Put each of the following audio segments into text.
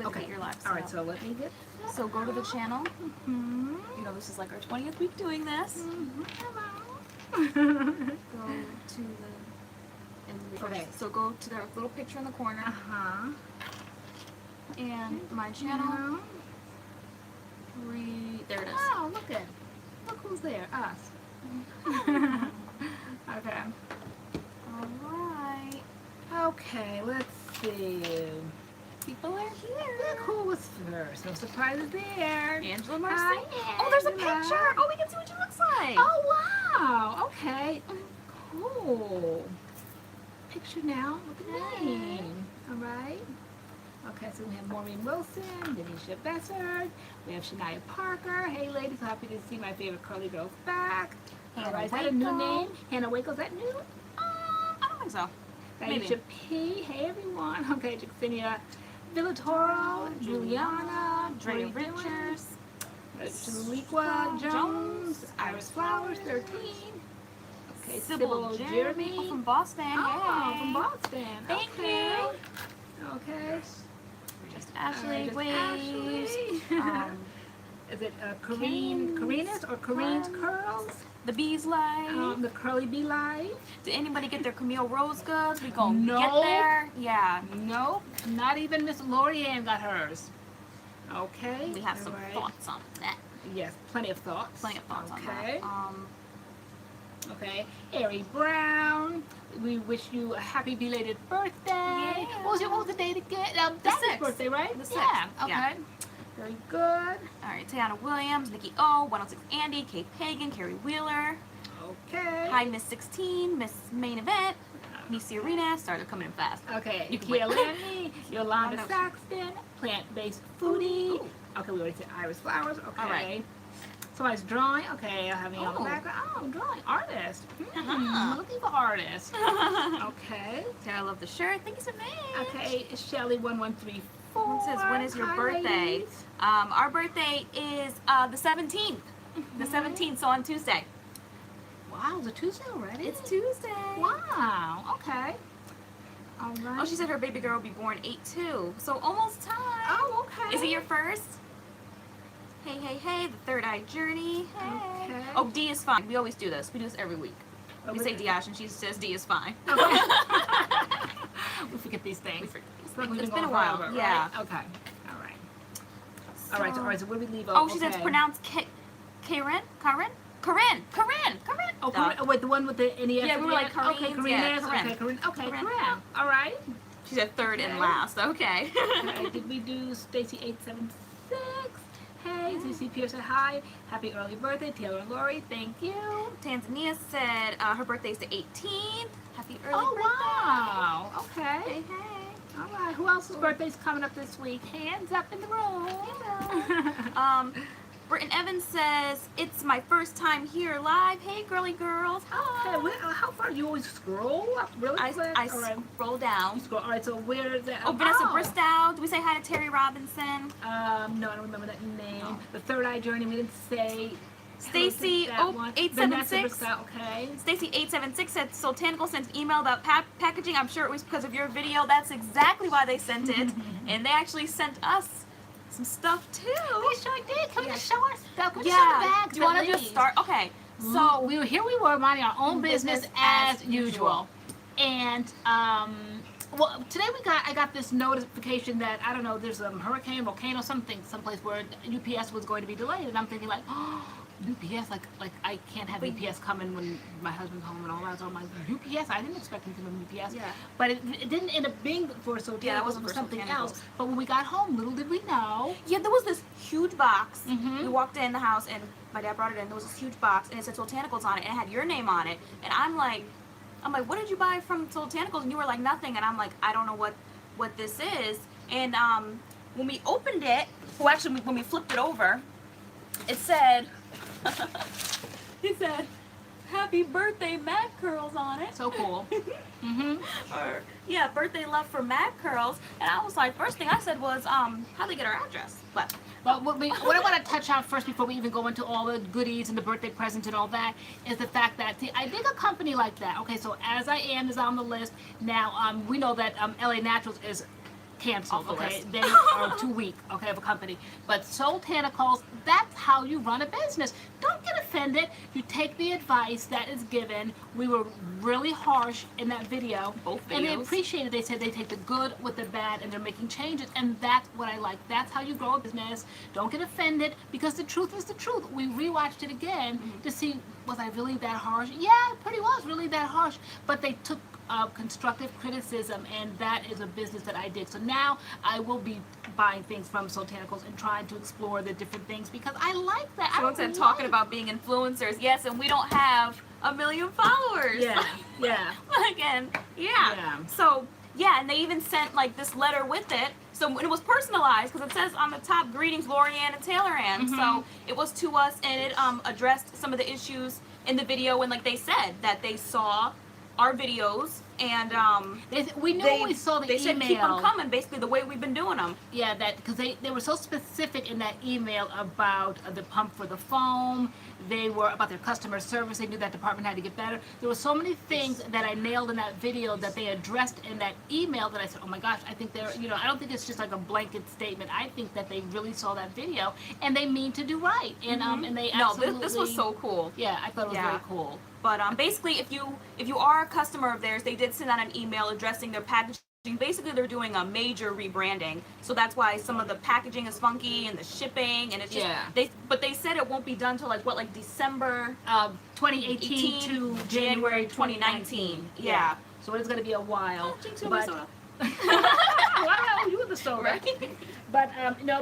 Okay. Your live All right, so let me get. So go to the channel. You know, this is like our 20th week doing this. Go to the. Okay. So go to that little picture in the corner. Uh-huh. And my channel. There it is. Oh, look who's there. Us. Okay. Alright. Okay, let's see. People are here. Look who was first. No surprises there. Angela Marcy. Hi, Oh, there's a Angela. picture. Oh, we can see what she looks like. Oh, wow. Okay. Cool. Picture now with the name. All right. Okay, so we have Maureen Wilson, Denisha Bessard, we have Shania Parker. Hey, ladies, happy to see my favorite curly girls back. All right, is that a new name? Hannah Waco, is that new? I don't think so. Aisha P. Hey, everyone. Okay, Jaxinia Villatoro, Juliana, Dre Richards, Shaliqua Jones, Iris Flowers, 13. Okay, Sybil Jeremy. Oh, from Boston. Oh, from Boston. Thank okay. you. Okay. Just Ashley just Waves. Ashley. Is it Karina's or Kareen's Curls? The Bees Live. The Curly Bee Live. Did anybody get their Camille Rose goods? We gonna No. get there. Yeah. Nope. Not even Miss LoriAnne got hers. Okay. We have some thoughts on that. Yes, plenty of thoughts. Plenty of thoughts on Okay. that. Okay. Ari Brown, we wish you a happy belated birthday. Yeah. What was the date again? The Daddy's 6th. birthday, right? The 6th. Yeah. Okay. Yeah. Very good. All right. Tiana Williams, Nikki O, 106 Andy, Kate Pagan, Carrie Wheeler. Okay. Hi, Miss 16, Miss Main Event, Miss Arena. Sorry, they're coming in fast. Okay. You can wait. Kielani, Yolanda Saxton, plant-based foodie. Okay, we already said Iris Flowers. Okay. All right. Somebody's drawing. Okay, I have me on the Oh. background. Oh, drawing artist. Uh-huh. Looking for artists. Okay. Sarah, I love the shirt. Thank you so much. Okay, Shelly 1134. It says, when is your Hi, birthday? ladies. Our birthday is the 17th. The 17th, so on Tuesday. Wow, it's a Tuesday already? It's Tuesday. Wow, okay. All right. Oh, she said her baby girl will be born 8/2, so almost time. Oh, okay. Is it your first? Hey, hey, hey, the Third Eye Journey. Hey. Okay. Oh, D is fine. We always do this. We do this every week. Oh, We say Diash and she says D is fine. Okay. We forget these things. We forget these Like things. we've It's been been a going while. forever, Yeah. right? Okay. All right. All right. So where do we leave off? Oh, she said it's pronounced Karen? Oh, Corinne. Oh, wait, the one with the NES. Yeah, we were like Okay, Corinne's, Corinne. yeah, Yes. Corinne. Okay, Corinne. Okay, Corinne. Corinne. All right. She said third and Okay. last. Okay. Okay, did we do Stacy 876? Hey, ZC Pierce said hi. Happy early birthday, Taylor and Lori. Thank you. Tanzania said her birthday's the 18th. Happy early Oh, birthday. wow. Okay. Hey, hey. All right. Who else's birthday's coming up this week? Hands up in the room. Britton Evans says, it's my first time here live. Hey, girly girls. Hi. Okay, how far? You always scroll up really quick? I All right. scroll down. Scroll. All right, so where is that? Oh, Vanessa Bristow. Do we say hi to Terry Robinson? No, I don't remember that name. The Third Eye Journey, we didn't say. Stacy, that one. 876. Vanessa Bristow, okay. Stacy 876 said Sultanicals sent an email about packaging. I'm sure it was because of your video. That's exactly why they sent it. And they actually sent us some stuff too. We sure did. Can we just show our stuff? Can we Yeah. show the bags? Do you want to at just least? start? Okay. So So here we were minding our own business as usual. And well, today I got this notification that I don't know, there's a hurricane, volcano, something, someplace where UPS was going to be delayed, and I'm thinking like, oh, UPS, like I can't have UPS coming when my husband's home and all that. So I'm like, UPS, I didn't expect him to come UPS. Yeah. But it didn't end up being for Soultanicals, Yeah, it it wasn't was for something Soultanicals. else. But when we got home, little did we know. yeah, there was this huge box. Mhm. We walked in the house and my dad brought it in. There was this huge box and it said Sultanicals on it and it had your name on it. And I'm like, what did you buy from Sultanicals? And you were like, nothing. And I'm like, I don't know what this is. And when we opened it, well, actually, when we flipped it over, it said, it said, happy birthday, MADCURLS on it. So cool. Mm-hmm. Or, yeah, birthday love for MADCURLS. And I was like, first thing I said was, how'd they get our address? But what I want to touch on first before we even go into all the goodies and the birthday presents and all that is the fact that, see, I think a company like that, okay, so As I Am is on the list. Now, we know that LA Naturals is canceled, Off the okay? list. They are too weak, okay, of a company. But Soultanicals, that's how you run a business. Don't get offended. You take the advice that is given. We were really harsh in that video. Both And they videos. appreciated. They said they take the good with the bad and they're making changes. And that's what I like. That's how you grow a business. Don't get offended because the truth is the truth. We rewatched it again to see, was I really that harsh? Yeah, I pretty was really that harsh. But they took constructive criticism, and that is a business that I did. So now I will be buying things from Soultanicals and trying to explore the different things because I like that. Someone said talking about being influencers. Yes, and we don't have 1 million followers. Yeah, yeah. But again, yeah. So yeah, and they even sent like this letter with it. So it was personalized because it says on the top, "Greetings, LoriAnne and TaylorAnne." So it was to us, and it addressed some of the issues in the video. And like they said, that they saw our videos, and We knew when we saw the they email. said keep them coming, basically the way we've been doing them. Yeah, that because they were so specific in that email about the pump for the foam. They were about their customer service. They knew that department had to get better. There were so many things that I nailed in that video that they addressed in that email that I said, oh my gosh, I think they're, I don't think it's just like a blanket statement. I think that they really saw that video and they mean to do right. And and they absolutely. This was so cool. Yeah, I thought it was very cool. But basically, if you are a customer of theirs, they did send out an email addressing their packaging. Basically, they're doing a major rebranding, so that's why some of the packaging is funky and the shipping, and it's just But they said it won't be done till like December 2018 to January 2019. Yeah. So it's going to be a while. But wow, you were the soda. Right. But,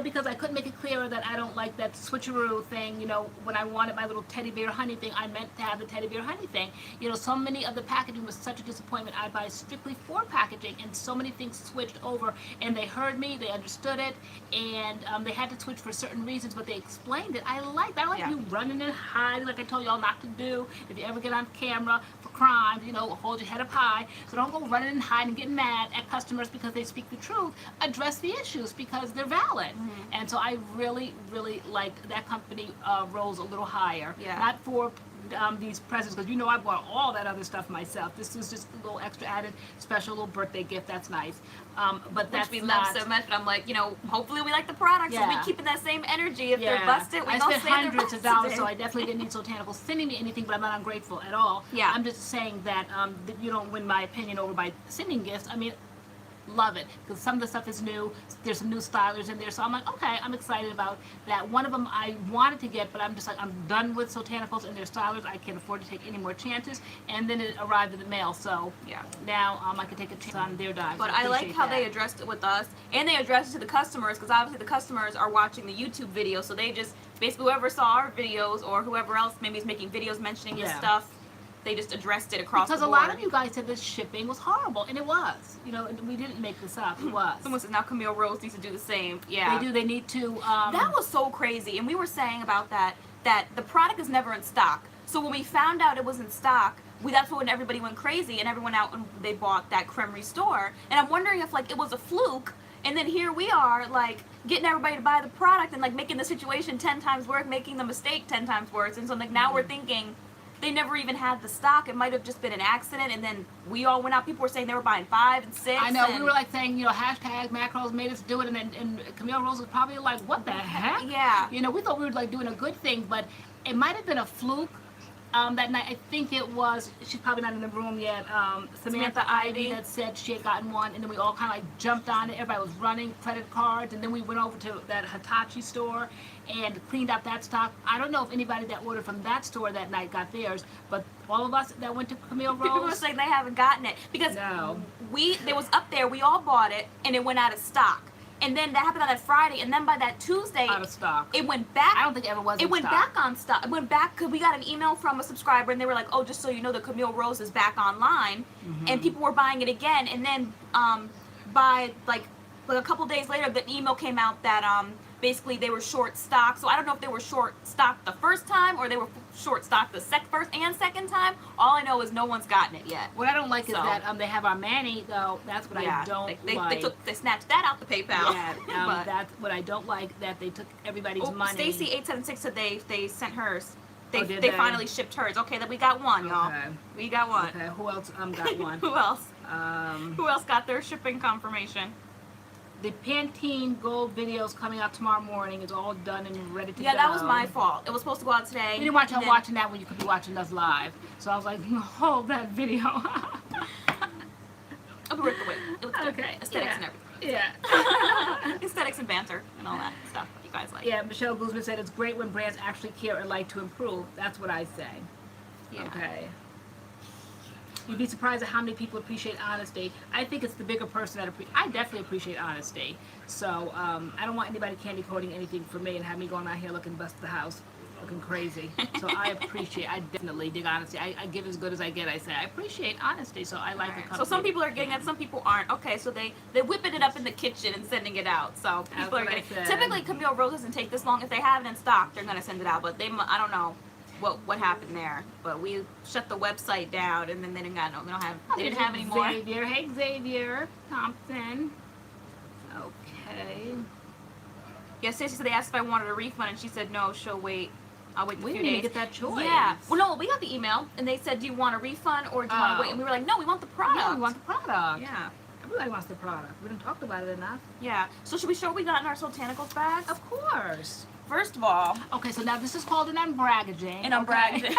because I couldn't make it clearer that I don't like that switcheroo thing. When I wanted my little teddy bear honey thing, I meant to have the teddy bear honey thing. So many of the packaging was such a disappointment. I buy strictly for packaging, and so many things switched over. And they heard me, they understood it, and they had to switch for certain reasons, but they explained it. I like that. I like you running and hiding, like I told y'all not to do. If you ever get on camera for crimes, hold your head up high. So don't go running and hiding and getting mad at customers because they speak the truth. Address the issues because they're valid. And so I really, really liked that company rose a little higher. Yeah. Not for these presents, because I bought all that other stuff myself. This was just a little extra added special little birthday gift. That's nice. But that's we not, love so much. But I'm like, hopefully we like the product, so we keeping that same energy. If they're busted, we I don't spent say they're hundreds of busted. dollars, so I definitely didn't need Soultanicals sending me anything, but I'm not ungrateful at all. Yeah. I'm just saying that you don't win my opinion over by sending gifts. I mean, love it because some of the stuff is new. There's some new stylers in there, so I'm like, okay, I'm excited about that. One of them I wanted to get, but I'm just like, I'm done with Soultanicals and their stylers. I can't afford to take any more chances. And then it arrived in the mail, so now I can take a chance on their dime. But so I like how that. they addressed it with us, and they addressed it to the customers, because obviously the customers are watching the YouTube video, so they just basically whoever saw our videos or whoever else maybe is making videos mentioning this stuff. They just addressed it across because the a board. lot of you guys said the shipping was horrible, and it was. We didn't make this up. It was. Someone said now Camille Rose needs to do the same. Yeah, they do. They need to. That was so crazy, and we were saying about that the product is never in stock. So when we found out it was in stock, that's when everybody went crazy, and everyone out and they bought that Creme Restore. And I'm wondering if like it was a fluke. And then here we are, like, getting everybody to buy the product and, like, making the situation 10 times worse, making the mistake 10 times worse. And so, like, now we're thinking they never even had the stock. It might have just been an accident. And then we all went out. People were saying they were buying 5 and 6. I know. We were, like, saying, hashtag MADCURLS made us do it. And Camille Rose was probably like, what the heck? Yeah. We thought we were, like, doing a good thing. But it might have been a fluke. That night, I think it was, she's probably not in the room yet, Samantha Ivy that said she had gotten one, and then we all kind of like jumped on it. Everybody was running credit cards, and then we went over to that Hitachi store and cleaned out that stock. I don't know if anybody that ordered from that store that night got theirs, but all of us that went to Camille Rose. People were saying they haven't gotten it because there was up there, we all bought it, and it went out of stock. And then that happened on that Friday, and then by that Tuesday, out of stock. It went back. I don't think it ever was. It went back on stock. It went back because we got an email from a subscriber, and they were like, "Oh, just so you know, the Camille Rose is back online," and people were buying it again. And then by like a couple days later, the email came out that basically they were short stock. So I don't know if they were short stock the first time or they were short stock the first and second time. All I know is no one's gotten it yet. What I don't like is that they have our Manny though. That's what I don't like. They snatched that out the PayPal. Yeah, that's what I don't like, that they took everybody's money. Stacy 876 said they sent hers. They they finally shipped hers. Okay, then we got one, y'all. Okay. We got one. Okay, who else got one? Who else? Who else got their shipping confirmation? the Pantene Gold videos coming out tomorrow morning. It's all done and ready to go. Yeah, that was my fault. It was supposed to go out today. You didn't watch us watching that when you could be watching us live. So I was like, hold that video. It'll be worth the wait. It looks good. Okay. Aesthetics and everything. Yeah. Aesthetics and banter and all that stuff you guys like. Yeah, Michelle Guzman said it's great when brands actually care and like to improve. That's what I say. Yeah. Okay. You'd be surprised at how many people appreciate honesty. I think it's the bigger person that I definitely appreciate honesty. So I don't want anybody candy coating anything for me and have me going out here looking best of the house, looking crazy. So I definitely dig honesty. I give as good as I get, I say. I appreciate honesty, so I like the company. So some people are getting it, some people aren't. Okay, so they're whipping it up in the kitchen and sending it out. So people are getting it. Typically, Camille Rose doesn't take this long. If they have it in stock, they're going to send it out. But I don't know what happened there. But we shut the website down, and then they didn't have any more. Xavier. Hey, Xavier Thompson. Okay. Yeah, Stacey said they asked if I wanted a refund, and she said no, she'll wait. I'll wait a few days. We didn't even get that choice. Yeah. Well, no, we got the email, and they said, do you want a refund or do you want to wait? And we were like, no, we want the product. Yeah, we want the product. Yeah. Everybody wants the product. We didn't talk about it enough. Yeah. So should we show what we got in our Soultanicals bags? Of course. First of all. Okay, so now this is called an unbraggaging. An unbraggaging.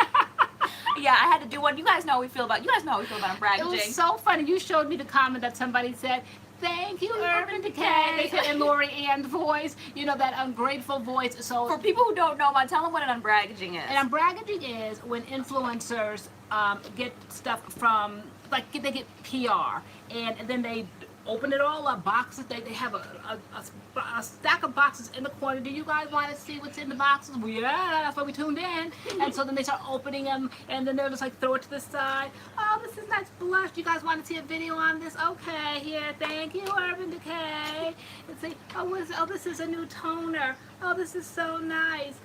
Yeah, I had to do one. You guys know how we feel about unbraggaging. It was so funny. You showed me the comment that somebody said, thank you, Urban Decay. They said in LoriAnne's voice, you know, that ungrateful voice. So for people who don't know, tell them what an unbraggaging is. An unbraggaging is when influencers get stuff from, like, they get PR, and then they open it all up, boxes. They have a stack of boxes in the corner. Do you guys want to see what's in the boxes? Well, yeah, that's why we tuned in. And so then they start opening them, and then they'll just like throw it to the side. Oh, this is nice blush. Do you guys want to see a video on this? Okay, here, thank you, Urban Decay. And say, oh, this is a new toner. Oh, this is so nice.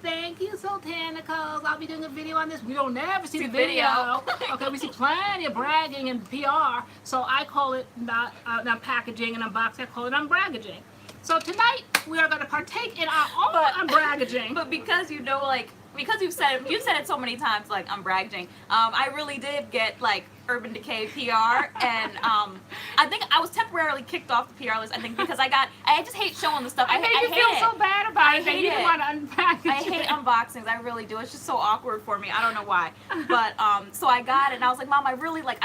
Thank you, Soultanicals. I'll be doing a video on this. We don't ever see the video. Okay, we see plenty of bragging and PR. So I call it not packaging and unboxing. I call it unbraggaging. So tonight we are going to partake in our own unbraggaging. But because you know, like, because you've said it so many times, like unbraggaging. I really did get like Urban Decay PR, and I think I was temporarily kicked off the PR list. I think because I just hate showing the stuff. I made you feel so bad about it that you didn't want to unpackage. I hate unboxings. I really do. It's just so awkward for me. I don't know why. But so I got it, and I was like, Mom, I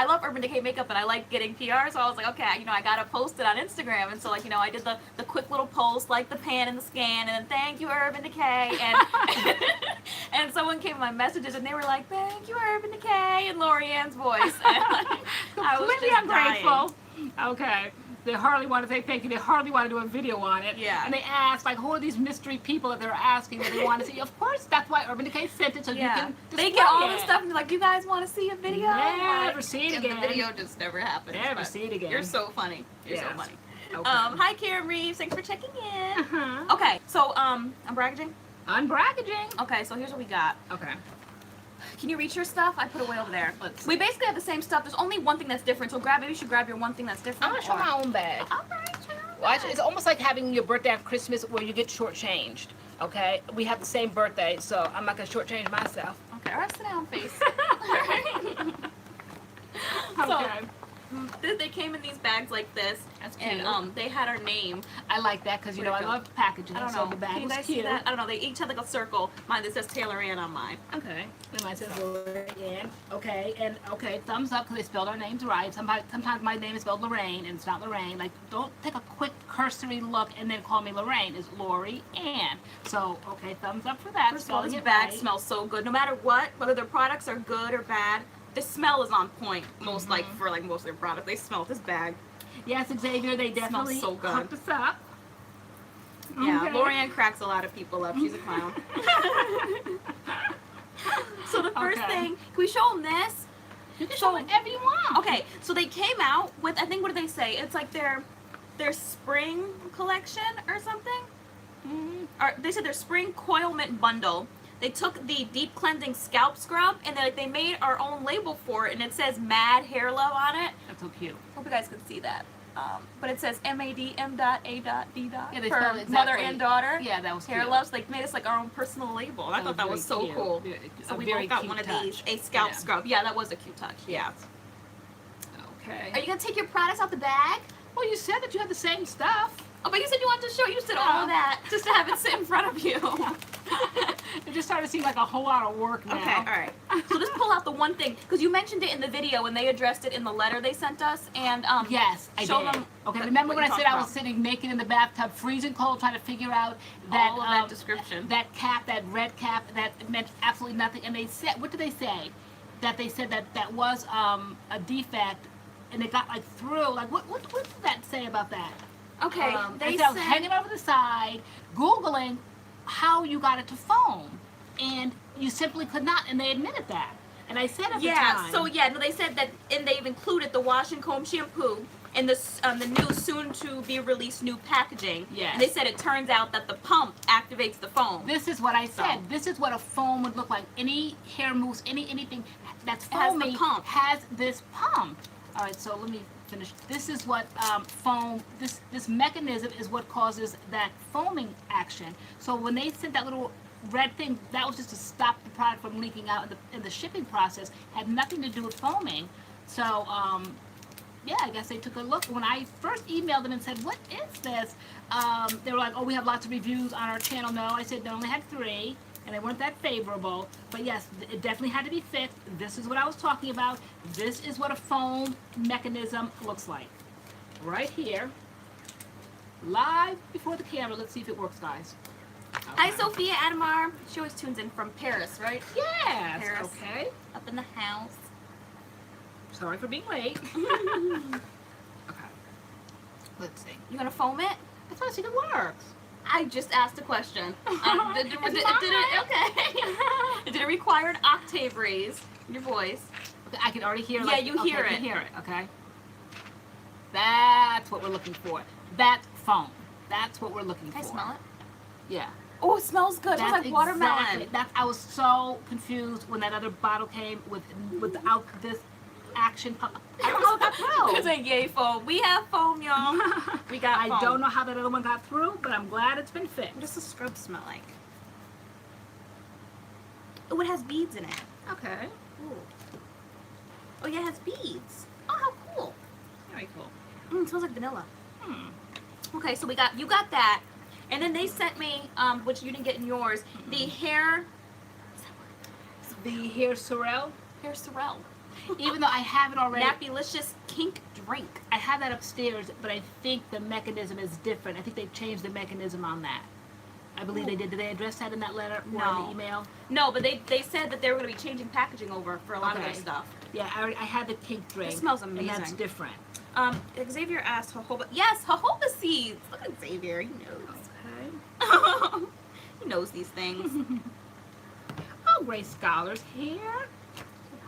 love Urban Decay makeup, and I like getting PR. So I was like, okay, I gotta post it on Instagram, and so like I did the quick little post, like the pan and the scan, and then thank you, Urban Decay, and and someone came in my messages, and they were like, thank you, Urban Decay, in LoriAnne's voice. I was completely just ungrateful. Dying. Okay. They hardly want to say thank you. They hardly want to do a video on it. Yeah. And they asked, like, who are these mystery people that they're asking that they want to see? Of course, that's why Urban Decay sent it so you can display They get all it. this stuff and they're like, you guys want to see a video? Never see it again. The video just never happens. Never see it again. You're so funny. You're so funny. Okay. Hi, Karen Reeves. Thanks for checking in. Uh-huh. Okay, so unbraggaging. Unbraggaging. Okay, so here's what we got. Okay. Can you reach your stuff? I put it way over there. Let's we basically have the same stuff. There's only one thing that's different. So maybe you should grab your one thing that's different. I'm going to show my own bag. All right. Well, it's almost like having your birthday and Christmas where you get shortchanged. Okay? We have the same birthday, so I'm not going to shortchange myself. Okay, all right, sit down, face. Okay. So, they came in these bags like this. That's cute. And they had our name. I like that because, I love packaging. I don't so know. the bag Can you was guys cute. see that? I don't know. They each had like a circle. Mine that says TaylorAnne on mine. Okay. And mine says LoriAnne. Okay. And thumbs up because they spelled our names right. Sometimes my name is spelled Lorraine and it's not Lorraine. Like, don't take a quick cursory look and then call me Lorraine. It's LoriAnne. So, okay, thumbs up for that. First of all, this bag smells so good. No matter what, whether their products are good or bad, the smell is on point. Most for most of their products, they smell this bag. Yes, Xavier, they definitely so good. hooked us up. Yeah, Okay. LoriAnne cracks a lot of people up. She's a clown. So the first thing, can we show them this? You can show whatever you want. Okay, so they came out with, I think, what did they say? It's like their spring collection or something. Or they said their spring coil mint bundle. They took the deep cleansing scalp scrub and they made our own label for it, and it says Mad Hair Love on it. That's so cute. Hope you guys can see that. But it says M.A.D. M.A.D. Yeah, they for spelled it exactly. mother and daughter. Yeah, that was Hair cute. Loves. They made us like our own personal label. I thought that was so cute. cool. So we both got one of these, a scalp scrub. Yeah, that was a cute touch. Yeah. Okay. Are you gonna take your products out the bag? Well, you said that you had the same stuff. Oh, but you said you wanted to show. You did all of that just to have it sit in front of you. It just started to seem like a whole lot of work now. Okay, all right. So just pull out the one thing, because you mentioned it in the video and they addressed it in the letter they sent us. And yes, I show did. them. Okay, remember when I said I was sitting naked in the bathtub, freezing cold, trying to figure out that all of that description, that cap, that red cap, that meant absolutely nothing. And they said, what did they say? That they said that was a defect, and it got like through. Like what did that say about that? Okay, they said I was hanging over the side, Googling how you got it to foam, and you simply could not, and they admitted that. And I said at the time. So no, they said that, and they've included the wash and comb shampoo in the new soon-to-be-released new packaging. Yes. And they said it turns out that the pump activates the foam. This is what I said. This is what a foam would look like. Any hair mousse, anything that's foamy has this pump. All right, so let me finish. This is what foam. This mechanism is what causes that foaming action. So when they sent that little red thing, that was just to stop the product from leaking out in the shipping process. Had nothing to do with foaming. So yeah, I guess they took a look. When I first emailed them and said, "What is this?" They were like, "Oh, we have lots of reviews on our channel." No, I said they only had 3. And they weren't that favorable, but yes, it definitely had to be fixed. This is what I was talking about. This is what a foam mechanism looks like. Right here, live before the camera. Let's see if it works, guys. Okay. Hi, Sophia Adamar. She always tunes in from Paris, right? Yes. Paris. Okay. Up in the house. Sorry for being late. Okay. Let's see. You gonna foam it? I want to see if it works. I just asked a question. Did it require an octave raise in your voice? Okay, I can already hear. Yeah, you hear it. I can hear it. Okay. That's what we're looking for. That's foam. That's what we're looking for. Can I smell it? Yeah. Oh, it smells good. It smells like watermelon. I was so confused when that other bottle came without this action. I don't know how it got through. It's like yay foam. We have foam, y'all. We got foam. I don't know how that other one got through, but I'm glad it's been fixed. What does the scrub smell like? Oh, it has beads in it. Okay. Ooh. Oh yeah, it has beads. Oh, how cool. Very cool. It smells like vanilla. Okay, so you got that. And then they sent me, which you didn't get in yours, the hair Sorrel. Hair Sorrel. Even though I have it already. Nappylicious Kink Drink. I have that upstairs, but I think the mechanism is different. I think they changed the mechanism on that. I believe they did. Did they address that in that letter or in the email? No, but they said that they were going to be changing packaging over for a lot of their stuff. Yeah, I had the Kink Drink. It smells amazing. And that's different. Xavier asked jojoba. Yes, jojoba seeds. Look at Xavier. He knows. Okay. He knows these things. Oh, Grace Scholars here.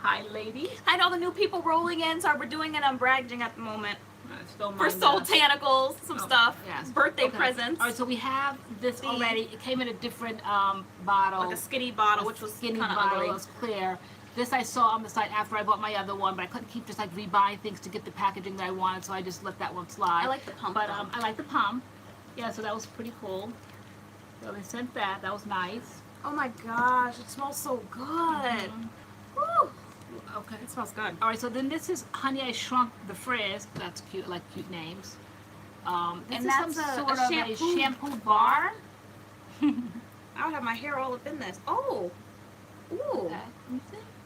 Hi, ladies. I know the new people rolling in, so we're doing it on Bragging at the moment. For Soultanicals, Soultanicals, stuff. Yes. Birthday presents. All right, so we have this already. It came in a different bottle. Like a skinny bottle, which was skinny kind of bottle. ugly. It was clear. This I saw on the site after I bought my other one, but I couldn't keep just like rebuying things to get the packaging that I wanted, so I just let that one slide. I like the pump. But I like the pump. Yeah, so that was pretty cool. So they sent that. That was nice. Oh my gosh, it smells so good. Woo. Okay. It smells good. All right, so then this is Honey I Shrunk the Frizz. That's cute. I like cute names. This is that's some a sort of shampoo a shampoo bar. I would have my hair all up in this. Oh. Ooh. Okay.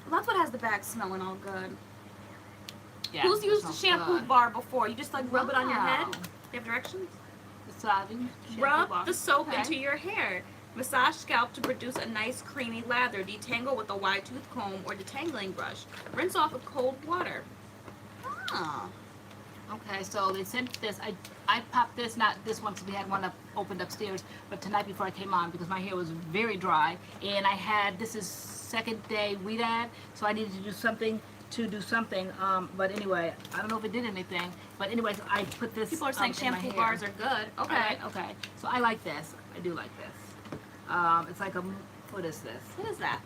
Well, that's what has the bag smelling all good. Yeah, Who's used the smells shampoo good. bar before? You just like rub it on your head? Wow. You have directions? Massaging shampoo Rub bar. the soap Okay. into your hair. Massage scalp to produce a nice creamy lather. Detangle with a wide tooth comb or detangling brush. Rinse off with cold water. Ah. Okay, so they sent this. I popped this, not this one because we had one up opened upstairs, but tonight before I came on because my hair was very dry, and I had, this is second day weed ad, so I needed to do something. But anyway, I don't know if it did anything, but anyways, I put this. People are saying in my shampoo hair. bars are good. Okay. Okay. So I like this. I do like this. It's like a, what is this? What is that?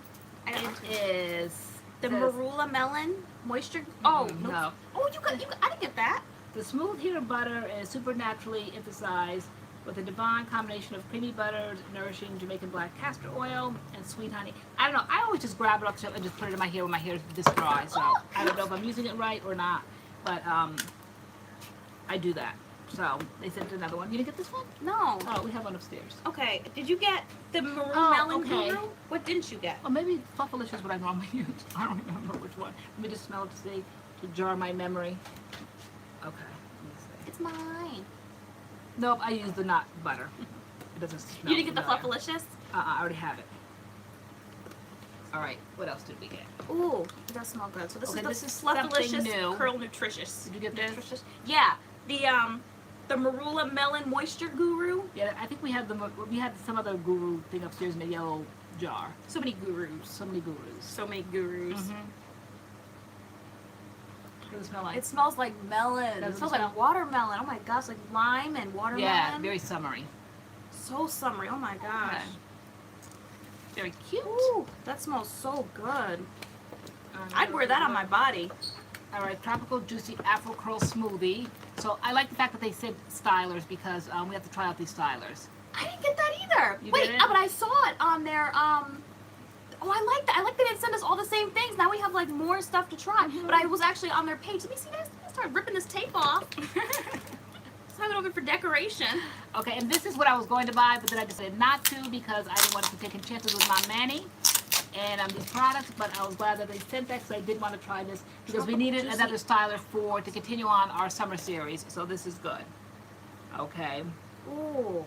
It is The this. Marula Melon Moisture. Oh, no. Oh, you got, I didn't get that. The smooth hair butter is supernaturally emphasized with a divine combination of creamy butter, nourishing Jamaican black castor oil, and sweet honey. I don't know. I always just grab it off the shelf and just put it in my hair when my hair is this dry. So I don't know if I'm using it right or not. But I do that. So they sent another one. You didn't get this one? No. Oh, we have one upstairs. Okay. Did you get the maroon Oh, melon okay. guru? What didn't you get? Or maybe Fluffalicious is what I normally use. I don't remember which one. Let me just smell it to see, to jar my memory. Okay. Let me see. It's mine. Nope, I use the nut butter. It doesn't smell. You didn't get the familiar. Fluffalicious? I already have it. All right. What else did we get? Ooh, it does smell good. So this Okay, is the this is something Fluffalicious new. Curl Nutritious. Did you get this? Nutritious? Yeah. The Marula Melon Moisture Guru. Yeah, I think we had we had some other guru thing upstairs in a yellow jar. So many gurus. So many gurus. So many gurus. What does it smell like? It smells like melon. Does It it smells smell? like watermelon. Oh my gosh, like lime and watermelon. Yeah, very summery. So summery. Oh my gosh. Okay. Very cute. Ooh, that smells so good. I'd wear that on my body. All right, tropical juicy Afro curl smoothie. So I like the fact that they said stylers because we have to try out these stylers. I didn't get that either. You Wait, didn't? but I saw it on their Oh, I like that. I like that they send us all the same things. Now we have like more stuff to try. But I was actually on their page. Let me see this. Let me start ripping this tape off. Let's have it open for decoration. Okay, and this is what I was going to buy, but then I decided not to because I didn't want to be taking chances with my Manny and these products. But I was glad that they sent that because I did want to try this because we needed another styler to continue on our summer series. So this is good. Okay. Ooh.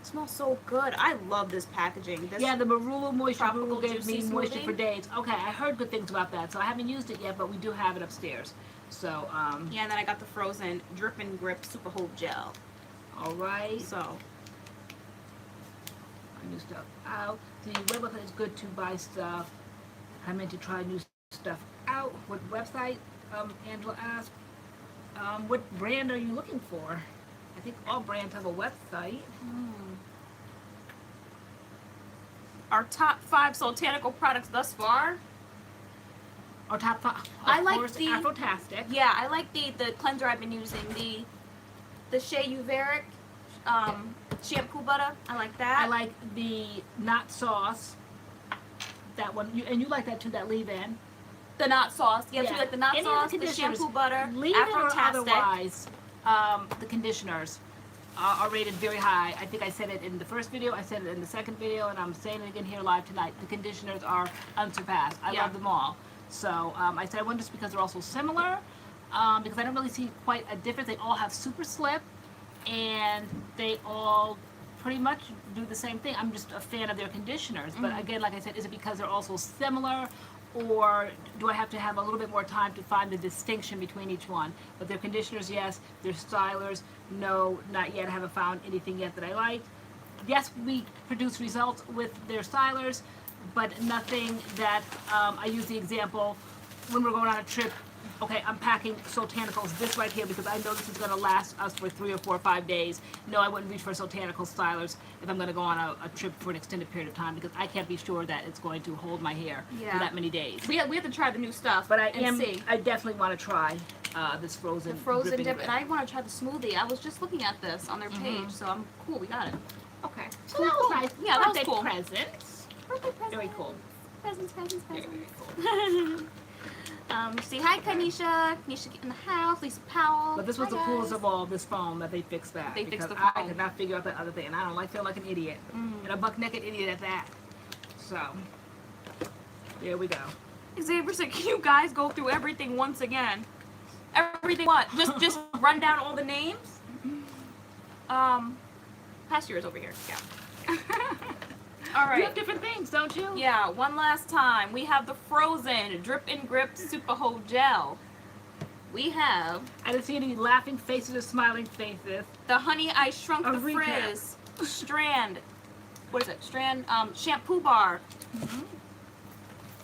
It smells so good. I love this packaging. This Yeah, the Marula Moisture Tropical Guru gave me Juicy moisture Smoothie? for days. Okay, I heard good things about that, so I haven't used it yet, but we do have it upstairs. So, Yeah, and then I got the frozen Drip and Grip Super Hold Gel. all right. So, My new stuff out. The website is good to buy stuff. I meant to try new stuff out. What website? Angela asked. What brand are you looking for? I think all brands have a website. our top 5 Sultanical products thus far. Our top 5. I Of like course, the- Afrotastic. Yeah, I like the cleanser I've been using, the Shea Uveric shampoo butter. I like that. I like the Not Sauce. That one. And you like that too, that leave-in. the Not Sauce. Yeah, so like the Not Any of Sauce, the conditioners, shampoo butter, leave-in or Afrotastic. otherwise, the conditioners are rated very high. I think I said it in the first video, I said it in the second video, and I'm saying it again here live tonight. The conditioners are unsurpassed. I Yeah. love them all. So I said I wonder just because they're also similar, because I don't really see quite a difference. They all have super slip, and they all pretty much do the same thing. I'm just a fan of their conditioners. But again, like I said, is it because they're also similar, or do I have to have a little bit more time to find the distinction between each one? But their conditioners, yes. Their stylers, no, not yet. I haven't found anything yet that I like. Yes, we produce results with their stylers, but nothing that I use the example when we're going on a trip. Okay, I'm packing Soultanicals, this right here, because I know this is going to last us for 3 or 4 or 5 days. No, I wouldn't reach for Soultanical stylers if I'm going to go on a trip for an extended period of time, because I can't be sure that it's going to hold my hair for that many days. We have to try the new stuff. But and see. I definitely want to try this frozen. The frozen dripping dip, grip. and I want to try the smoothie. I was just looking at this on their page, so I'm cool. We got it. Okay. So that was nice. Yeah, that was Birthday cool. presents. Birthday presents. Very cool. Presents. Very, very cool. See, hi, Kanisha. Kanisha in the house. Lisa Powell. But this was Hi, the coolest guys. of all, this foam, that they fixed that. They fixed because the I foam. could not figure out that other thing, and I don't like feeling like an idiot. And a buck-naked idiot at that. So, there we go. Xavier said, "Can you guys go through everything once again? Everything what? Just run down all the names? Pass yours over here. Yeah. All right. You have different things, don't you? Yeah, one last time. We have the frozen Drip and Grip Super Hold Gel. We have I didn't see any laughing faces or smiling faces. the Honey I Shrunk A the recap. Frizz Strand. What is it? Strand shampoo bar.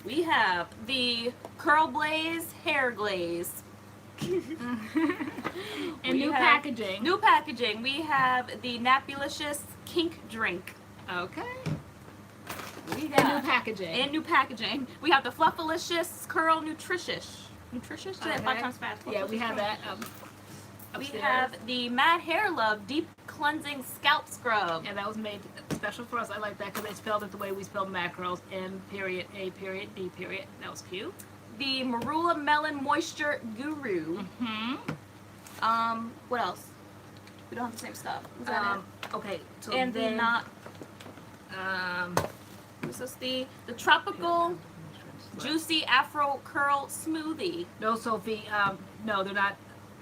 We have the Curl Blaze Hair Glaze. And We new have packaging. New packaging. We have the Napulicious Kink Drink. Okay. We And got new packaging. and new packaging. We have the Fluffalicious Curl Nutritious. Nutritious? Say that 5 Okay. times fast. Yeah, we have that We upstairs. have the Mad Hair Love Deep Cleansing Scalp Scrub. And that was made special for us. I like that because they spelled it the way we spelled MADCURLS. M.A.D. That was cute. The Marula Melon Moisture Guru. What else? We don't have the same stuff. Is that it? Okay, so And then, the not. This is the tropical juicy Afro curl smoothie. No, Sophie, no, they're not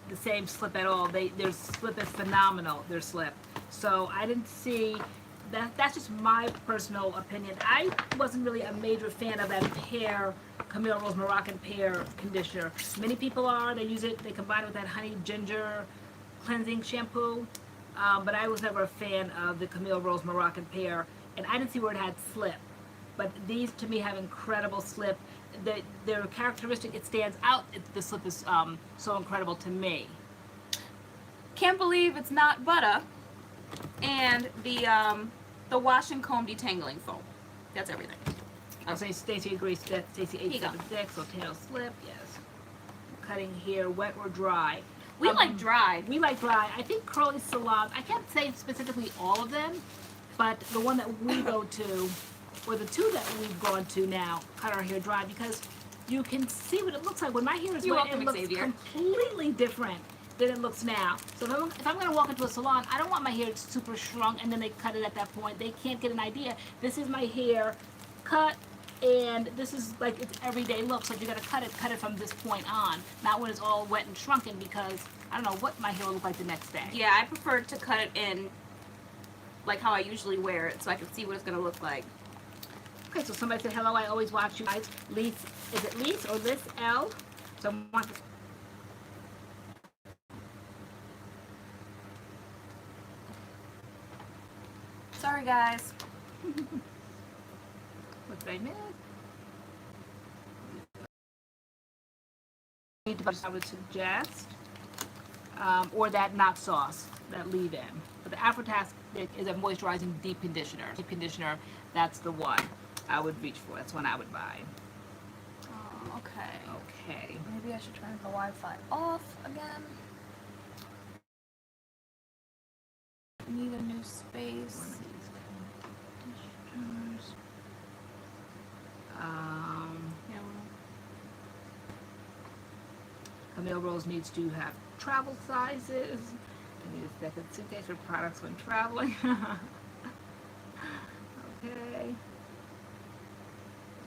the same slip at all. Their slip is phenomenal, their slip. So I didn't see, that's just my personal opinion. I wasn't really a major fan of that pear, Camille Rose Moroccan pear conditioner. Many people are, they use it, they combine it with that honey ginger cleansing shampoo. But I was never a fan of the Camille Rose Moroccan pear, and I didn't see where it had slip. But these to me have incredible slip. Their characteristic, it stands out. The slip is so incredible to me. Can't believe it's not butter. And the wash and comb detangling foam. That's everything. I'll say Stacy agrees to that. Stacy 876, Sultana slip, yes. Cutting hair, wet or dry. We like dry. We like dry. I think Curly salons, I can't say specifically all of them, but the one that we go to, or the two that we've gone to now, cut our hair dry, because you can see what it looks like. When my hair is wet, it looks completely different than it looks now. So if I'm going to walk into a salon, I don't want my hair super shrunk and then they cut it at that point. They can't get an idea. This is my hair cut, and this is like its everyday look. So if you're going to cut it from this point on, not when it's all wet and shrunken, because I don't know what my hair will look like the next day. Yeah, I prefer to cut it in like how I usually wear it, so I can see what it's going to look like. Okay, so somebody said, hello, I always watch you guys. Lise, is it Lise or Liz L? So I want to... Sorry, guys. What did I miss? I would suggest, or that not sauce, that leave-in. But the Afrotask is a moisturizing deep conditioner. Deep conditioner, that's the one I would reach for. That's one I would buy. Oh, okay. Okay. Maybe I should turn the Wi-Fi off again. Need a new space. Yeah. Camille Rose needs to have travel sizes. I need a second suitcase for products when traveling. Okay.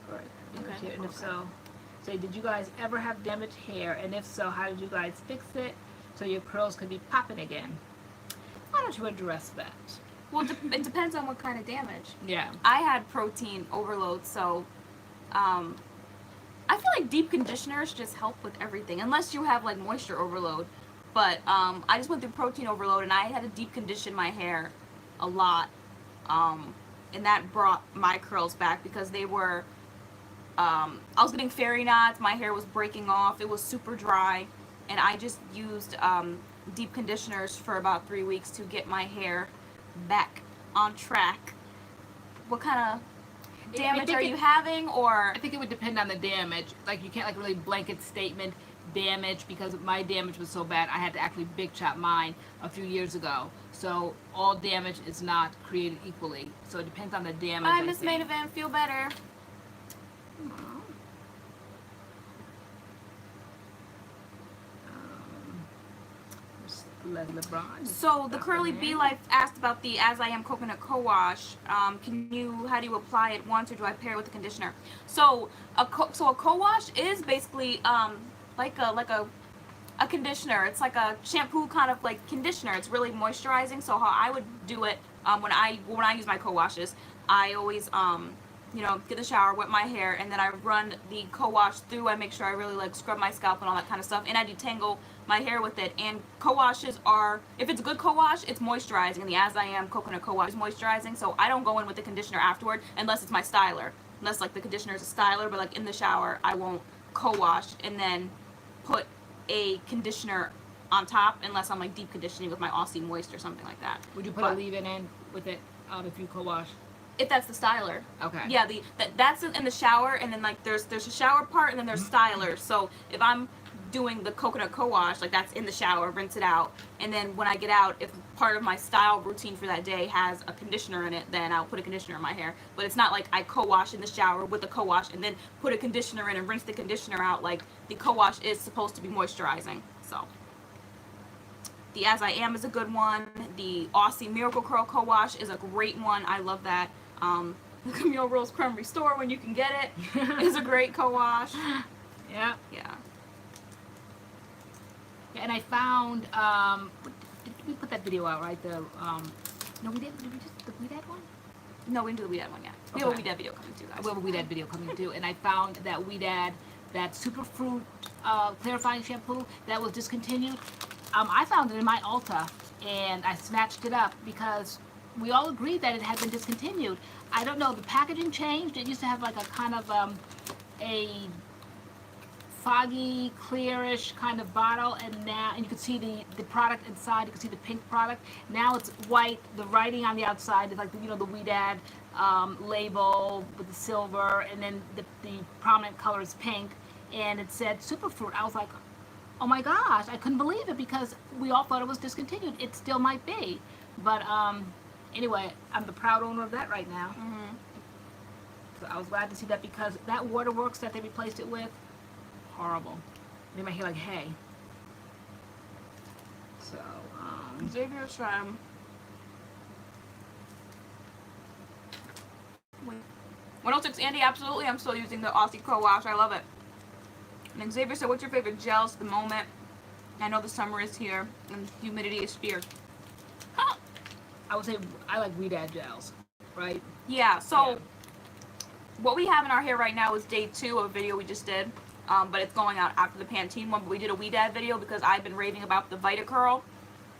All right. Okay. And if so, say, did you guys ever have damaged hair? And if so, how did you guys fix it so your curls could be popping again? Why don't you address that? Well, it depends on what kind of damage. Yeah. I had protein overload, so I feel like deep conditioners just help with everything, unless you have like moisture overload. But I just went through protein overload, and I had to deep condition my hair a lot, and that brought my curls back because they were. I was getting fairy knots. My hair was breaking off. It was super dry, and I just used deep conditioners for about 3 weeks to get my hair back on track. What kind of damage are you having? Or I think it would depend on the damage. Like, you can't like really blanket statement damage, because my damage was so bad I had to actually big chop mine a few years ago. So all damage is not created equally. So it depends on the damage. Bye, Miss Maidavin. Feel better. LeBron. So the Curly Bee Life asked about the As I Am Coconut Co-Wash. How do you apply it once, or do I pair it with the conditioner? So a co-wash is basically like a conditioner. It's like a shampoo kind of like conditioner. It's really moisturizing. So how I would do it when I use my co-washes, I always get the shower, wet my hair, and then I run the co-wash through. I make sure I really like scrub my scalp and all that kind of stuff, and I detangle my hair with it. And co-washes are, if it's a good co-wash, it's moisturizing, and the As I Am Coconut Co-Wash is moisturizing. So I don't go in with the conditioner afterward unless it's my styler, unless like the conditioner is a styler. But like in the shower, I won't co-wash and then put a conditioner on top unless I'm like deep conditioning with my Aussie Moist or something like that. Would you put a leave-in in with it if you co-wash? If that's the styler. Okay. Yeah, that's in the shower, and then like there's a shower part, and then there's stylers. So if I'm doing the coconut co-wash, like that's in the shower, rinse it out, and then when I get out, if part of my style routine for that day has a conditioner in it, then I'll put a conditioner in my hair. But it's not like I co-wash in the shower with the co-wash and then put a conditioner in and rinse the conditioner out. Like the co-wash is supposed to be moisturizing. So The As I Am is a good one. The Aussie Miracle Curl Co-Wash is a great one. I love that. The Camille Rose Creme Restore, when you can get it, is a great co-wash. Yeah. Yeah. Yeah, and I found, did we put that video out, right? The, no, we didn't. Did we just, the We Dad one? No, we didn't do the We Dad one yet. We have a We Dad video coming too, guys. We have a We Dad video coming too, and I found that We Dad, that Superfruit clarifying shampoo that was discontinued. I found it in my Ulta, and I snatched it up because we all agreed that it had been discontinued. I don't know, the packaging changed. It used to have like a kind of a foggy, clearish kind of bottle, and now, and you could see the product inside. You could see the pink product. Now it's white. The writing on the outside is like the, you know, the We Dad label with the silver, and then the prominent color is pink, and it said Superfruit. I was like, oh my gosh, I couldn't believe it because we all thought it was discontinued. It still might be, but anyway, I'm the proud owner of that right now. Mm-hmm. So I was glad to see that because that Waterworks that they replaced it with, horrible. Made my hair like hay. So, Xavier's trying. Wait. 106 Andy, absolutely. I'm still using the Aussie Co-Wash. I love it. And Xavier said, what's your favorite gels at the moment? I know the summer is here and humidity is fierce. Huh. I would say I like We Dad gels, right? Yeah, so Yeah. what we have in our hair right now is day 2 of a video we just did. But it's going out after the Pantene one. But we did a We Dad video because I've been raving about the Vita-Curl.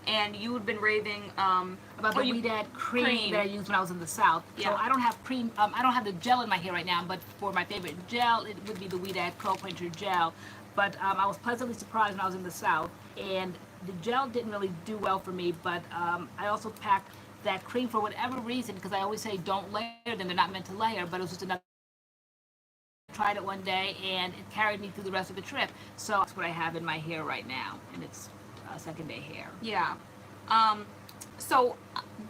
And you had been raving about the We Dad cream that I used when I was in the South. Yeah. So I don't have cream. I don't have the gel in my hair right now. But for my favorite gel, it would be the We Dad Curl Quencher gel. But I was pleasantly surprised when I was in the South, and the gel didn't really do well for me. But I also packed that cream for whatever reason, because I always say don't layer them. They're not meant to layer. But it was just another. Tried it one day, and it carried me through the rest of the trip. So that's what I have in my hair right now, and it's second day hair. Yeah. So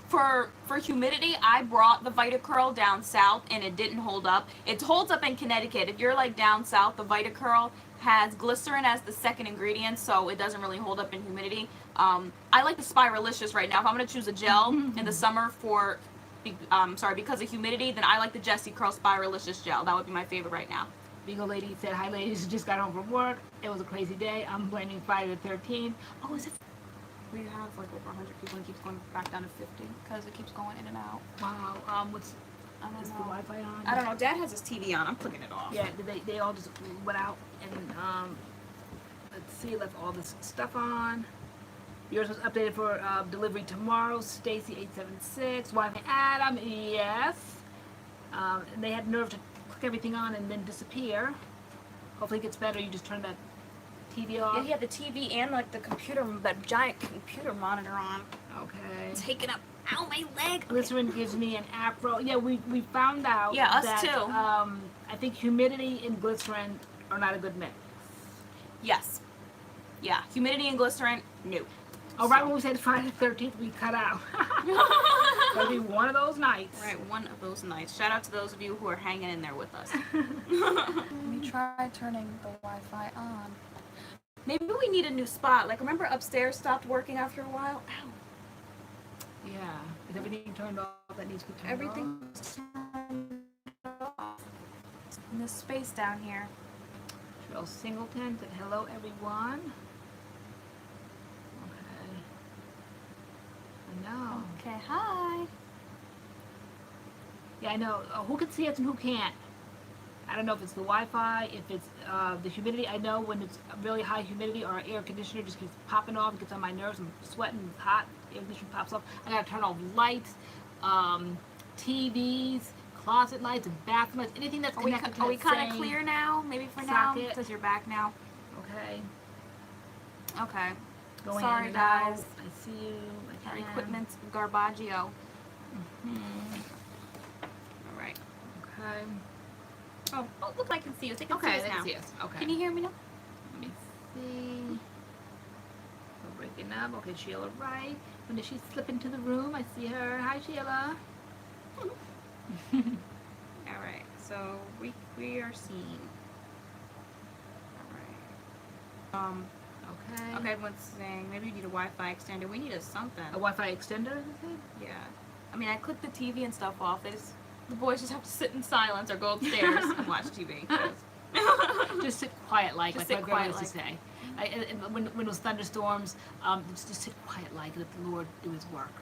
for humidity, I brought the Vita-Curl down south and it didn't hold up. It holds up in Connecticut. If you're like down south, the Vita-Curl has glycerin as the second ingredient, so it doesn't really hold up in humidity. I like the Spiralicious right now. If I'm going to choose a gel in the summer for, because of humidity, then I like the Jessie Curl Spiralicious gel. That would be my favorite right now. Beagle Lady said, hi ladies, just got home from work. It was a crazy day. I'm blaming Friday the 13th. Oh, is it? We have like over 100 people and it keeps going back down to 50 because it keeps going in and out. Wow. What's I don't is the know. Wi-Fi on? I don't know. Dad has his TV on. I'm clicking it off. Yeah, they all just went out and let's see, left all this stuff on. Yours was updated for delivery tomorrow. Stacy 876. Wi-Fi Adam, yes. And they had nerve to click everything on and then disappear. Hopefully it gets better. You just turn that TV off. Yeah, he had the TV and like the computer, that giant computer monitor on. Okay. Taking up, ow, my leg. Glycerin gives me an afro. Yeah, we found out. Yeah, us that, too. I think humidity and glycerin are not a good mix. Yes. Yeah, humidity and glycerin, no. Oh, right when we said Friday the 13th, we cut out. It'll be one of those nights. Right, one of those nights. Shout out to those of you who are hanging in there with us. Let me try turning the Wi-Fi on. Maybe we need a new spot. Like, remember upstairs stopped working after a while? Ow. Yeah. Is everything turned off that needs to be turned Everything's turned off. In this space down here. off? Cheryl Singleton said, hello, everyone. Okay. I know. Okay, hi. Yeah, I know. Who can see us and who can't? I don't know if it's the Wi-Fi, if it's the humidity. I know when it's really high humidity, our air conditioner just keeps popping off. It gets on my nerves. I'm sweating. It's hot. Air conditioner pops off. I gotta turn off lights, TVs, closet lights, and bathroom lights. Anything that's connected to Are we that kind of same clear now? Maybe for socket. now, because you're back now. Okay. Okay. Going Sorry, in and guys. out. I see you. Our again. equipment's garbaggio. Mhm. All right. Okay. Oh, look, I can see you. They can Okay, see us now. yes. Okay. Can you hear me now? Let me see. We're breaking up. Okay, Sheila, right. When did she slip into the room? I see her. Hi, Sheila. All right. So we are seeing. All right. Okay. Okay, everyone's saying maybe you need a Wi-Fi extender. We need a something. A Wi-Fi extender, is it? Yeah. I mean, I clicked the TV and stuff off. The boys just have to sit in silence or go upstairs and watch TV. Just sit quiet like Just my sit grandma quiet used to say. When those thunderstorms, just sit quiet like let the Lord do his work.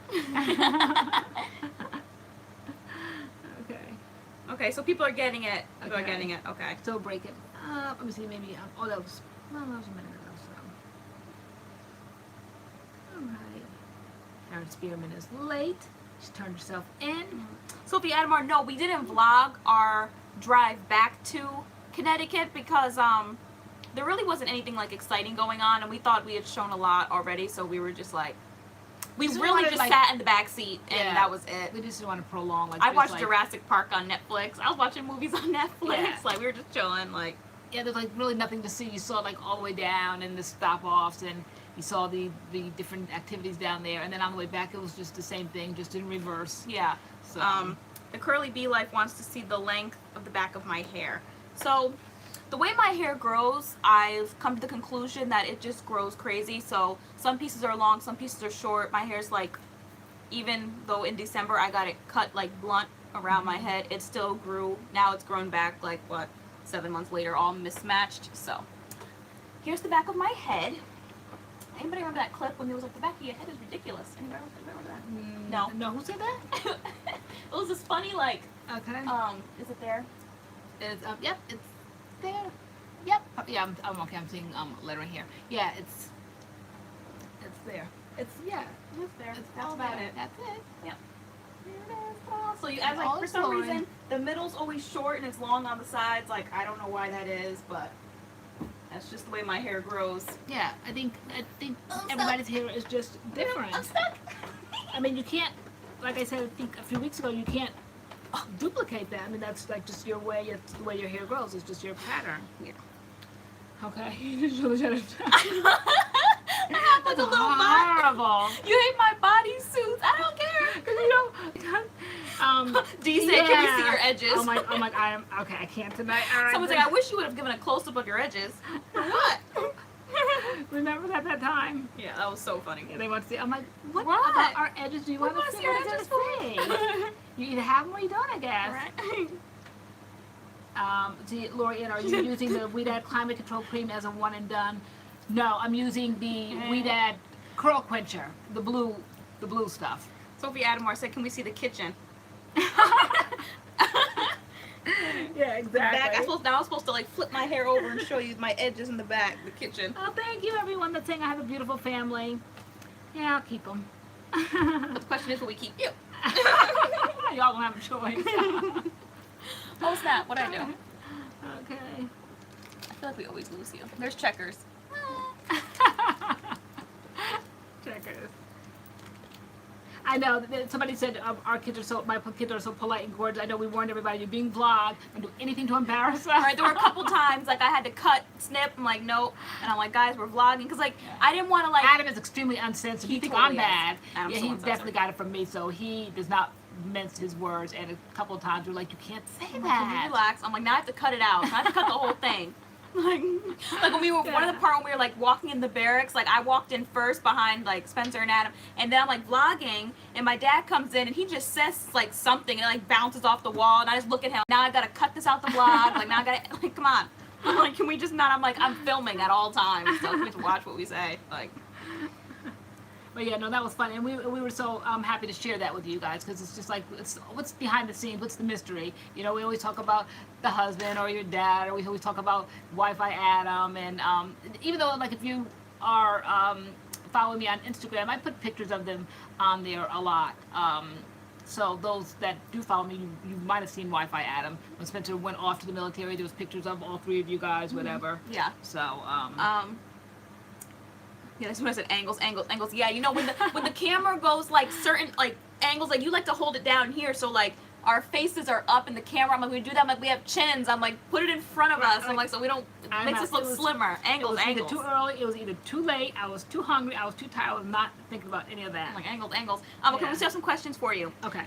Okay. Okay, so people are getting it. People are Okay. getting it. Okay. So break it up. Let me see, maybe, that was a minute ago, so. Alright. Karen Spearman is late. She turned herself in. Sophie Adamar, no, we didn't vlog our drive back to Connecticut because there really wasn't anything like exciting going on, and we thought we had shown a lot already, so we were just like, we Just really wanted, just like- sat in the back seat and Yeah. that was it. We just didn't want to prolong. Like, I just, watched like, Jurassic Park on Netflix. I was watching movies on Netflix. Yeah. Like we were just chilling. Like Yeah, there's like really nothing to see. You saw like all the way down and the stop-offs, and you saw the different activities down there, and then on the way back it was just the same thing, just in reverse. yeah. So The Curly Bee Life wants to see the length of the back of my hair. So the way my hair grows, I've come to the conclusion that it just grows crazy. So some pieces are long, some pieces are short. My hair's like, even though in December I got it cut like blunt around my head, it still grew. Now it's grown back like, what, 7 months later, all mismatched. So here's the back of my head. Anybody remember that clip when there was like the back of your head is ridiculous? Anybody remember that? No. No, who said that? It was this funny like, Okay. is it there? It's, yep, it's there. Yep. Yeah, I'm okay. I'm seeing lettering here. Yeah, it's there. It's It's there. It's That's all about there. it. That's it. Yep. Here it is. So you, as All like for is some glory. reason, the middle's always short and it's long on the sides. Like I don't know why that is, but that's just the way my hair grows. Yeah, I think I'm everybody's hair is just different. I'm stuck. I mean, you can't, like I said, I think a few weeks ago, you can't duplicate that. I mean, that's like just your way. It's the way your hair grows. It's just your pattern. Yeah. Okay. You just really shut it down. I got the little body. horrible. You hate my bodysuits. I don't care. Because you know, Do you say, can we see yeah. your edges? I'm like, I am okay. I can't tonight. All right. Someone's like, I wish you would have given a close up of your edges. For what? Remember that time? Yeah, that was so funny. Yeah, they want to see. I'm like, what What? about our edges do you What want to was see? your What does edges it say? You either have them or you don't, I guess. Right. See, LoriAnne, are you using the WeedAd Climate Control Cream as a one and done? No, I'm using the WeedAd Curl Quencher, the blue stuff. Sophie Adamar said, can we see the kitchen? Yeah, Back. I was supposed to like flip my hair over and show you my edges in the back, the kitchen. Oh, thank you, everyone that's saying I have a beautiful family. Yeah, I'll keep them. But the question is, will we keep you? Y'all don't have a choice. Oh snap! What'd I do? Okay. I feel like we always lose you. There's checkers. Checkers. I know. Somebody said our kids are so. My kids are so polite and gorgeous. I know we warned everybody you're being vlogged and do anything to embarrass us. All right, there were a couple times like I had to cut, snip. I'm like, nope, and I'm like, guys, we're vlogging because like I didn't want to like. Adam is extremely unsensitive. He You think totally I'm bad? is. Adam's Yeah, so he unsensitive. definitely got it from me. So he does not mince his words. And a couple of times we're like, you can't say I'm like, can you that. relax? I'm like, now I have to cut it out. I have to cut the whole thing. Like when we were one of the part when we were like walking in the barracks, like I walked in first behind like Spencer and Adam, and then I'm like vlogging, and my dad comes in and he just says like something and it like bounces off the wall, and I just look at him. Now I gotta cut this out the vlog. Like now I gotta like come on. I'm like, can we just not? I'm like, I'm filming at all times, so we have to watch what we say. Like. But yeah, no, that was fun, and we were so happy to share that with you guys because it's just like it's what's behind the scenes, what's the mystery? You know, we always talk about the husband or your dad, or we always talk about Wi-Fi Adam, and even though like if you are following me on Instagram, I put pictures of them on there a lot. So those that do follow me, you might have seen Wi-Fi Adam when Spencer went off to the military. There was pictures of all three of you guys, whatever. Yeah. So Yeah, that's when I said angles. Yeah, you know when the camera goes like certain like angles, like you like to hold it down here, so like our faces are up in the camera. I'm like, we do that. I'm like, we have chins. I'm like, put it in front of us. I'm like, so we don't. It makes us look slimmer. Angles. It was either too early. It was either too late. I was too hungry. I was too tired. I was not thinking about any of that. I'm like angles. Okay, Yeah. we still have some questions for you. Okay.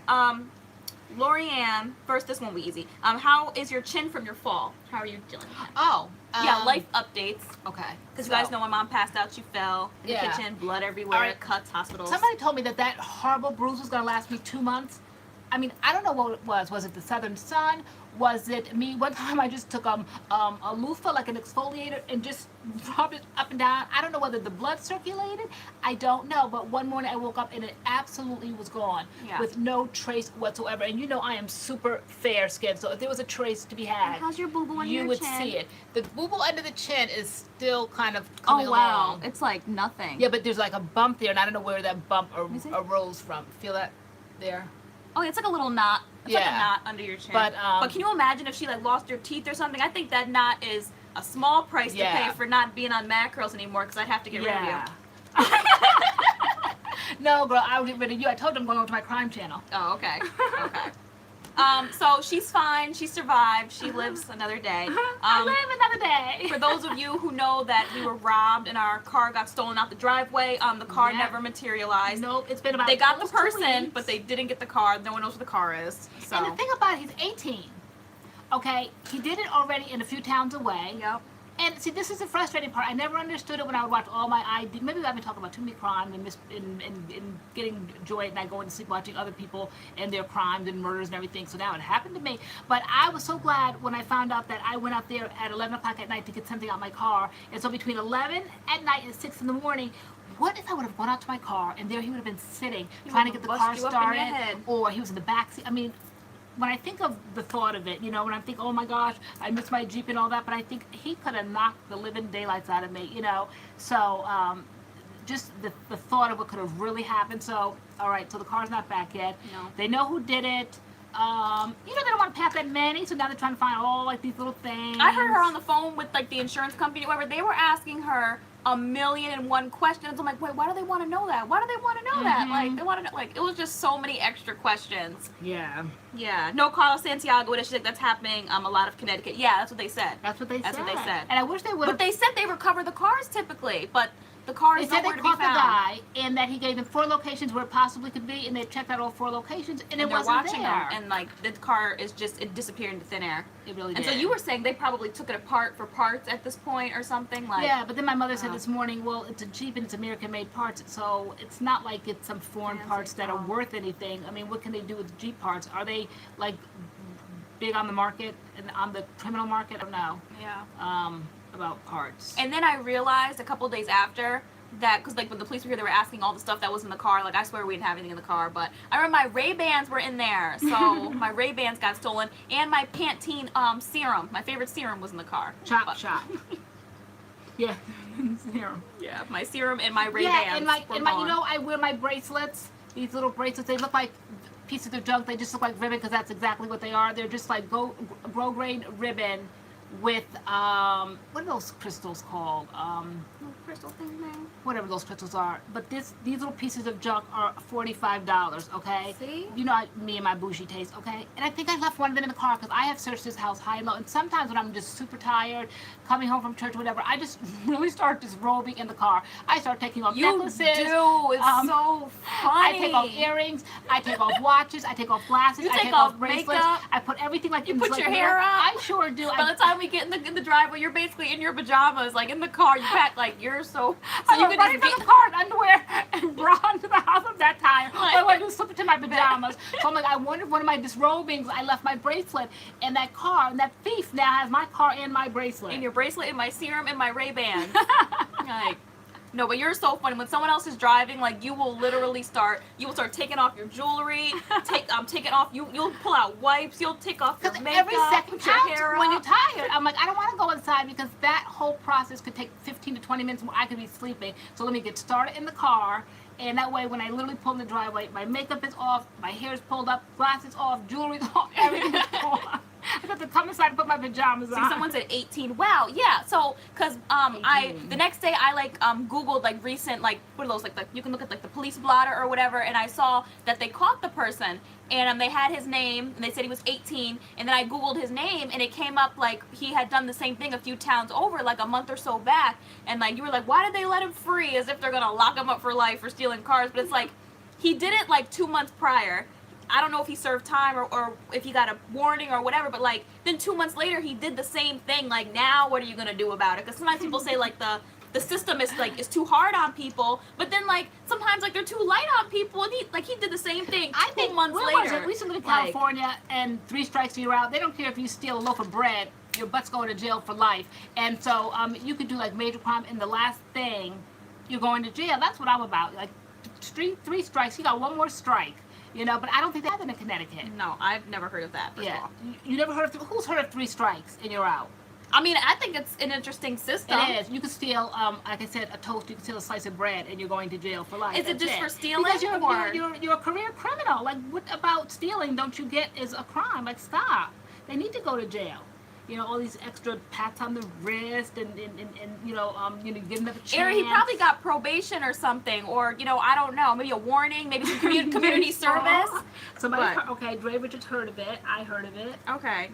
LoriAnne, first, this one will be easy. How is your chin from your fall? How are you doing? Oh, Yeah, life updates. Okay. Because you guys know my mom passed out. She fell in the kitchen, blood everywhere, All right. cuts, hospitals. Somebody told me that horrible bruise was going to last me 2 months. I mean, I don't know what it was. Was it the Southern Sun? Was it me? One time I just took a loofah, like an exfoliator, and just rubbed it up and down. I don't know whether the blood circulated. I don't know. But one morning I woke up and it absolutely was gone with no trace whatsoever. And you know I am super fair skinned, so if there was a trace to be had, how's your boo-boo under your you would chin? see it. The boo-boo under the chin is still kind of coming along. It's like nothing. Yeah, but there's like a bump there, and I don't know where that bump arose from. Feel that there? Oh, it's like a little knot. It's like a knot under your chin. But can you imagine if she like lost her teeth or something? I think that knot is a small price to pay for not being on MADCURLS anymore because I'd have to get rid of you. No, girl, I would get rid of you. I told you I'm going over to my crime channel. Oh, okay. Okay. So she's fine. She survived. She lives another day. I live another day. For those of you who know that we were robbed and our car got stolen out the driveway, the car never materialized. Nope, it's been about. They got the person, but they didn't get the car. No one knows where the car is. So. And the thing about it, he's 18. Okay, he did it already in a few towns away. Yep. And see, this is the frustrating part. I never understood it when I would watch all my ID. Maybe I've been talking about too many crimes and getting joy at night, going to sleep watching other people and their crimes and murders and everything. So now it happened to me. But I was so glad when I found out that I went out there at 11 o'clock at night to get something out of my car. And so between 11 at night and 6 in the morning, what if I would have gone out to my car and there he would have been sitting trying to get the car started, or he was in the back seat? I mean, when I think of the thought of it, you know, when I think, oh my gosh, I miss my Jeep and all that, but I think he could have knocked the living daylights out of me, you know. So just the thought of what could have really happened. So, all right, so the car's not back yet. No. They know who did it. You know, they don't want to pay out that many, so now they're trying to find all like these little things. I heard her on the phone with like the insurance company or whatever. They were asking her 1,000,001 questions. I'm like, wait, why do they want to know that? Why do they want to know that? Like, they want to know, like, it was just so many extra questions. Yeah. Yeah. No Carlos Santiago with it. She's like, that's happening a lot of Connecticut. Yeah, that's what they said. That's what they said. That's what they said. And I wish they would. But they said they recover the cars typically, but the car is nowhere to be found. They said they caught the guy and that he gave them 4 locations where it possibly could be, and they checked out all 4 locations, and it wasn't watching there. them, and like the car is just, it disappeared into thin air. It really did. And so you were saying they probably took it apart for parts at this point or something like. Yeah, but then my mother said this morning, well, it's a Jeep and it's American-made parts, so it's not like it's some foreign parts that are worth anything. I mean, what can they do with Jeep parts? Are they like big on the market and on the criminal market? I don't know. Yeah. About parts. And then I realized a couple days after that, because like when the police were here, they were asking all the stuff that was in the car. Like, I swear we didn't have anything in the car, but I remember my Ray-Bans were in there, so my Ray-Bans got stolen, and my Pantene serum, my favorite serum, was in the car. Chop. Yeah, serum. Yeah, my serum and my Ray-Bans. Yeah, and my, you know, I wear my bracelets. These little bracelets, they look like pieces of junk. They just look like ribbon because that's exactly what they are. They're just like grade ribbon with what are those crystals called? Crystal thing. Whatever those crystals are. But these little pieces of junk are $45, okay? See? You know me and my bougie taste, okay? And I think I left one of them in the car because I have searched this house high and low. And sometimes when I'm just super tired, coming home from church or whatever, I just really start disrobing in the car. I start taking off necklaces. You do. It's so funny. I take off earrings. I take off watches. I take off glasses. I take off bracelets. Makeup. I put everything like you in put this, your like, hair up. I sure do. By the time we get in the driveway, you're basically in your pajamas, like in the car. You pack like you're so. So you could running from the car in underwear and bra into the house of that time. All I want to do is slip into my pajamas. So I'm like, I wonder if one of my disrobings, I left my bracelet in that car, and that thief now has my car and my bracelet. And your bracelet and my serum and my Ray-Bans. Like, no, but you're so funny. When someone else is driving, like, you will literally start taking off your jewelry, taking off, you'll pull out wipes, you'll take off your makeup, every second put your counts hair when up. you're tired. I'm like, I don't want to go inside because that whole process could take 15 to 20 minutes where I could be sleeping. So let me get started in the car. And that way, when I literally pull in the driveway, my makeup is off, my hair is pulled up, glasses off, jewelry's off, everything is off. I have to come inside and put my pajamas on. See, someone said 18. Wow, yeah. So, cause the next day I like Googled like recent like what are those like you can look at like the police blotter or whatever, and I saw that they caught the person and they had his name and they said he was 18, and then I Googled his name and it came up like he had done the same thing a few towns over like a month or so back, and like you were like, why did they let him free? As if they're gonna lock him up for life for stealing cars, but it's like he did it like 2 months prior. I don't know if he served time or if he got a warning or whatever, but like then 2 months later he did the same thing. Like, now what are you gonna do about it? Because sometimes people say like the system is like is too hard on people, but then like sometimes like they're too light on people, and he did the same thing. I think 2 months where later. was it? We used to live in California, and 3 strikes and you're out. They don't care if you steal a loaf of bread. Your butt's going to jail for life. And so you could do like major crime, and the last thing, you're going to jail. That's what I'm about. Like 3 strikes, you got 1 more strike. You know, but I don't think they have that in Connecticut. No, I've never heard of that. Yeah, you never heard of who's heard of 3 strikes and you're out? I mean, I think it's an interesting system. It is. You can steal, like I said, a toast. You can steal a slice of bread, and you're going to jail for life. Is it just for stealing? Because you're a career criminal. Like, what about stealing? Don't you get is a crime? Like, stop. They need to go to jail. You know, all these extra pats on the wrist, and you know, giving them a chance. Aaron, he probably got probation or something, or you know, I don't know, maybe a warning, maybe some community service. Somebody, okay, Dre Richards heard of it. I heard of it. Okay.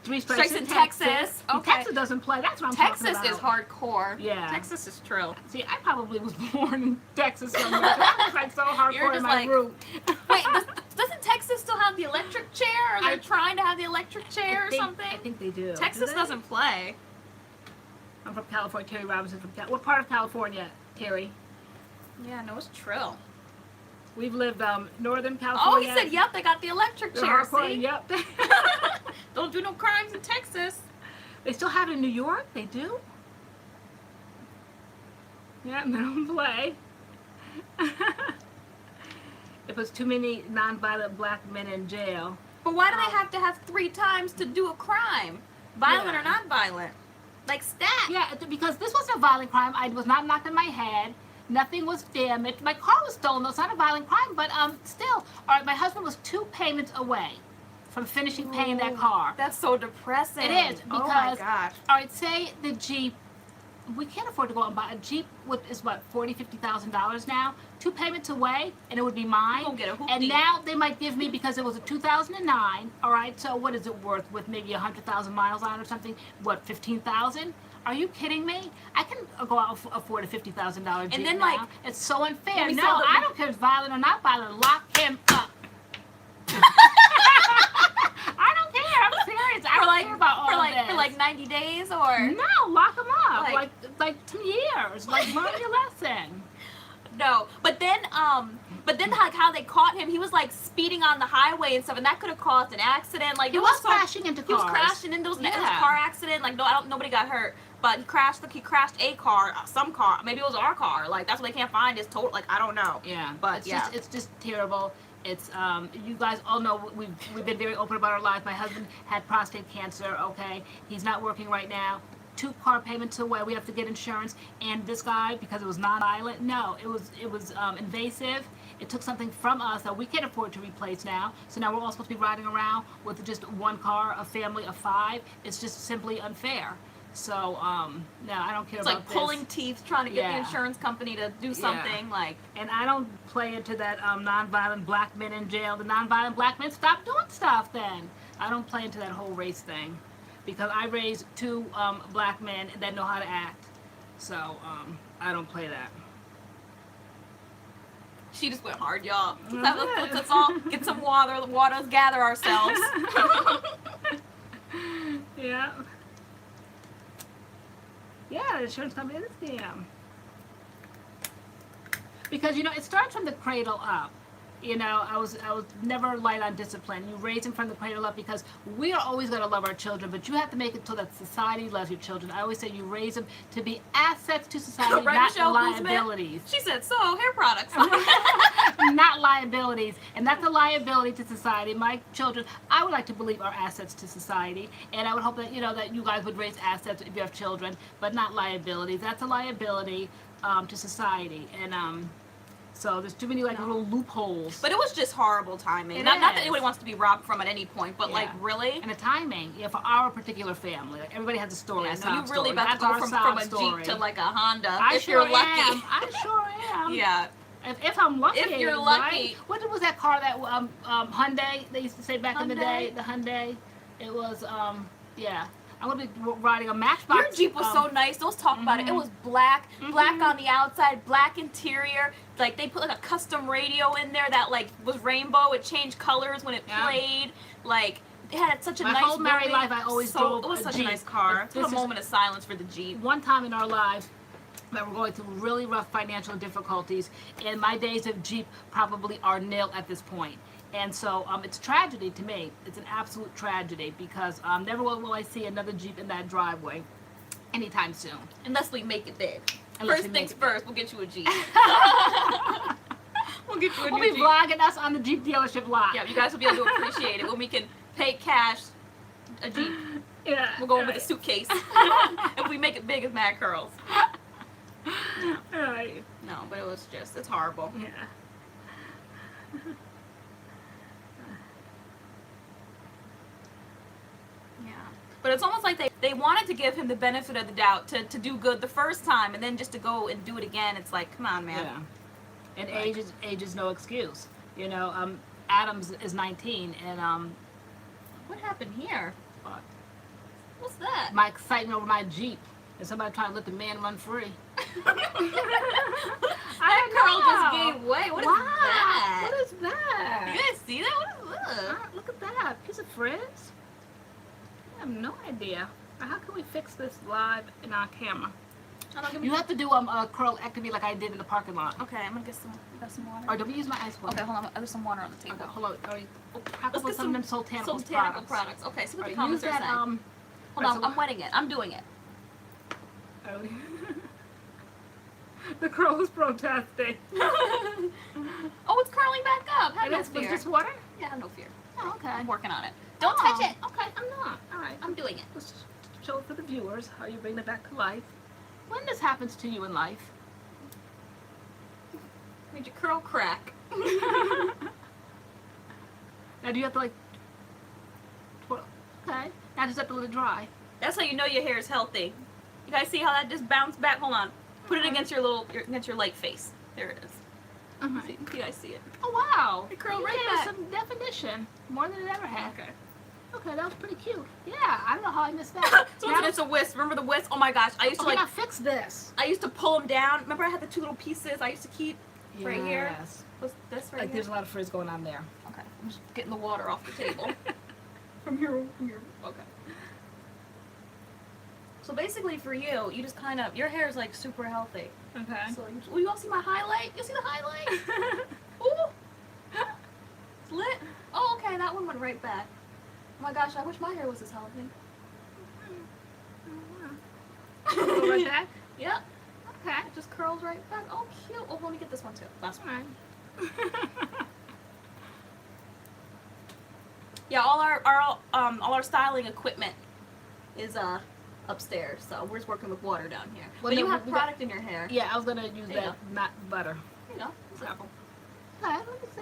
3 strikes in Texas. Okay. Texas doesn't play. That's what I'm talking about. Texas is hardcore. Yeah. Texas is true. See, I probably was born in Texas somewhere. I was like so hardcore in my root. Wait, doesn't Texas still have the electric chair? Or they're trying to have the electric chair or something? I think they do. Texas doesn't play. I'm from California. Terry Robinson from California. What part of California, Terry? Yeah, no, it's true. We've lived Northern Oh, California. he said, yep, they got the electric chair, see? Yep. Don't do no crimes in Texas. They still have it in New York? They do? Yeah, they don't play. It puts too many non-violent black men in jail. But why do they have to have 3 times to do a crime? Violent or non-violent? Like stat. Yeah, because this wasn't a violent crime. I was not knocked in my head. Nothing was damaged. My car was stolen, though. It's not a violent crime, but still. All right, my husband was 2 payments away from finishing paying that car. That's so depressing. It is, because, oh my gosh. All right, say the Jeep, we can't afford to go out and buy a Jeep is what, $40,000, $50,000 now? 2 payments away, and it would be mine. Go get a hoopty. And now they might give me, because it was a 2009, all right, so what is it worth with maybe 100,000 miles on it or something? What, 15,000? Are you kidding me? I can go out and afford a $50,000 Jeep and then, now. like, it's so unfair. No, I I don't care if it's violent or not violent. Lock him up. I don't care. I'm serious. I don't care about all this. For like 90 days or? No, lock him up. Like 2 years. Like, learn your lesson. No, but then like how they caught him, he was like speeding on the highway and stuff, and that could have caused an accident. Like he was crashing into cars. He was crashing into it was a car accident. Like nobody got hurt, but he crashed a car, some car. Maybe it was our car. Like that's what they can't find is total. Like I don't know. Yeah, but it's just terrible. It's you guys all know we've been very open about our lives. My husband had prostate cancer. Okay, he's not working right now. 2 car payments away. We have to get insurance. And this guy, because it was non-violent, no, it was invasive. It took something from us that we can't afford to replace now. So now we're all supposed to be riding around with just 1 car, a family of 5. It's just simply unfair. So no, I don't care about this. It's like pulling teeth trying to get the insurance company to do something like. And I don't play into that non-violent black men in jail. The non-violent black men, stop doing stuff then. I don't play into that whole race thing. Because I raised 2 black men that know how to act. So, I don't play that. She just went hard, y'all. Let's all get some water. Let's gather ourselves. Yeah. Yeah, the insurance company is a scam. Because, you know, it starts from the cradle up. You know, I was never light on discipline. You raise them from the cradle up because we are always going to love our children, but you have to make it so that society loves your children. I always say you raise them to be assets to society, right, not Michelle liabilities. She said, so, hair products. Not liabilities. And that's a liability to society. My children, I would like to believe, are assets to society. And I would hope that, you know, that you guys would raise assets if you have children, but not liabilities. That's a liability to society. And, so there's too many little loopholes. But it was just horrible timing. Not that anybody wants to be robbed from at any point, but like really. And the timing, for our particual family, like everybody has a story. Yeah, no, you really about to go from a Jeep to like a Honda. If you're lucky. I sure am. Yeah. If I'm lucky. If you're lucky. Right? What was that car that Hyundai? They used to say back in the day, the Hyundai. It was I'm gonna be riding a Matchbox. Your Jeep was so nice. Let's talk about it. It was black, black on the outside, black interior. Like they put like a custom radio in there that like was rainbow. It changed colors when it played. Like it had such a My nice. whole married life, I always drove It was a such Jeep. a nice car. This Took a moment of silence for the Jeep. One time in our lives that we're going through really rough financial difficulties, and my days of Jeep probably are nil at this point. And so it's tragedy to me. It's an absolute tragedy because never will I see another Jeep in that driveway anytime soon. Unless we make it big. Unless First we make things it first, we'll get you a Jeep. We'll get you a We'll new be Jeep. vlogging us on the Jeep dealership lot. Yeah, you guys will be able to appreciate it when we can pay cash a Jeep. Yeah. We'll go in with a suitcase. If we make it big as MADCURLS. Right. No, but it's horrible. Yeah. Yeah. But it's almost like they wanted to give him the benefit of the doubt to do good the first time, and then just to go and do it again, it's like, come on, man. Yeah. And age is no excuse. You know, Adams is 19, and What happened here? What's that? my excitement over my Jeep, and somebody trying to let the man run free. That curl just gave way. What is Wow. that? What is that? You guys see that? What is that? Look at that piece of frizz. I have no idea. How can we fix this live in our camera? You have to do a curl activate like I did in the parking lot. Okay, I'm gonna get some water. Or don't we use my ice water? Okay, hold on. There's some water on the table. Okay, hold on. Have Let's to put get some of them Soultanicals Sultanical products. Okay, see what the Use comments are that. saying. Hold on, I'm wetting it. I'm doing it. The curl is protesting. Oh, it's curling back up. Have And no that's fear. just water? Yeah, have no fear. Oh, okay. I'm working on it. Don't touch it. Okay, I'm not. All right. I'm doing it. Let's show it for the viewers how you bring it back to life. When this happens to you in life. Made your curl crack. Now do you have to like twirl? Okay. Now just have to let it dry. That's how you know your hair is healthy. You guys see how that just bounced back? Hold on. Put it against your against your light face. There it is. See, you guys see it? Oh wow! It curled You right gave us back. some definition, more than it ever had. Okay. Okay, that was pretty cute. Yeah, I don't know how I missed that. So it's a whisk. Remember the whisk? Oh my gosh, I used to Okay, now like. fix this. I used to pull them down. Remember I had the two little pieces I used to keep right here. Yes. Was this right Like here? there's a lot of frizz going on there. Okay, I'm just getting the water off the table. From here. Okay. So basically for you, you just kind of, your hair is like super healthy. Okay. So you all see my highlight? You see the highlight? Ooh. It's lit. Oh, okay, that one went right back. Oh my gosh, I wish my hair was as healthy. Go right back? Yep. Okay. It just curls right back. Oh, cute. Oh, let me get this one too. Last one. Alright. Yeah, all our styling equipment is upstairs. So we're just working with water down here. Well, But you no, have we got- product in your hair. Yeah, I was gonna use There you that, not butter. You know, example. Okay, let me see.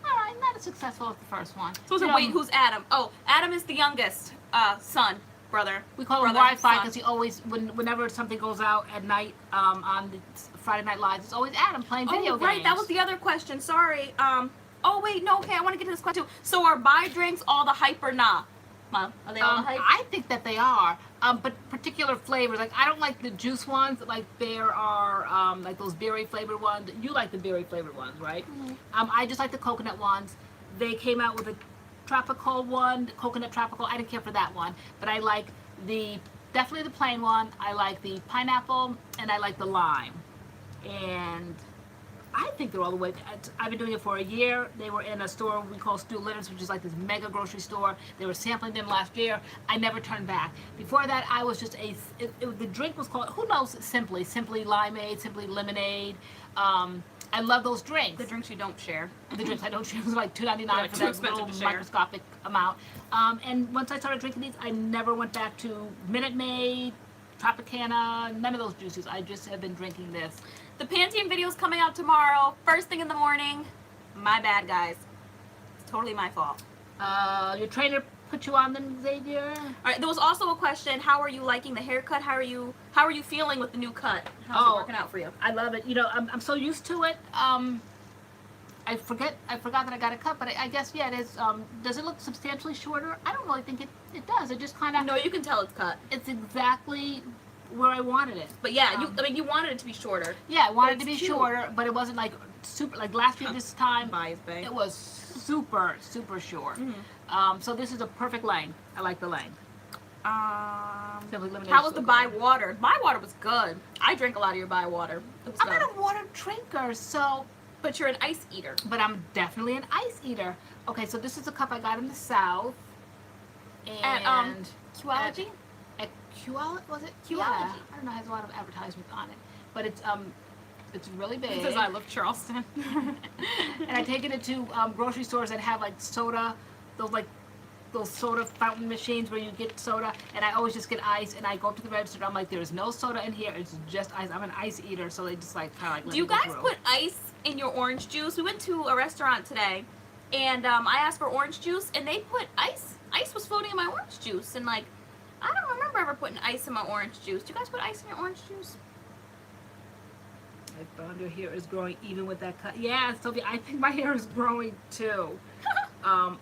Alright, not as successful as the first one. So You know, wait, who's Adam? Oh, Adam is the youngest son, brother. we call him brother, Wi-Fi son. because he always, whenever something goes out at night on the Friday Night Lives, it's always Adam playing video Oh, games. right, that was the other question. Sorry. Oh wait, no. Okay, I want to get to this question too. So are buy drinks all the hype or nah? Mom, are they all the hype? I think that they are, but particular flavors. Like I don't like the juice ones. Like there are like those berry flavored ones. You like the berry flavored ones, right? I just like the coconut ones. They came out with a tropical one, coconut tropical. I didn't care for that one, but I like definitely the plain one. I like the pineapple and I like the lime, and I think they're all the way. I've been doing it for a year. They were in a store we call Stylists, which is like this mega grocery store. They were sampling them last year. I never turned back. Before that, I was just the drink was called, who knows, Simply Limeade, Simply Lemonade. I love those drinks. The drinks you don't share. The drinks I don't share was like $2.99 They're for too that expensive little to share. microscopic amount. And once I started drinking these, I never went back to Minute Maid, Tropicana, none of those juices. I just have been drinking this. The Pantene video is coming out tomorrow, first thing in the morning. My bad, guys. It's totally my fault. Your trainer put you on them, Xavier? All right. There was also a question. How are you liking the haircut? How are you feeling with the new cut? How's it working out for you? I love it. You know, I'm so used to it. I forgot that I got it cut, but I guess, yeah, it is. Does it look substantially shorter? I don't really think it does. It just kind of. No, you can tell it's cut. It's exactly where I wanted it. But yeah, you wanted it to be shorter. Yeah, I wanted it to be cute. shorter, but it wasn't like super, like last year this time, Bias Bay. it was super short. So this is a perfect length. I like the length. How was the Bai water? Bai water was good. I drank a lot of your Bai water. It was I'm good. not a water drinker, so. But you're an ice eater. But I'm definitely an ice eater. Okay, so this is a cup I got in the South. At Qology? At Qology, was it? Qology. Yeah. I don't know, it has a lot of advertisements on it. But it's really big. It says I love Charleston. And I take it into grocery stores that have like soda, those soda fountain machines where you get soda, and I always just get ice, and I go up to the register, I'm like, there's no soda in here, it's just ice. I'm an ice eater, so they just like kind of like. Do you guys put ice in your orange juice? We went to a restaurant today, and I asked for orange juice, and they put ice. Ice was floating in my orange juice, and like, I don't remember ever putting ice in my orange juice. Do you guys put ice in your orange juice? My bonder hair is growing even with that cut. Yeah, Sylvia, I think my hair is growing too,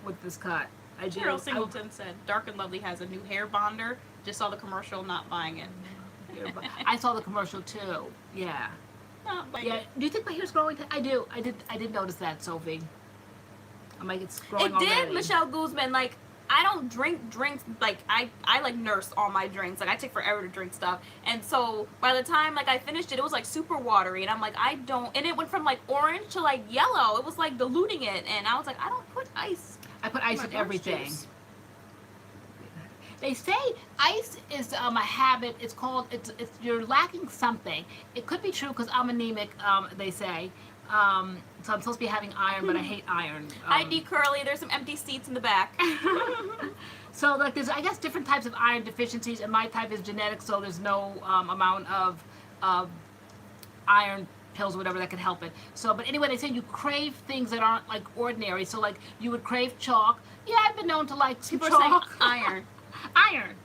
with this cut. I do. Cheryl Singleton said, Dark and Lovely has a new hair bonder. Just saw the commercial, not buying it. I saw the commercial too. Yeah. Not buying Yeah. it. Do you think my hair's growing? I do. I did notice that, Sophie. I'm like, it's growing It did, already. Michelle Guzman. Like, I don't drink drinks. Like, I like nurse all my drinks. Like, I take forever to drink stuff. And so, by the time, like, I finished it, it was, like, super watery. And I'm like, I don't. And it went from, like, orange to, like, yellow. It was, like, diluting it. And I was like, I don't put ice. I put ice in everything. Juice. They say ice is a habit. It's called. It's you're lacking something. It could be true because I'm anemic. They say. So I'm supposed to be having iron, but I hate iron. ID Curly. There's some empty seats in the back. So like there's I guess different types of iron deficiencies, and my type is genetic, so there's no amount of iron pills or whatever that could help it. So, but anyway, they say you crave things that aren't like ordinary. So like you would crave chalk. Yeah, I've been known to like some People are saying chalk. iron. Iron.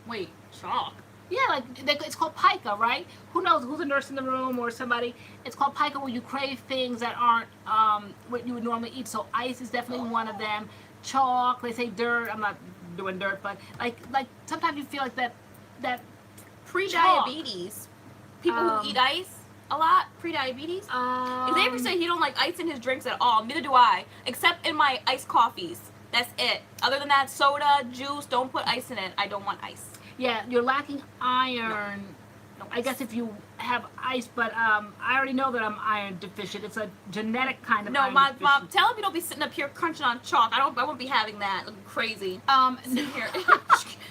Wait, chalk. Yeah, like it's called pica, right? Who knows? Who's a nurse in the room or somebody? It's called pica, where you crave things that aren't what you would normally eat. So ice is definitely one of them. Chalk. They say dirt. I'm not doing dirt, but like sometimes you feel like that Pre-diabetes. People who eat ice a lot. Pre-diabetes. If they ever say he don't like ice in his drinks at all, neither do I. Except in my iced coffees. That's it. Other than that, soda, juice, don't put ice in it. I don't want ice. Yeah, you're lacking iron. No. I guess if you have ice, but I already know that I'm iron deficient. It's a genetic kind of iron mom, deficiency. tell him you don't be sitting up here crunching on chalk. I won't be having that. Looking crazy. Sitting here.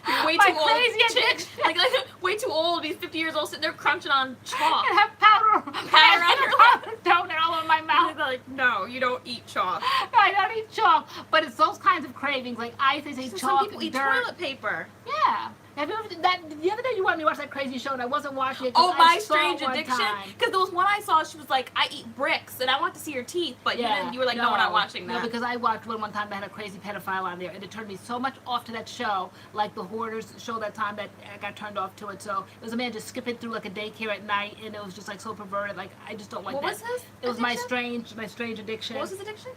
You're way My too old. crazy addiction. like way too old. He's 50 years old sitting there crunching on chalk. I have powder on your donut all in my mouth. They're like, no, you don't eat chalk. No, I don't eat chalk, but it's those kinds of cravings, like ice. They say So chalk, some people eat dirt. toilet paper. Yeah. Have you ever that the other day you wanted me to watch that crazy show and I wasn't watching it? Oh, I My saw Strange it one Addiction? time. Because there was one I saw, she was like, I eat bricks, and I want to see her teeth, but you were like, no, we're not watching that. No, because I watched one time that had a crazy pedophile on there, and it turned me so much off to that show, like the Hoarders show that time, that I got turned off to it. So it was a man just skipping through like a daycare at night, and it was just like so perverted. Like I just don't like What that. was his It was my addiction? strange addiction. What was his addiction?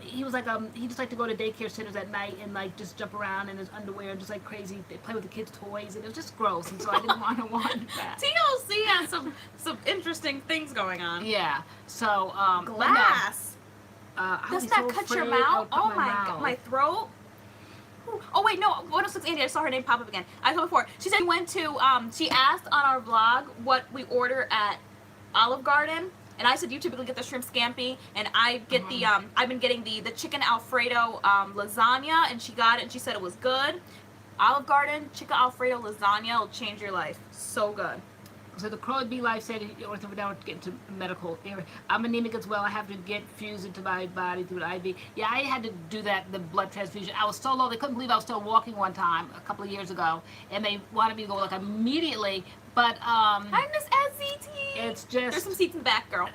He was like he just liked to go to daycare centers at night and like just jump around in his underwear and just like crazy. They play with the kids' toys, and it was just gross. And so I didn't want to watch that. TLC has some interesting things going on. Yeah. So Glass. Does Does that cut your mouth? Oh my god, my throat. Oh wait, no. 106 Andy, I saw her name pop up again. I told before. She said she went to. She asked on our vlog what we order at Olive Garden, and I said you typically get the shrimp scampi, and I get the. I've been getting the chicken Alfredo lasagna, and she got it, and she said it was good. Olive Garden chicken Alfredo lasagna will change your life. So good. So the Crow Be Life said, don't get into medical area. I'm anemic as well. I have to get fused into my body through an IV. Yeah, I had to do that, the blood transfusion. I was so low, they couldn't believe I was still walking one time a couple of years ago, and they wanted me to go like immediately. But Hi, Miss SZT. it's just There's some seats in the back, girl.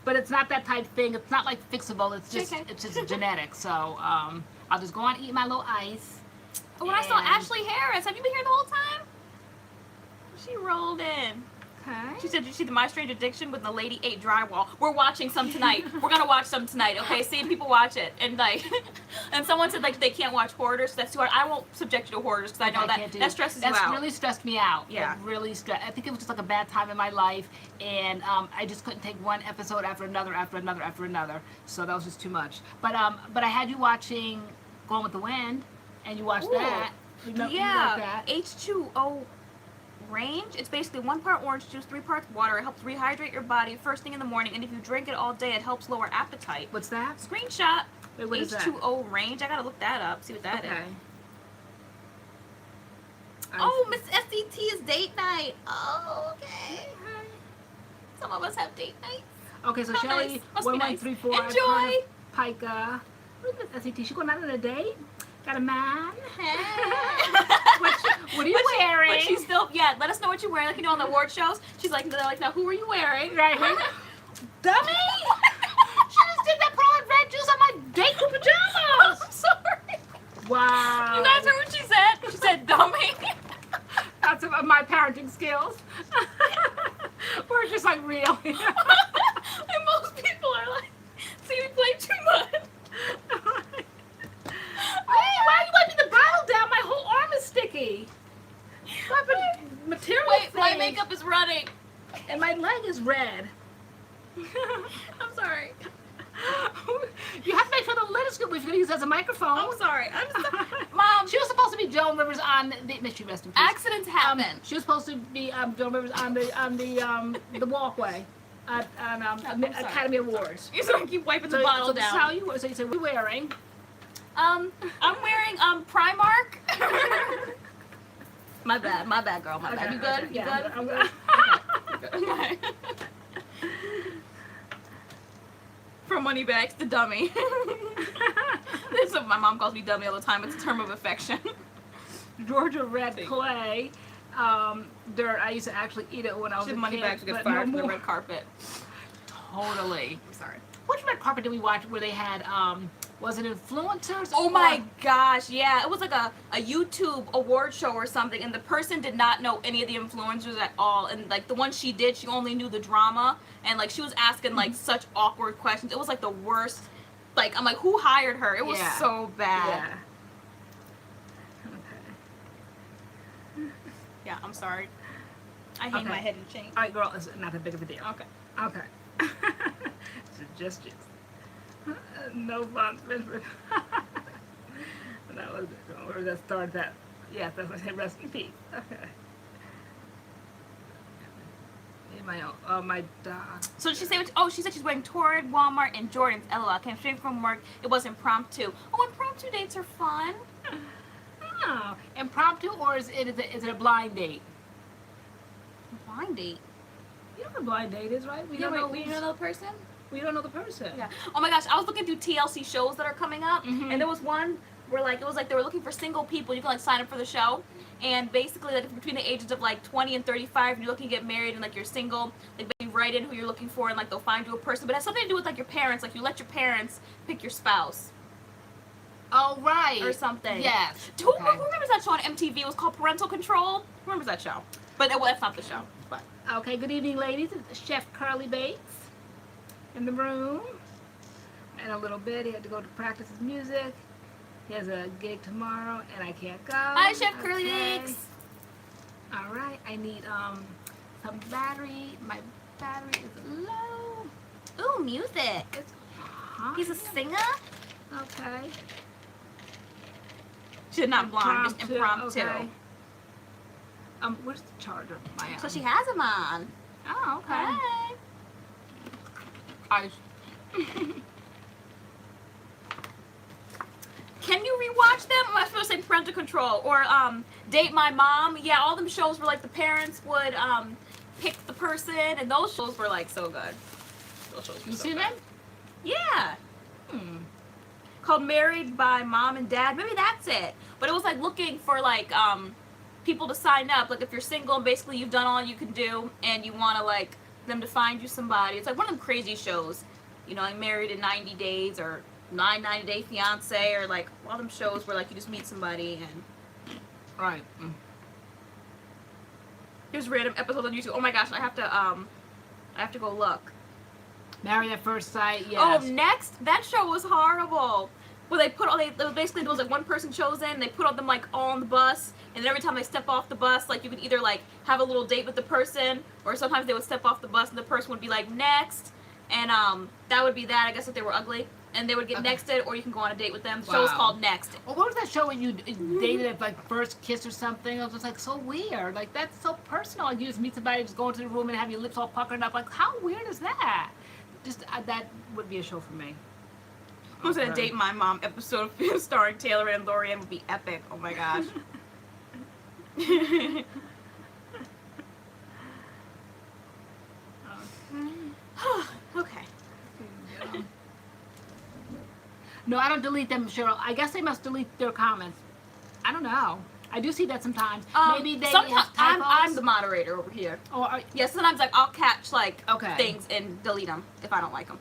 but it's not that type of thing. It's not like fixable. It's just Okay. it's just genetic. So I'll just go on and eat my little ice. Oh, when I saw And- Ashley Harris, have you been here the whole time? She rolled in. Okay. She said, did you see the My Strange Addiction when the lady ate drywall? We're watching some tonight. We're gonna watch some tonight, okay? Seeing people watch it. And like, and someone said like they can't watch hoarders, so that's too hard. I won't subject you to hoarders because I know that stresses you out. That's really stressed me out. Yeah. It really stressed. I think it was just like a bad time in my life, and I just couldn't take one episode after another, after another, after another. So that was just too much. But I had you watching Gone with the Wind, and you watched that. You like that. H2O range. It's basically 1 part orange juice, 3 parts water. It helps rehydrate your body first thing in the morning, and if you drink it all day, it helps lower appetite. What's that? Screenshot. Wait, what is that? H2O range. I gotta look that up. See what that is. Okay. Oh, Miss SCT is date night. Oh, okay. Some of us have date nights. Okay, so How Shelly, nice. Must be nice. 1134. Enjoy. Pica. What is Miss SCT? She going out on a date? Got a man? What are you wearing? But she's still, let us know what you're wearing. Like, you know, on the award shows, she's like, they're like, now who are you wearing? Right. Dummy! She just did that pearl and red juice on my date with pajamas! I'm sorry. Wow. You guys heard what she said? She said, dummy. That's my parenting skills. We're just like, really? And most people are like, see, we play too much. Why are you wiping the bottle down? My whole arm is sticky. Material Wait, my thing. makeup is running. And my leg is red. I'm sorry. You have to make sure the lid is good if you're going to use it as a microphone. I'm sorry. Mom. She was supposed to be Joan Rivers on the Mystery Rest in Peace. Accidents happen. She was supposed to be Joan Rivers on the walkway at Academy Awards. You're sorry, keep wiping the bottle so down. This is how you wear. So you say, what are you wearing? I'm wearing Primark. My bad, girl. My bad. You good? Okay, You yeah, good? I'm good. Okay. From Moneybags to dummy. This is what my mom calls me dummy all the time. It's a term of affection. Georgia Red Clay. Dirt. I used to actually eat it when I was a kid. Moneybags get fired from the red carpet. Totally. I'm sorry. Which red carpet did we watch where they had, was it influencers? Oh my gosh, yeah. It was like a YouTube award show or something, and the person did not know any of the influencers at all. And like the one she did, she only knew the drama, and like she was asking like such awkward questions. It was like the worst. Like, I'm like, who hired her? It was so bad. Yeah. Okay. Yeah, I'm sorry. I hang my head in shame. All right, girl, it's not that big of a deal. Okay. Okay. Suggestions. No fun. That was where that started that. Yeah, that's what I said. Rest in peace. Okay. My dog. So did she say? She said she's wearing Torrid, Walmart, and Jordans. LOL. Came straight from work. It was impromptu. Oh, impromptu dates are fun. Oh, impromptu, or is it a blind date? Blind date. You know what a blind date is, right? We don't know the person. We don't know the person. Yeah. Oh my gosh, I was looking through TLC shows that are coming up, and there was one where like it was like they were looking for single people. You can like sign up for the show, and basically like between the ages of like 20 and 35, you're looking to get married and like you're single. Like you write in who you're looking for, and like they'll find you a person. But it has something to do with like your parents. Like you let your parents pick your spouse. Oh right. Or something. Yes. Who remembers that show on MTV? It was called Parental Control. Who remembers that show? But well, that's not the show. But okay. Good evening, ladies. It's Chef Curly Bates in the room. In a little bit, he had to go to practice his music. He has a gig tomorrow, and I can't go. Hi, Chef Curly Bates. All right. I need some battery. My battery is low. ooh, music. It's hot. He's a singer. Okay. She's not blonde, just impromptu. Okay. Where's the charger? So she has him on. Oh, okay. Hey. Can you rewatch them? Am I supposed to say Parental Control or Date My Mom? Yeah, all them shows where like the parents would pick the person, and those shows were like so good. Those shows were You so see good. them? Yeah. Called Married by Mom and Dad. Maybe that's it. But it was like looking for like people to sign up. Like if you're single and basically you've done all you can do and you want to like them to find you somebody. It's like one of them crazy shows. You know, like Married in 90 Days or 90-Day Fiance or like all them shows where like you just meet somebody and Right. Here's random episodes on YouTube. Oh my gosh, I have to go look. Married at First Sight, yes. Oh, Next, that show was horrible. Well, they put all basically there was like one person chosen. They put all them like all on the bus, and then every time they step off the bus, like you could either like have a little date with the person, or sometimes they would step off the bus and the person would be like next, and that would be that. I guess if they were ugly, and they would get nexted, or you can go on a date with them. The show was called Next. Well, what was that show when you dated at like first kiss or something? It was just like so weird. Like that's so personal. Like you just meet somebody, just go into the room and have your lips all puckered up. Like how weird is that? Just that would be a show for me. Who's gonna date my mom episode starring TaylorAnne and LoriAnne would be epic. Oh my gosh. Okay. No, I don't delete them, Cheryl. I guess they must delete their comments. I don't know. I do see that sometimes. Maybe they sometimes have I'm the moderator over here. Or yeah, sometimes like I'll catch like things and delete them if I don't like them.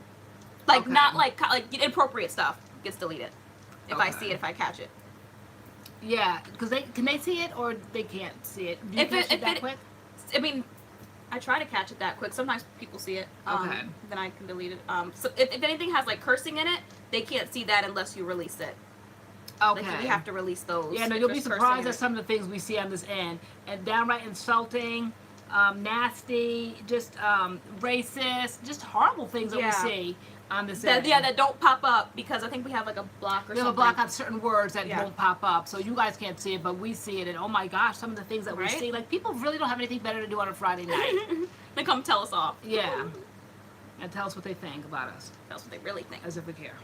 Like not like inappropriate stuff gets deleted if I see it, if I catch it. Yeah, because can they see it or they can't see it? Do you catch it that quick? I mean, I try to catch it that quick. Sometimes people see it. Then I can delete it. So if anything has like cursing in it, they can't see that unless you release it. Okay. Like, we have to release those. Yeah, no, you'll be surprised at some of the things we see on this end. And downright insulting, nasty, just racist, just horrible things that we see on this end. Yeah, that don't pop up because I think we have like a block or something. We have a block on certain words that won't pop up. So you guys can't see it, but we see it. And oh my gosh, some of the things that we see. Like people really don't have anything better to do on a Friday night. They come tell us off. Yeah. And tell us what they think about us. Tell us what they really think. As if we care.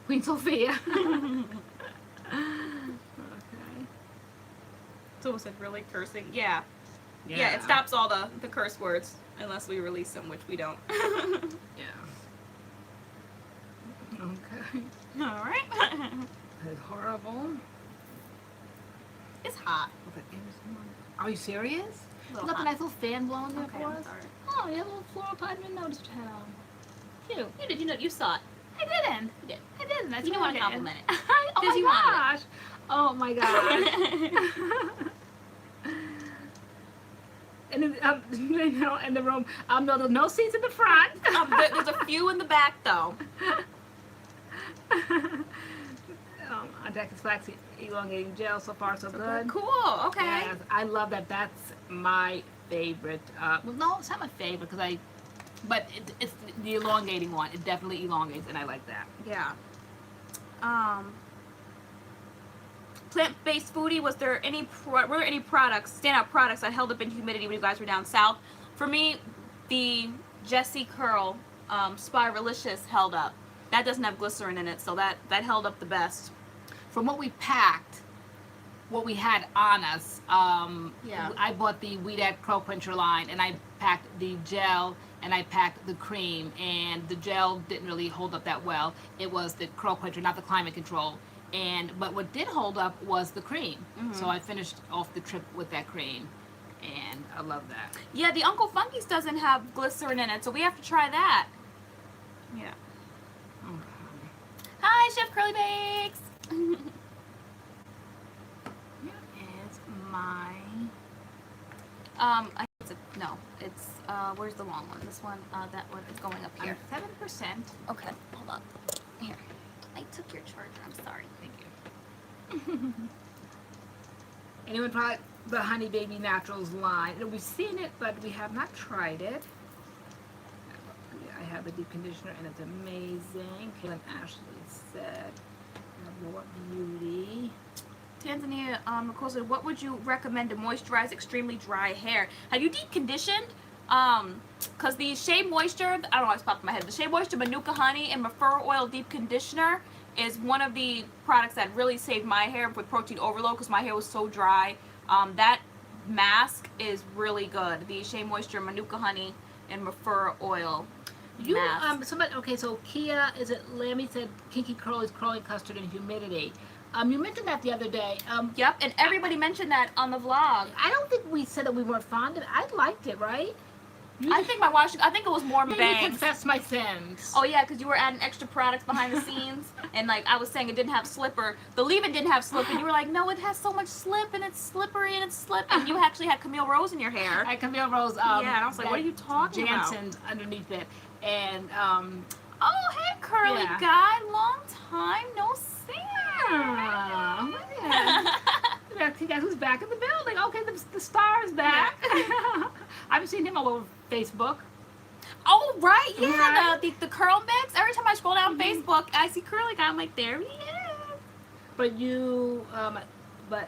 Queen Sophia. Okay. Someone said really cursing. Yeah, it stops all the curse words unless we release them, which we don't. Yeah. Okay. All right. That's horrible. It's hot. Are you serious? Look at a nice little fan blowing there for us. Oh, you have a little floral pot. I didn't notice, child. Cute. You did. You know, you saw it. I didn't. You did. I didn't. That's you didn't want to compliment it. Oh my gosh. And in the room, no, there's no seats in the front. There's a few in the back though. Jackie's Flaxseed elongating gel, so far so good. Cool. Okay. Yes, I love that. That's my favorite. Well, no, it's not my favorite but it's the elongating one. It definitely elongates, and I like that. Yeah. Plant-based foodie. Were there any products, standout products that held up in humidity when you guys were down south? For me, the Jessie Curl Spiralicious held up. That doesn't have glycerin in it, so that held up the best. From what we packed, what we had on us, I bought the Weed Curl Quencher line, and I packed the gel, and I packed the cream, and the gel didn't really hold up that well. It was the Curl Quencher, not the Climate Control. But what did hold up was the cream. So I finished off the trip with that cream, and I love that. Yeah, the Uncle Funky's doesn't have glycerin in it, so we have to try that. Yeah. Okay. Hi, Chef Curly Bakes. Here is my. It's where's the long one? This one, that one is going up here. 7%. Okay, hold on. Here, I took your charger. I'm sorry. Thank you. Anyone tried the Honey Baby Naturals line? We've seen it, but we have not tried it. I have the deep conditioner, and it's amazing. Kaylin Ashley said, "What beauty." Tanzania Nicole said, what would you recommend to moisturize extremely dry hair? Have you deep conditioned? Because the Shea Moisture, I don't know why it's popped in my head, the Shea Moisture Manuka Honey and Refer Oil Deep Conditioner is one of the products that really saved my hair with protein overload because my hair was so dry. That mask is really good. The Shea Moisture Manuka Honey and Refer Oil mask. So Kia, is it Lammy said Kinky Curl is curling custard and humidity. You mentioned that the other day. Yep, and everybody mentioned that on the vlog. I don't think we said that we weren't fond of it. I liked it, right? I think it was more Maybe bangs. confess my sins. Oh yeah, because you were adding extra products behind the scenes, and like I was saying, it didn't have slipper. The leave-in didn't have slip, and you were like, no, it has so much slip, and it's slippery, and it's slip, and you actually had Camille Rose in your hair. I Camille Rose. Yeah, and I was like, what are you talking about? Jansen's underneath it, and oh hey, curly yeah. guy, long time no see. Yeah, guess who's back in the building? Okay, the star's back. I've seen him all over Facebook. Oh right, yeah, Right? the CURLMIX. Every time I scroll down Facebook, I see curly guy. I'm like, there he is. But you, but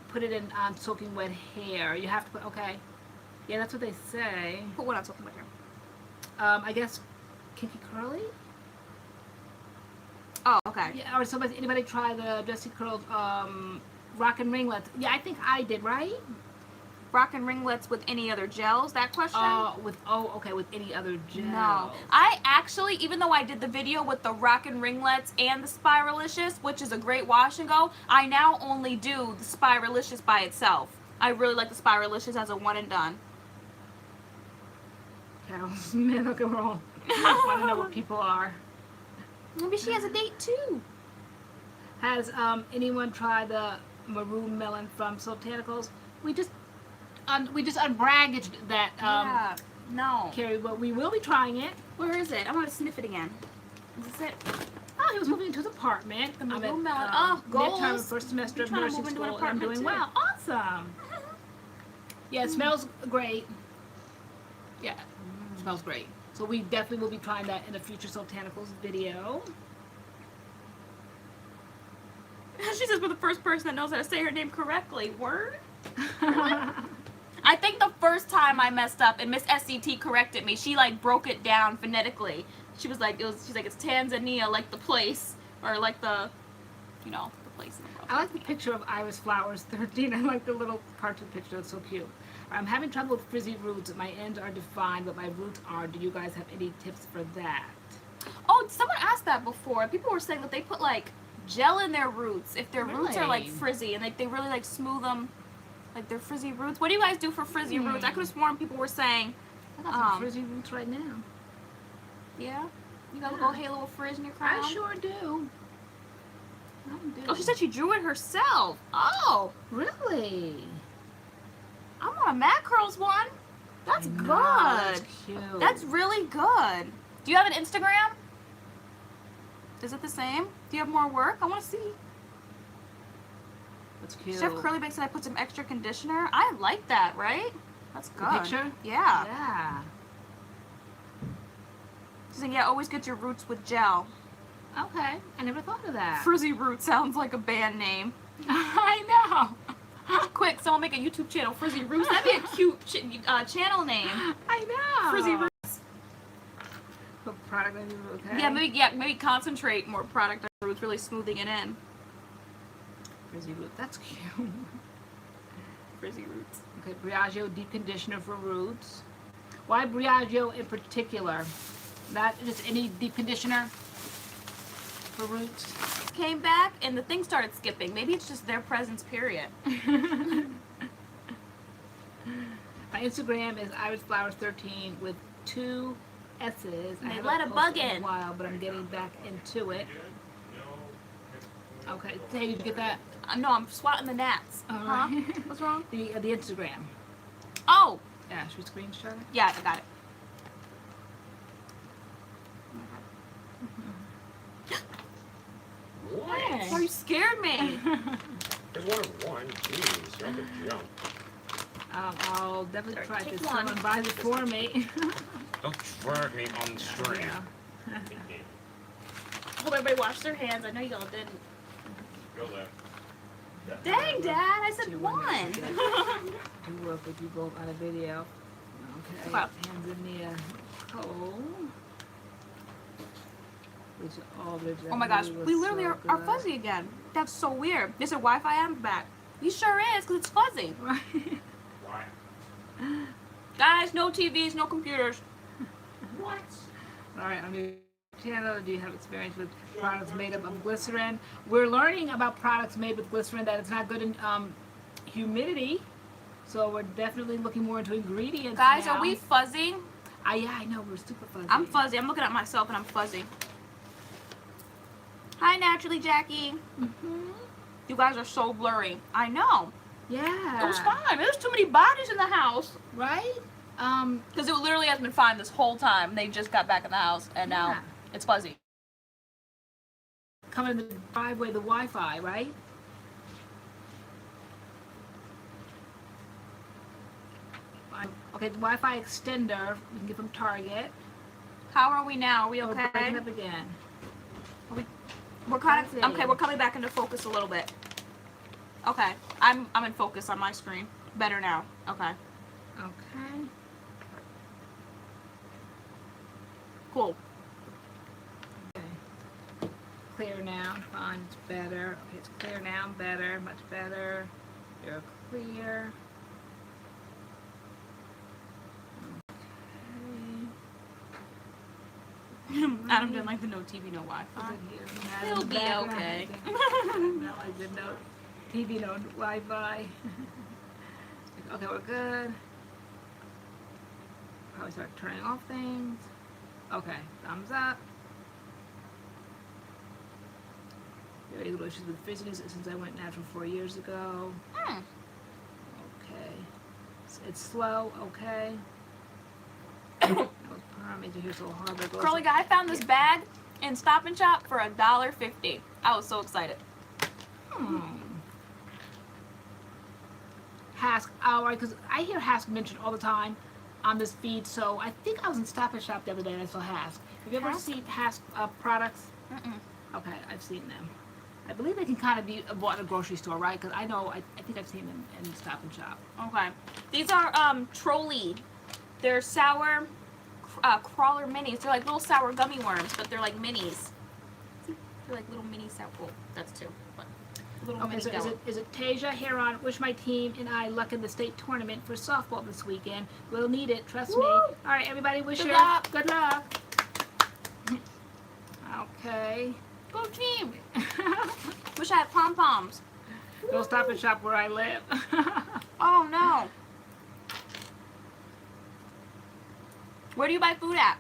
put it in on soaking wet hair. You have to put, okay. Yeah, that's what they say. Put what on soaking wet hair? I guess kinky curly. Oh, okay. Yeah, or somebody, anybody try the Jessie Curls rock and ringlets? Yeah, I think I did, right? Rock and ringlets with any other gels? That question? Okay, with any other gel. No. I actually, even though I did the video with the rock and ringlets and the Spiralicious, which is a great wash and go, I now only do the Spiralicious by itself. I really like the Spiralicious as a one and done. Carol Smith, okay, we're all, I want to know what people are. Maybe she has a date too. Has anyone tried the maroon melon from Soultanicals? We just unbragged that, Yeah. No. Carrie, but we will be trying it. Where is it? I want to sniff it again. Is this it? Oh, he was moving into his apartment. The maroon melon. Oh, midterm goals. first semester of You're trying to nursing move into an school, and I'm apartment doing too. well. Awesome. Yeah, it smells great. Yeah, it smells great. So we definitely will be trying that in a future Soultanicals video. She says we're the first person that knows how to say her name correctly. Word? I think the first time I messed up and Miss SCT corrected me, she like broke it down phonetically. She was like, she's like, it's Tanzania, like the place, or like the, you know, the place in the world. I like the picture of Iris Flowers 13. I like the little cartoon picture. It's so cute. I'm having trouble with frizzy roots. My ends are defined, but my roots are. Do you guys have any tips for that? Oh, someone asked that before. People were saying that they put like gel in their roots if their roots are like Really? frizzy and like they really like smooth them, like their frizzy roots. What do you guys do for frizzy roots? I could have sworn people were saying, I got some frizzy roots right now. yeah, you got a little halo of frizz in your crown. I sure do. I do. Oh, she said she drew it herself. Oh, Really? I'm on a MADCURLS one. That's I know, good. That's cute. That's really good. Do you have an Instagram? Is it the same? Do you have more work? I want to see. That's cute. Chef CURLMIX said I put some extra conditioner. I like that, right? That's good. The picture? Yeah. Yeah. She's saying, yeah, always get your roots with gel. Okay. I never thought of that. Frizzy Roots sounds like a band name. I know. Quick, someone make a YouTube channel, Frizzy Roots. That'd be a cute channel name. I know. Frizzy Roots. Put product on you, okay? Yeah, maybe concentrate more product on roots, really smoothing it in. Frizzy root. That's cute. Frizzy Roots. Okay, Briogeo deep conditioner for roots. Why Briogeo in particular? Not just any deep conditioner for roots? Came back and the thing started skipping. Maybe it's just their presence, period. My Instagram is irisflowers13 with 2 S's. They haven't let a posted bug in in. a while, but I'm getting back into it. Okay, hey, did you get that? No, I'm swatting the gnats. All Huh? right. What's wrong? The Instagram. Oh, Yeah, should we screenshot it? yeah, I got it. Hey. Oh, you scared me. There's one of one. Jeez, you're on the jump. I'll definitely Sorry, try take this. one. Someone buys it for me. Don't drag me on the stream. Yeah. Hope everybody washed their hands. I know y'all didn't. Go there. Dang, Dad, I said Do one. Do work with you both on a video. Okay. Wow. Tanzania coal. Which all the Oh my gosh, was we literally so are good. fuzzy again. That's so weird. They said Wi-Fi am back. You sure is, because it's fuzzy. Right. Why? Guys, no TVs, no computers. What? All right, on your channel, do you have experience with products made up of glycerin? We're learning about products made with glycerin that it's not good in humidity. So we're definitely looking more into ingredients Guys, now. are we fuzzy? Yeah, I know, we're super fuzzy. I'm fuzzy. I'm looking at myself and I'm fuzzy. Hi, Naturally Jackie. Mm-hmm. You guys are so blurry. I know. Yeah. It was fine. There's too many bodies in the house. Right? Because it literally has been fine this whole time. They just got back in the house and now Yeah. it's fuzzy. Coming in the driveway, the Wi-Fi, right? Okay, the Wi-Fi extender we can get from Target. How are we now? Are we We're okay? breaking up again. We're kind That's of it. okay. We're coming back into focus a little bit. Okay, I'm in focus on my screen. Better now. Okay, Okay. cool. Okay. Clear now. Fine. It's better. Okay, it's clear now. Better. Much better. You're clear. Adam didn't like the no TV, no Wi-Fi. He'll be okay. No, I did no TV, no Wi-Fi. Okay, we're good. Probably start turning off things. Okay, thumbs up. Very little issues with frizziness since I went natural 4 years ago. Hmm. Okay. It's slow, okay. Made your hair so hard, but it goes Curly guy, I found this bag in Stop and Shop for $1.50. I was so excited. Hask, alright, because I hear Hask mentioned all the time on this feed, so I think I was in Stop and Shop the other day and I saw Hask. Have you ever Hask? seen Hask products? Mm-mm. Okay, I've seen them. I believe they can kind of be bought in a grocery store, right? Because I know, I think I've seen them in Stop and Shop. Okay. These are Trolley. They're sour crawler minis. They're like little sour gummy worms, but they're like minis. They're like little mini sour. Well, that's two. But little Okay, mini so is it Tasia here on Wish my team and I luck in the state tournament for softball this weekend. We'll need it, trust me. Woo! All right, everybody, wish Good her luck. good luck. Okay. Go team. Wish I had pom poms. Don't Stop and Shop where I live. Oh no. Where do you buy food at?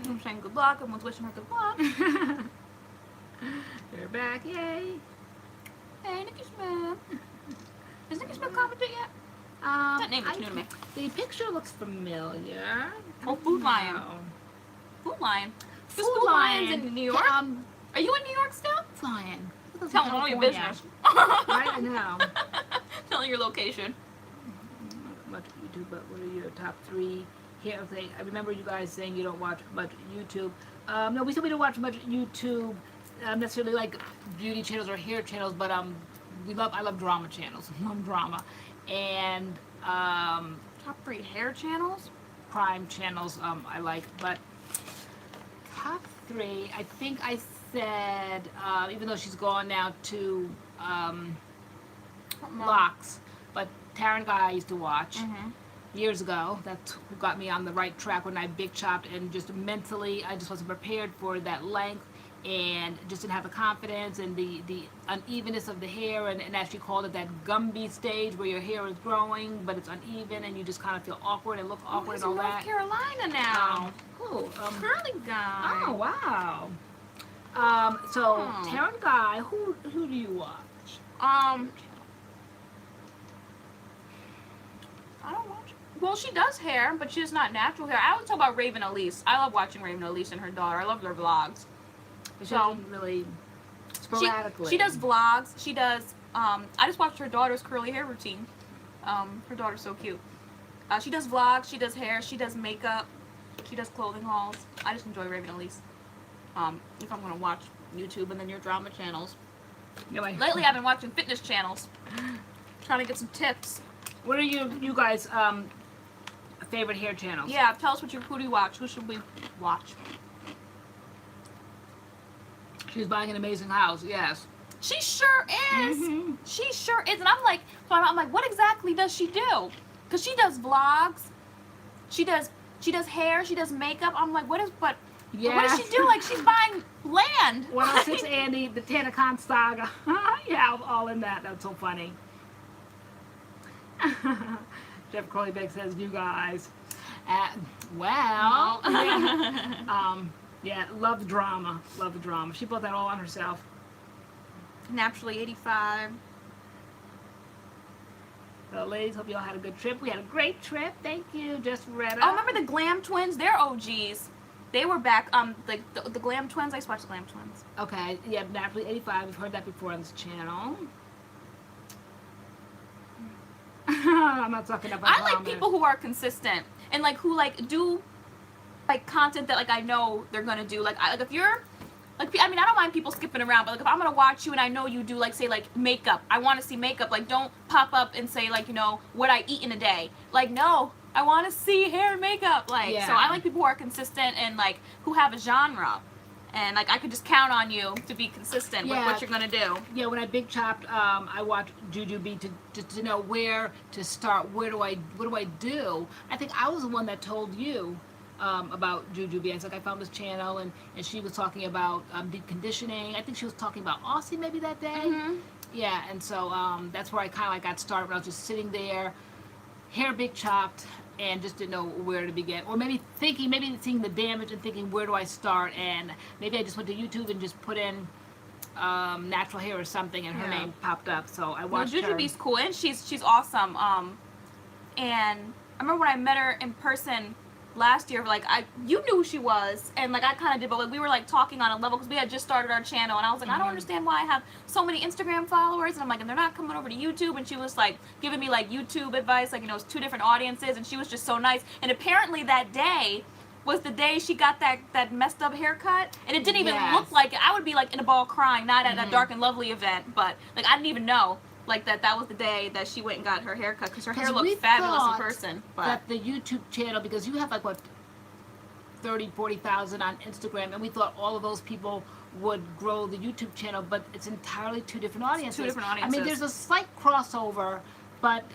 I'm saying good luck. Everyone's wishing her good luck. You're back, yay. Hey, Nikki Smith. Is Nikki Smith commented yet? That name looks new to me. The picture looks familiar. Oh, Food Lion. No. Food Lion. There's Food Food Lions Lion. in New York. Are you in New York still? Lion. Telling all your business. Right, I know. Telling your location. Much YouTube, but what are your top 3 hair things? I remember you guys saying you don't watch much YouTube. No, we said we don't watch much YouTube, necessarily like beauty channels or hair channels, but I love drama channels. Love drama, and Top 3 hair channels? crime channels I like, but top 3, I think I said, even though she's gone now to Locks, but Taryn Guy I used to watch years ago. That's who got me on the right track when I big chopped, and just mentally I just wasn't prepared for that length and just didn't have the confidence and the unevenness of the hair, and as she called it, that Gumby stage where your hair is growing but it's uneven and you just kind of feel awkward and look awkward and all North that. Carolina now. Cool. Curly guy. Oh wow. So Taryn Guy, who do you watch? I don't watch. Well, she does hair, but she's not natural hair. I always talk about Raven Elise. I love watching Raven Elise and her daughter. I love their vlogs. She So doesn't really sporadically. She does vlogs. She does. I just watched her daughter's curly hair routine. Her daughter's so cute. She does vlogs. She does hair. She does makeup. She does clothing hauls. I just enjoy Raven Elise. If I'm gonna watch YouTube and then your drama channels. Lately, I've been watching fitness channels, trying to get some tips. What are you guys favorite hair channels? Yeah, tell us who do you watch? Who should we watch? She's buying an amazing house. Yes. She sure is. She sure is. And I'm like, what exactly does she do? Because she does vlogs. She does she does hair, she does makeup. I'm like, what does Yes. she do? Like, she's buying land. 106 Andy, the Tanacon saga. Yeah, all in that. That's so funny. Jeff Curlybag says, you guys. Well, yeah, love the drama. Love the drama. She brought that all on herself. Naturally 85. So, ladies, hope you all had a good trip. We had a great trip. Thank you. Just read Oh, remember the Glam Twins? They're OGs. They were back. Like the Glam Twins. I used to watch the Glam Twins. Okay, yeah, Naturally 85. We've heard that before on this channel. I'm not talking about. I like people who are consistent and like who like do like content that like I know they're gonna do. Like if you're like, I mean, I don't mind people skipping around, but like if I'm gonna watch you and I know you do like say like makeup, I want to see makeup. Like don't pop up and say like, you know, what I eat in a day. Like no, I want to see hair and makeup. Like Yeah. So I like people who are consistent and like who have a genre. And like I could just count on you to be consistent with what you're gonna do. Yeah, when I big chopped, I watched Juju B to know where to start. What do I do? I think I was the one that told you about Juju B. I was like, I found this channel, and she was talking about deep conditioning. I think she was talking about Aussie maybe that day. Mm-hmm. Yeah, and so that's where I kind of like got started. When I was just sitting there, hair big chopped, and just didn't know where to begin, or maybe seeing the damage and thinking, where do I start? And maybe I just went to YouTube and just put in natural hair or something, and her name popped up. So I watched her. Juju B's cool, and she's awesome. And I remember when I met her in person last year, like you knew who she was, and like I kind of did, but like we were like talking on a level because we had just started our channel, and I was like, I don't understand why I have so many Instagram followers, and I'm like, and they're not coming over to YouTube. And she was like giving me like YouTube advice, like, you know, it's 2 different audiences, and she was just so nice. And apparently that day was the day she got that messed up haircut, and it didn't even look like it. I would be like in a ball crying, not at a Dark and Lovely event, but like I didn't even know like that was the day that she went and got her haircut because her hair looked fabulous in person. But that the YouTube channel, because you have like what 30,000-40,000 on Instagram, and we thought all of those people would grow the YouTube channel, but it's entirely 2 different audiences. 2 different audiences. I mean, there's a slight crossover, but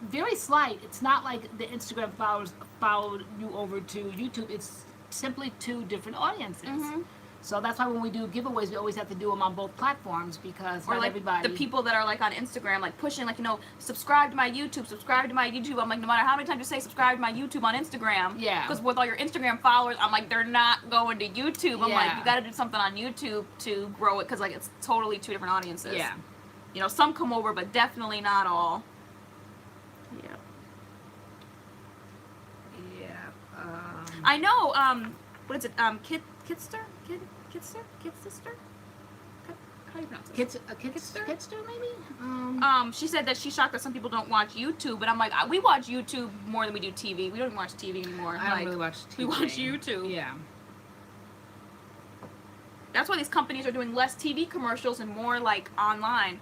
very slight. It's not like the Instagram followers followed you over to YouTube. It's simply 2 different audiences. Mm-hmm. So that's why when we do giveaways, we always have to do them on both platforms, because or not like everybody. the people that are like on Instagram, like pushing, like, you know, subscribe to my YouTube, subscribe to my YouTube. I'm like, no matter how many times you say subscribe to my YouTube on Instagram, because with all your Instagram followers, I'm like, they're not going to YouTube. I'm like, you got to do something on YouTube to grow it, because like it's totally 2 different audiences. Yeah. You know, some come over, but definitely not all. Yeah. Yeah. I know. What is it? Kitster? How do you pronounce it? Kitster, maybe? She said that she's shocked that some people don't watch YouTube, but I'm like, we watch YouTube more than we do TV. We don't even watch TV anymore. I don't really watch TV. We watch YouTube. Yeah. That's why these companies are doing less TV commercials and more like online.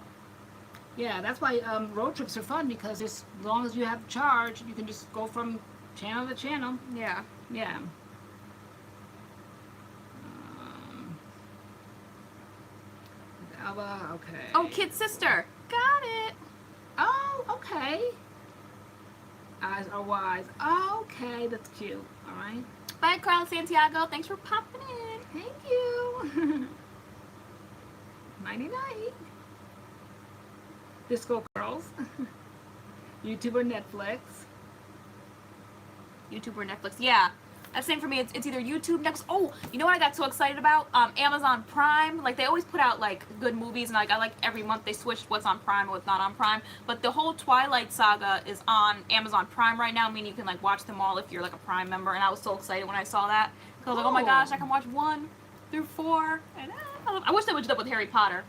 Yeah, that's why road trips are fun, because as long as you have charge, you can just go from channel to channel. Yeah. Yeah. Okay. Oh, Kid Sister. Got it. Oh, okay. Eyes are wise. Okay, that's cute. All right. Bye, Carl Santiago. Thanks for popping in. Thank you. Nighty night. Disco Girls. YouTube or Netflix. YouTube or Netflix. Yeah. That's the same for me. It's either YouTube, Netflix. Oh, you know what I got so excited about? Amazon Prime. Like, they always put out, like, good movies, and, like, I like every month they switch what's on Prime and what's not on Prime. But the whole Twilight saga is on Amazon Prime right now, meaning you can, like, watch them all if you're, like, a Prime member. And I was so excited when I saw that. Because I was like, oh my gosh, I can watch 1 through 4. And I wish they would do that with Harry Potter.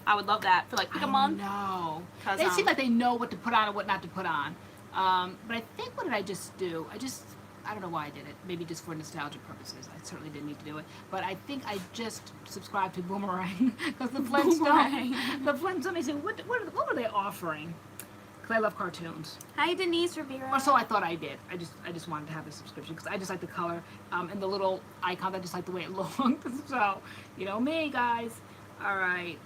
I would love that for, like a month. No. They seem like they know what to put on and what not to put on. But I think, what did I just do? I don't know why I did it. Maybe just for nostalgia purposes. I certainly didn't need to do it. But I think I just subscribed to Boomerang, because the Flintstones, said, what were they offering? Because I love cartoons. Hi, Denise Rivera. Or so I thought I did. I just wanted to have a subscription, because I just like the color and the little icons. I just like the way it looked. So, you know me, guys. All right.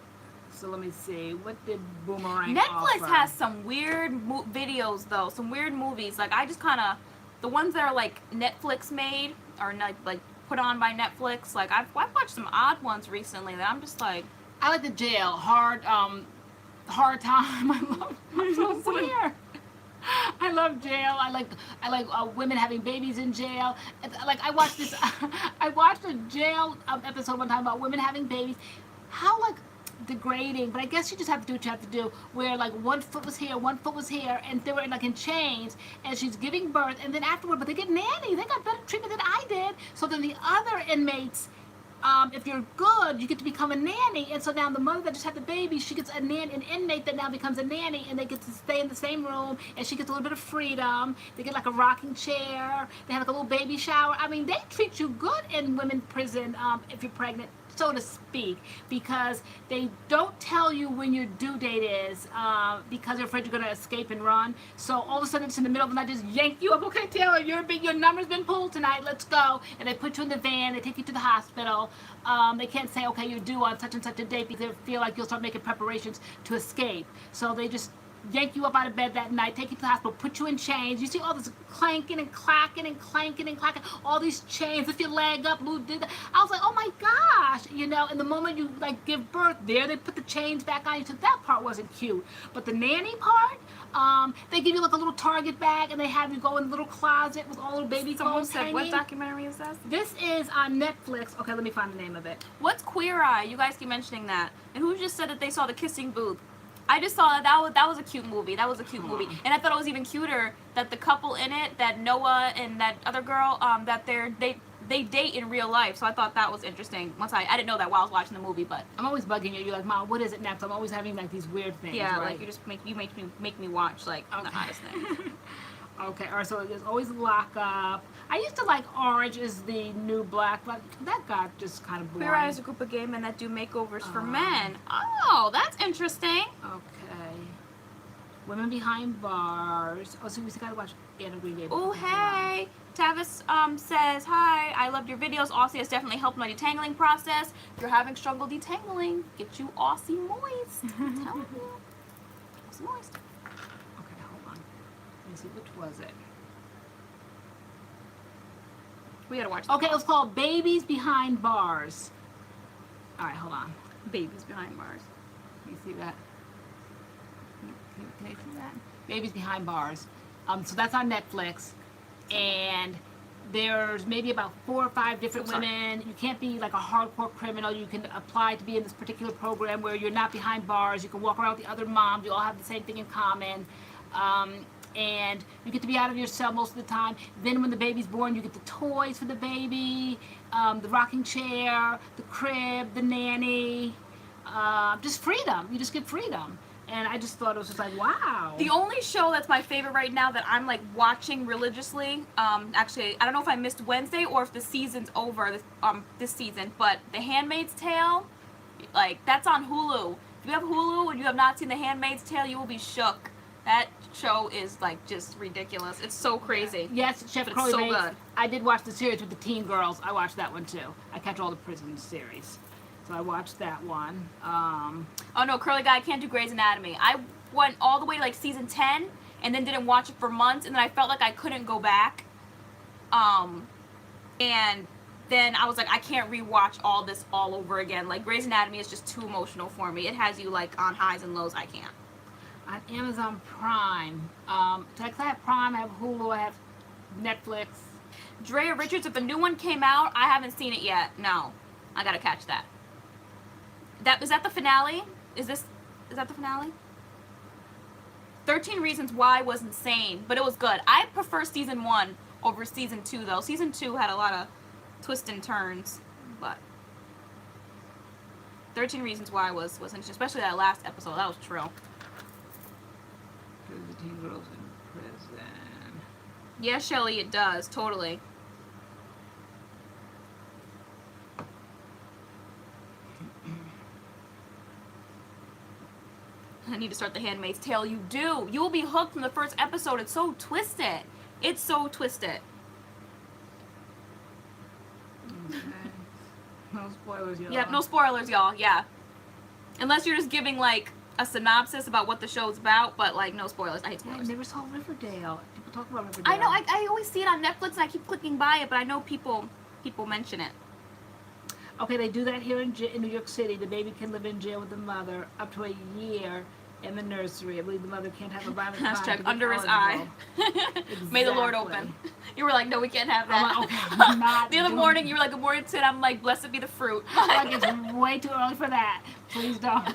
So let me see. What did Boomerang Netflix offer? has some weird videos, though. Some weird movies. Like, I just kind of the ones that are like Netflix made or not, like put on by Netflix. Like I've watched some odd ones recently that I'm just like, I like the jail. Hard time. I'm so weird. I love jail. I like women having babies in jail. Like I watched this. I watched a jail episode one time about women having babies. How like degrading, but I guess you just have to do what you have to do. Where like one foot was here, and they were like in chains, and she's giving birth, and then afterward, but they get nanny. They got better treatment than I did. So then the other inmates, if you're good, you get to become a nanny, and so now the mother that just had the baby, she gets an inmate that now becomes a nanny, and they get to stay in the same room, and she gets a little bit of freedom. They get like a rocking chair. They have like a little baby shower. I mean, they treat you good in women's prison if you're pregnant, so to speak, because they don't tell you when your due date is because they're afraid you're going to escape and run. So all of a sudden it's in the middle of the night, just yank you up. Okay, Taylor, your number's been pulled tonight. Let's go. And they put you in the van. They take you to the hospital. They can't say, okay, you're due on such and such a date because they feel like you'll start making preparations to escape. So they just yank you up out of bed that night, take you to the hospital, put you in chains. You see all this clanking and clacking and clanking and clacking, all these chains, lift your leg up, Lou did that. I was like, oh my gosh, you know, and the moment you like give birth there, they put the chains back on you, so that part wasn't cute. But the nanny part, they give you like a little Target bag and they have you go in a little closet with all little baby clothes hanging. what documentary is this? This is on Netflix. Okay, let me find the name of it. What's Queer Eye? You guys keep mentioning that. And who just said that they saw The Kissing Booth? I just saw that was a cute movie. That was a cute movie. And I thought it was even cuter that the couple in it, that Noah and that other girl, that they date in real life. So I thought that was interesting. I didn't know that while I was watching the movie, but I'm always bugging you. You're like, Mom, what is it next? I'm always having like these weird things. yeah, right? like you just make me watch like the hottest things. Okay, all right, so there's always Lock Up. I used to like Orange is the New Black, but that got just kind of boring. Queer Eye is a group of gay men that do makeovers for men. Oh, that's interesting. Okay. Women Behind Bars. Oh, so we gotta watch Anna Green Day. Oh, hey. Tavis says, hi, I loved your videos. Aussie has definitely helped my detangling process. If you're having struggle detangling, get you Aussie Moist. I'm telling you. Aussie Moist. Okay, hold on. Let me see, which was it? We gotta watch Okay, it was called Babies Behind Bars. All right, hold on. Babies Behind Bars. Can you see that? Can you see that? Babies Behind Bars. So that's on Netflix. And there's maybe about 4 or 5 different women. You can't be like a hardcore criminal. You can apply to be in this particular program where you're not behind bars. You can walk around with the other moms. You all have the same thing in common. And you get to be out of your cell most of the time. Then when the baby's born, you get the toys for the baby, the rocking chair, the crib, the nanny, just freedom. You just get freedom. And I just thought it was just like, wow. The only show that's my favorite right now that I'm like watching religiously, actually, I don't know if I missed Wednesday or if the season's over this season, but The Handmaid's Tale, like that's on Hulu. If you have Hulu and you have not seen The Handmaid's Tale, you will be shook. That show is like just ridiculous. It's so crazy. Yes, Chef But Crowley it's so Bates. good. I did watch the series with the teen girls. I watched that one too. I catch all the prison series. So I watched that one. Oh no, Curly Guy, I can't do Grey's Anatomy. I went all the way to like season 10 and then didn't watch it for months, and then I felt like I couldn't go back. And then I was like, I can't rewatch all this all over again. Like Grey's Anatomy is just too emotional for me. It has you like on highs and lows. I can't. On Amazon Prime. So I have Prime, I have Hulu, I have Netflix. Drea Richards, if a new one came out, I haven't seen it yet. No, I gotta catch that. Is that the finale? Is that the finale? 13 Reasons Why was insane, but it was good. I prefer season 1 over season 2 though. Season 2 had a lot of twists and turns, but 13 Reasons Why was interesting, especially that last episode. That was true. The teen girls in prison. Yeah, Shelly, it does totally. I need to start The Handmaid's Tale. You do. You will be hooked from the first episode. It's so twisted. It's so twisted. Okay. No spoilers, y'all. Yeah, no spoilers, y'all. Yeah. Unless you're just giving, like, a synopsis about what the show's about, but like no spoilers. I hate I spoilers. never saw Riverdale. People talk about Riverdale. I know. I always see it on Netflix, and I keep clicking by it, but I know people mention it. Okay, they do that here in New York City. The baby can live in jail with the mother up to a year in the nursery. I believe the mother can't have a violent crime to Hashtag be under his eligible. eye. May the Lord Exactly. open. You were like, no, we can't have that. I'm like, okay, I'm not the other doing morning, you were like, good morning, Sid. I'm like, blessed be the fruit. Like, it's way too early for that. Please don't.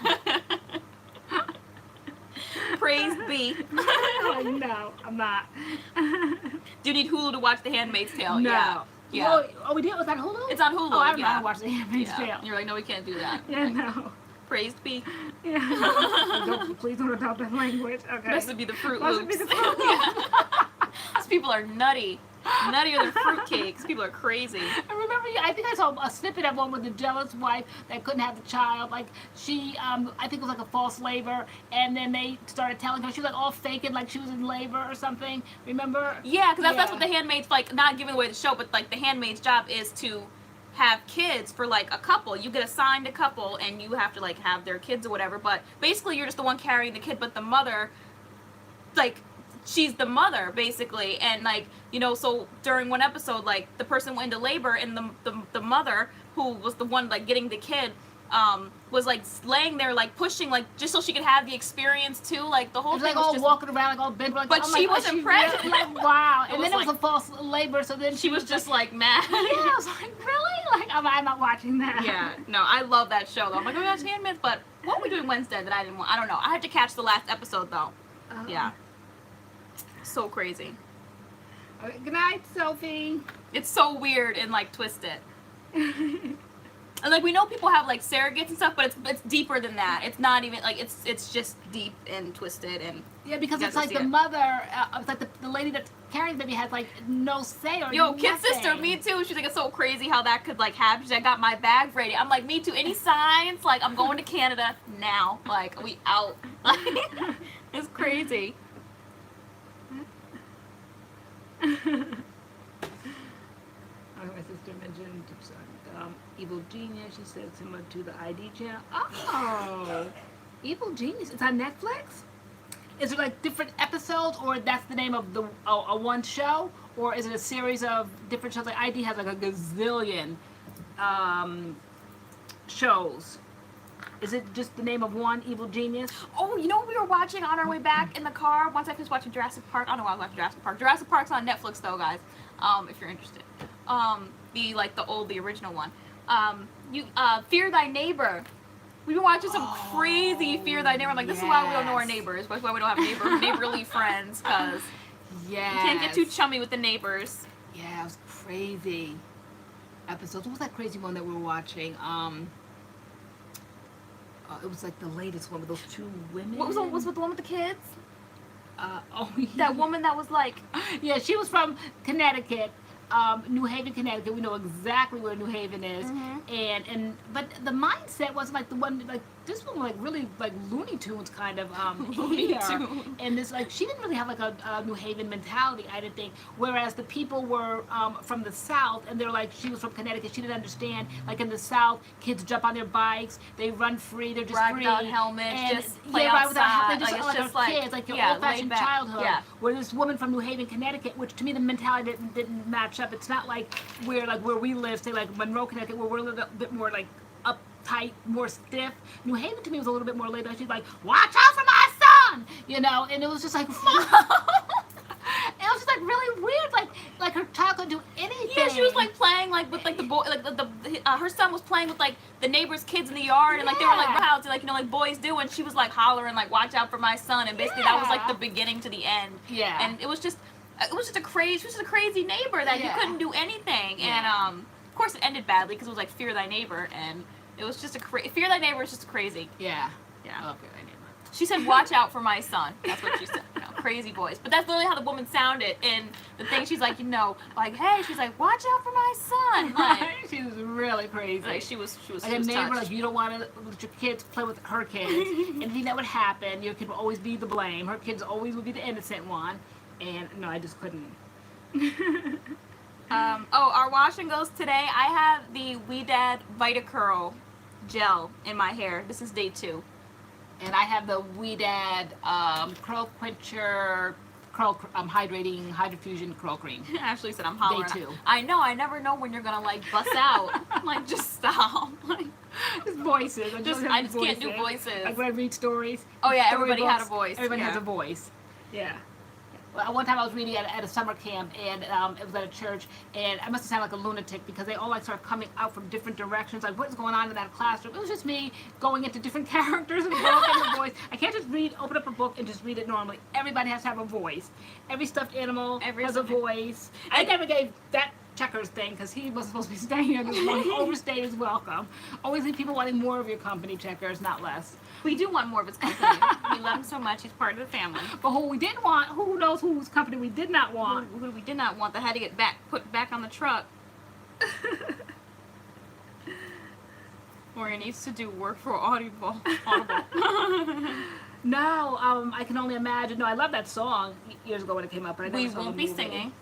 Praise be. Like, no, I'm not. Do you need Hulu to watch The Handmaid's Tale? No. Yeah. Yeah. Well, oh, we did? Was that Hulu? It's on Hulu. Oh, I don't know yeah. how to watch The Handmaid's Yeah. Tale. And you're like, no, we can't do that. Yeah, Like, no. praised be. Yeah. Please don't adopt that language. Okay. Blessed be the Fruit Blessed Loops. be the Fruit Yeah. These people are nutty. Nuttier than fruitcakes. People are crazy. I remember, I think I saw a snippet of one with the jealous wife that couldn't have the child. Like, she, I think it was like a false labor, and then they started telling her, she was like all faking like she was in labor or something. Remember? Yeah, because that's Yeah. what The Handmaid's, like, not giving away the show, but like The Handmaid's job is to have kids for like a couple. You get assigned a couple and you have to like have their kids or whatever, but basically you're just the one carrying the kid, but the mother, like, she's the mother basically, and like, you know, so during one episode, like, the person went into labor, and the mother, who was the one like getting the kid, was like laying there like pushing, like, just so she could have the experience too, like the whole It was thing like was all just, walking around, like all bent, like, But oh she my God, wasn't pregnant. really- like, wow. It And was then it was like- a false labor, so then she was just like mad. yeah, I was like, really? Like, I'm not watching that. Yeah, no, I love that show though. I'm like, oh, that's Handmaid's, but what were we doing Wednesday that I didn't want? I don't know. I had to catch the last episode though. Yeah. So crazy. All right, good night, Sophie. It's so weird and like twisted. And like, we know people have like surrogates and stuff, but it's deeper than that. It's not even like, it's just deep and twisted, and Yeah, because You it's guys like will the see it. mother, it's like the lady that's carrying the baby has like no say or yo, kid nothing. sister, me too. She's like, it's so crazy how that could like happen. She's like, I got my bag ready. I'm like, me too. Any signs? Like, I'm going to Canada now. Like, we out. It's crazy. My sister mentioned Evil Genius. She said similar to the ID channel. Oh, Evil Genius. It's on Netflix? Is it like different episodes, or that's the name of the a one show, or is it a series of different shows? Like ID has like a gazillion shows. Is it just the name of one, Evil Genius? Oh, you know what we were watching on our way back in the car? Once I finished watching Jurassic Park. I don't know why I was watching Jurassic Park. Jurassic Park's on Netflix though, guys. If you're interested. The original one. Fear Thy Neighbor. We've been watching some crazy Fear Thy Neighbor. I'm like, this is why we don't know our Yes. neighbors. That's why we don't have neighborly friends, because Yeah. you can't get too chummy with the neighbors. Yeah, it was crazy episodes. What was that crazy one that we were watching? It was like the latest one with those two women. What was with the one with the kids? That Woman that was like, Yeah, she was from Connecticut, New Haven, Connecticut. We know exactly where New Haven is, but the mindset wasn't like the one like this one was like really like Looney Tunes kind of Looney here, Tunes. and this like she didn't really have like a New Haven mentality, I didn't think. Whereas the people were from the South, and they're like she was from Connecticut. She didn't understand like in the South, kids jump on their bikes, they run free, they're just ride free, without helmets, and just play ride without outside. helmets, Like, it's like just our like, kids, like your yeah, old-fashioned laid back. childhood. Yeah. Where this woman from New Haven, Connecticut, which to me the mentality didn't match up. It's not like where we live, say like Monroe, Connecticut, where we're a little bit more like uptight, more stiff. New Haven to me was a little bit more laid back. She's like, watch out for my son, you know, and it was just like, it was just like really weird, like her child couldn't do anything. yeah, she was like playing like with like the boy, like her son was playing with like the neighbors' kids in the yard, and like they were like Yeah. how to like, you know, like boys do, and she was like hollering like, watch out for my son, and basically that was like the beginning to the end. Yeah. And it was just a crazy neighbor that you Yeah. couldn't do anything, Yeah. and of course it ended badly because it was like Fear Thy Neighbor, and it was just Fear Thy Neighbor is just crazy. Yeah. Yeah. I love your name. She said, watch out for my son. That's what she said. You know, crazy voice. But that's literally how the woman sounded in the thing. She's like, you know, like, hey, she's like, watch out for my son. Like, She was really crazy. like she was Like a neighbor, touched. like you don't want to let your kids play with her kids. Anything that would happen, your kid will always be the blame. Her kids always would be the innocent one. And no, I just couldn't. Our wash and goes today. I have the We Dad Vita Curl gel in my hair. This is day 2. And I have the Dad Curl Quencher Curl Hydrating Hydrofusion Curl Cream. Ashley said I'm hollering. Day 2. I know. I never know when you're gonna like bust out. Like just stop. Like, Just voices. I just can't do voices. Like when I read stories. Oh yeah, story everybody books, had a voice. Everybody yeah. has a voice. Yeah. Well, one time I was reading at a summer camp, and it was at a church, and I must have sounded like a lunatic because they all like started coming out from different directions, like what's going on in that classroom. It was just me going into different characters and developing a voice. I can't just open up a book and just read it normally. Everybody has to have a voice. Every stuffed animal has a voice. I never gave that Checkers thing because he was supposed to be staying here this morning. Overstayed his welcome. Always leave people wanting more of your company, Checkers, not less. We do want more of his company. We love him so much. He's part of the family. But who we didn't want, who knows whose company we did not want. Who we did not want that had to get put back on the truck. Laura needs to do work for Audible. No, I can only imagine. No, I love that song years ago when it came up, but I never We saw the won't be movie. singing.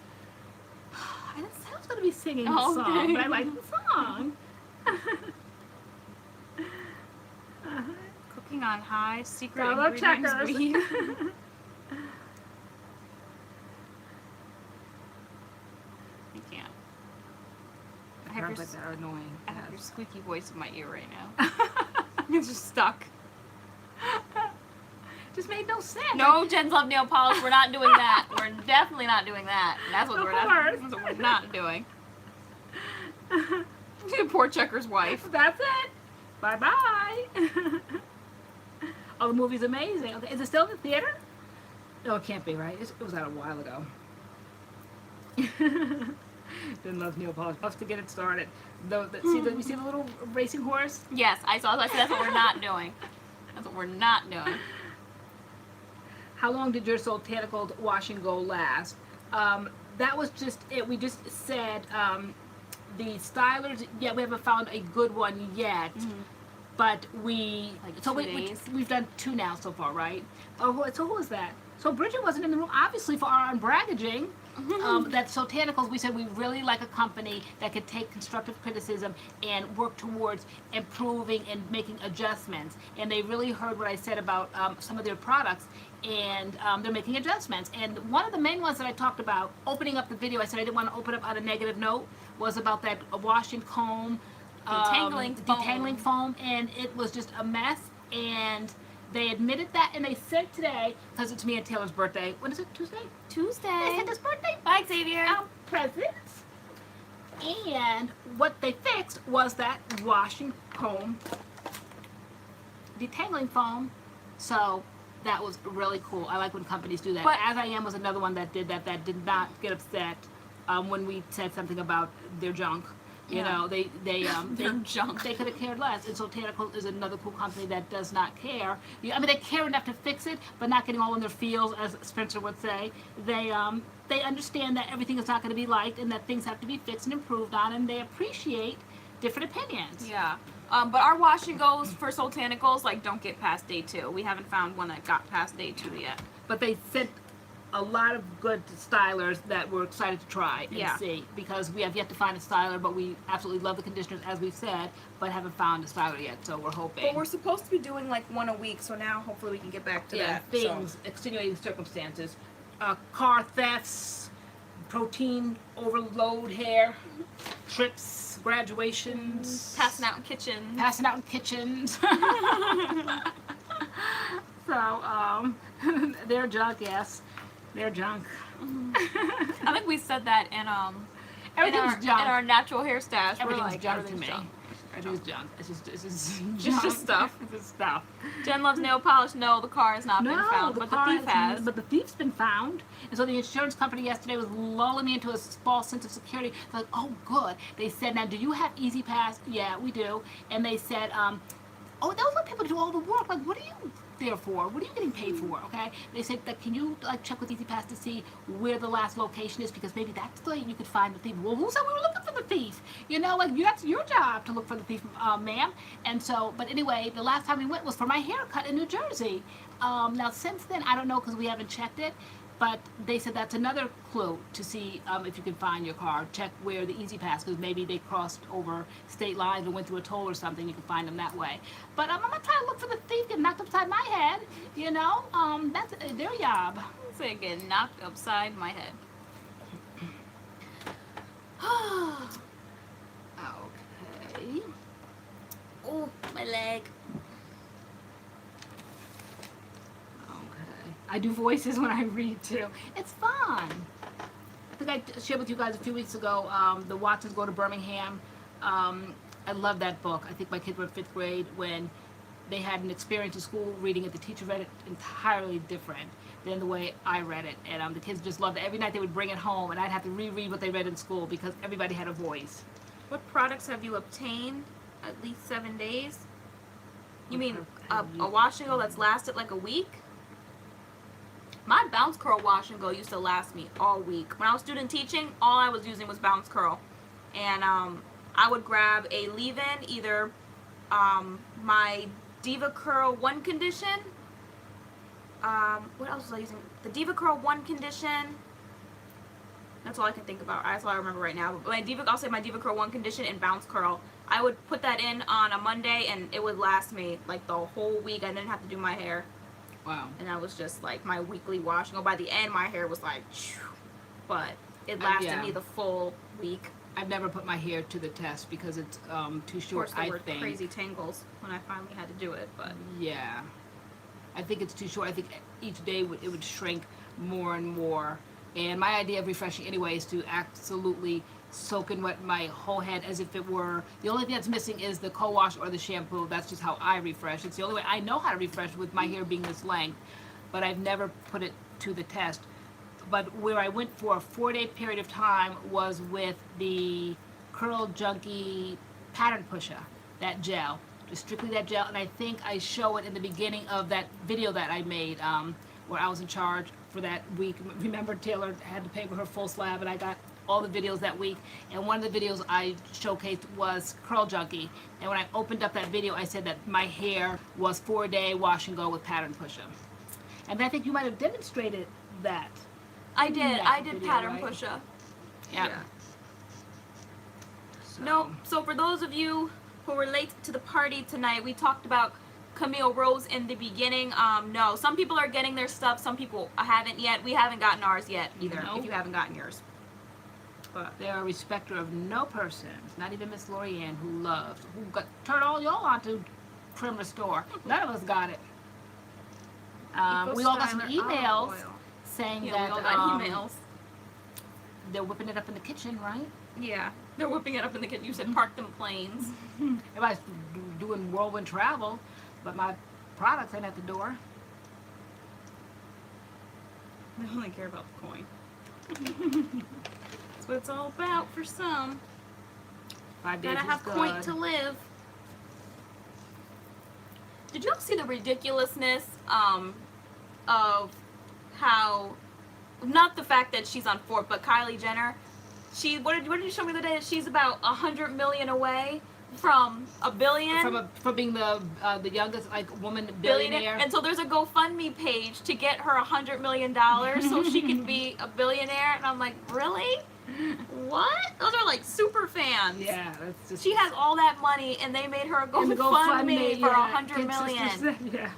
I didn't say I was going to be singing the Oh, song, okay. but I like the song. Cooking on high, secret Fellow ingredients. Checkers. You can't. I Sounds have like they're annoying. I have your Yes. squeaky voice in my ear right now. It's just stuck. Just made no sense. No, Jen's Love Nail Polish. We're not doing that. We're definitely not doing that. That's what we're not. That's what we're not doing. Poor Checker's wife. That's it. Bye-bye. Oh, the movie's amazing. Okay, is it still in the theater? No, it can't be, right? It was out a while ago. Didn't love nail polish. Love to get it started. You see the little racing horse? Yes, I saw. I said that's what we're not doing. That's what we're not doing. How long did your Soultanicals wash and go last? That was just it. We just said the stylers. Yeah, we haven't found a good one yet. But we Like so 2 we, days? we've done 2 now so far, right? Oh, so who was that? So Bridget wasn't in the room, obviously, for our unbraggaging. That Soultanicals, we said we really like a company that could take constructive criticism and work towards improving and making adjustments. And they really heard what I said about some of their products, and they're making adjustments. And one of the main ones that I talked about, opening up the video, I said I didn't want to open up on a negative note, was about that wash and comb detangling foam, and it was just a mess. And they admitted that, and they said today, because it's me and Taylor's birthday. When is it? Tuesday? Tuesday. They said his birthday. Bye, Xavier. Presents. And what they fixed was that washing comb detangling foam. So that was really cool. I like when companies do that. But As I Am was another one that did that. That did not get upset when we said something about their junk. You Yeah. know, they Their junk. They could have cared less. And Soultanicals is another cool company that does not care. I mean, they care enough to fix it, but not getting all in their feels, as Spencer would say. They understand that everything is not going to be liked, and that things have to be fixed and improved on, and they appreciate different opinions. Yeah. But our wash and goes for Soultanicals don't get past day 2. We haven't found one that got past day 2 yet. But they sent a lot of good stylers that we're excited to try and see, because we have yet to find a styler, but we absolutely love the conditioners, as we've said, but haven't found a styler yet, so we're hoping. But we're supposed to be doing one a week, so now hopefully we can get back to that. Things, extenuating circumstances, car thefts, protein overload hair, trips, graduations, Passing out in kitchens. passing out in kitchens. So, they're junk, yes. They're junk. I think we said that in Everything's junk. in our natural hair stash. Everything's junk to everything's me. junk. Everything's junk. It's just It's junk. just stuff. It's just stuff. Jen loves nail polish. No, the car has not been found, but the car thief has. But the thief's been found. And so the insurance company yesterday was lulling me into a false sense of security. They're like, oh, good. They said, now, do you have Easy Pass? Yeah, we do. And they said, oh, those let people do all the work. Like, what are you there for? What are you getting paid for? Okay. They said that, can you check with Easy Pass to see where the last location is, because maybe that's the way you could find the thief. Well, who said we were looking for the thief? You know, that's your job to look for the thief, ma'am. And so, but anyway, the last time we went was for my haircut in New Jersey. Now since then, I don't know, because we haven't checked it, But they said that's another clue to see if you can find your car. Check where the Easy Pass, because maybe they crossed over state lines or went through a toll or something. You can find them that way. But I'm gonna try to look for the thief getting knocked upside my head. You know, that's their job. Say get knocked upside my head. Okay. Oh, my leg. Okay. I do voices when I read too. It's fun. I think I shared with you guys a few weeks ago, The Watsons Go to Birmingham. I love that book. I think my kids were in 5th grade when they had an experience in school reading it. The teacher read it entirely different than the way I read it. And the kids just loved it. Every night they would bring it home and I'd have to reread what they read in school because everybody had a voice. What products have you obtained at least 7 days? You mean a wash and go that's lasted like a week? My Bounce Curl wash and go used to last me all week. When I was student teaching, all I was using was Bounce Curl. And I would grab a leave-in, either my Diva Curl 1 condition. What else was I using? The Diva Curl 1 condition. That's all I can think about. That's all I remember right now. But I'll say my Diva Curl 1 condition and Bounce Curl. I would put that in on a Monday and it would last me like the whole week. I didn't have to do my hair. Wow. And that was just like my weekly wash and go. By the end, my hair was like, phew. But it lasted me the full week. I've never put my hair to the test because it's too Of short. course, there I were think. crazy tangles when I finally had to do it, but Yeah, I think it's too short. I think each day it would shrink more and more. And my idea of refreshing anyway is to absolutely soak and wet my whole head as if it were. The only thing that's missing is the co-wash or the shampoo. That's just how I refresh. It's the only way I know how to refresh with my hair being this length. But I've never put it to the test. But where I went for a 4-day period of time was with the Curl Junkie Pattern Pusher, that gel. Just strictly that gel. And I think I show it in the beginning of that video that I made where I was in charge for that week. Remember, Taylor had to pay for her full slab and I got all the videos that week. And one of the videos I showcased was Curl Junkie. And when I opened up that video, I said that my hair was 4-day wash and go with Pattern Pusher. And I think you might have demonstrated that. I did. that I did video, pattern right? push up. Yeah. So, Nope. So for those of you who were late to the party tonight, we talked about Camille Rose in the beginning. No, some people are getting their stuff. Some people haven't yet. We haven't gotten ours yet either. Nope. If you haven't gotten yours. But They're a respecter of no person. Not even Miss LoriAnne, who turned all y'all on to Trim Restore. None of us got it. We all got some emails saying yeah, that we all got emails. they're whipping it up in the kitchen, right? Yeah, they're whipping it up in the kitchen. You said park them planes. Everybody's doing whirlwind travel, but my products ain't at the door. They only care about the coin. That's what it's all about for some. 5 days Gotta is have good. coin to live. Did you all see the ridiculousness of how, not the fact that she's on 4, but Kylie Jenner, what did you show me the other day? That she's about 100 million away from $1 billion. From being the youngest woman Billionaire. And so there's a GoFundMe page to get her $100 million so she can be a billionaire. And I'm like, really? What? Those are like super fans. Yeah, that's just. She has all that money, and they made her a GoFundMe for $100 million. Yeah.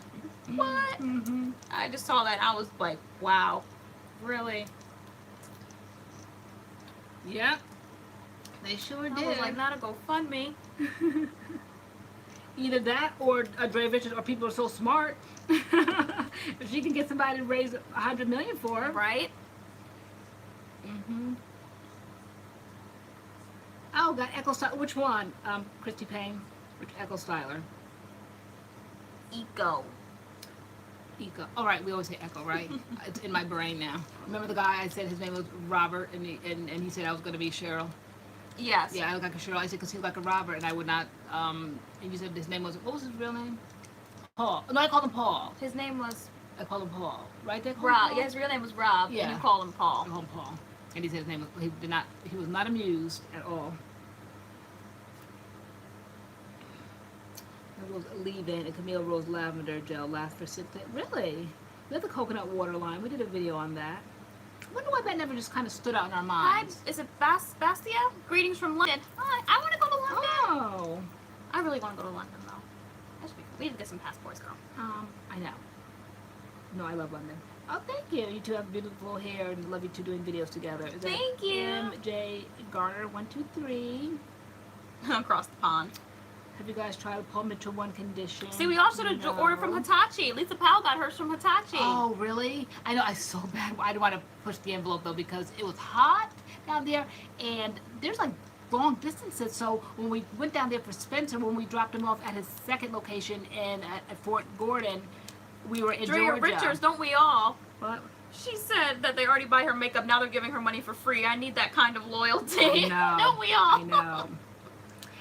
What? Mm-hmm. I just saw that. And I was like, wow, really? Yep. They sure I did. was like, not a GoFundMe. Either that or Beverages, or people are so smart. If she can get somebody to raise $100 million for her, Right? Mm-hmm. Oh, got Echo Styler. Which one? Christy Payne. Which Echo Styler? Eco. Eco. All right, we always say Echo, right? It's in my brain now. Remember the guy I said his name was Robert, and he said I was going to be Cheryl. Yes. Yeah, I look like a Cheryl. I said because he looked like a Robert, and I would not. And you said his name was, what was his real name? Paul. No, I called him Paul. His name was I called him Paul. Right there. Rob. Yeah, his real name was Rob, Yeah. and you called him Paul. I called him Paul. And he said his name was, he was not amused at all. It was leave-in and Camille Rose lavender gel lasts for 6 days. Really? We have the coconut water line. We did a video on that. wonder why that never just kind of stood out in our Hi, minds. is it Bastia? Greetings from London. Hi, I want to go to London. Oh. I really want to go to London though. That should be cool. We need to get some passports, girl. I know. No, I love London. Oh, thank you. You two have beautiful hair and love you two doing videos together. Is that Thank you. MJ Garner 123. Across the pond. Have you guys tried Palm into one condition? See, we also should have ordered from Hitachi. Lisa Powell got hers from Hitachi. Oh, really? I know. I so bad. I didn't want to push the envelope though because it was hot down there, and there's like long distances. So when we went down there for Spencer, when we dropped him off at his second location at Fort Gordon, we were in Drea Georgia. Richards, don't we all? What? She said that they already buy her makeup. Now they're giving her money for free. I need that kind of loyalty. I know. Don't we all? I know.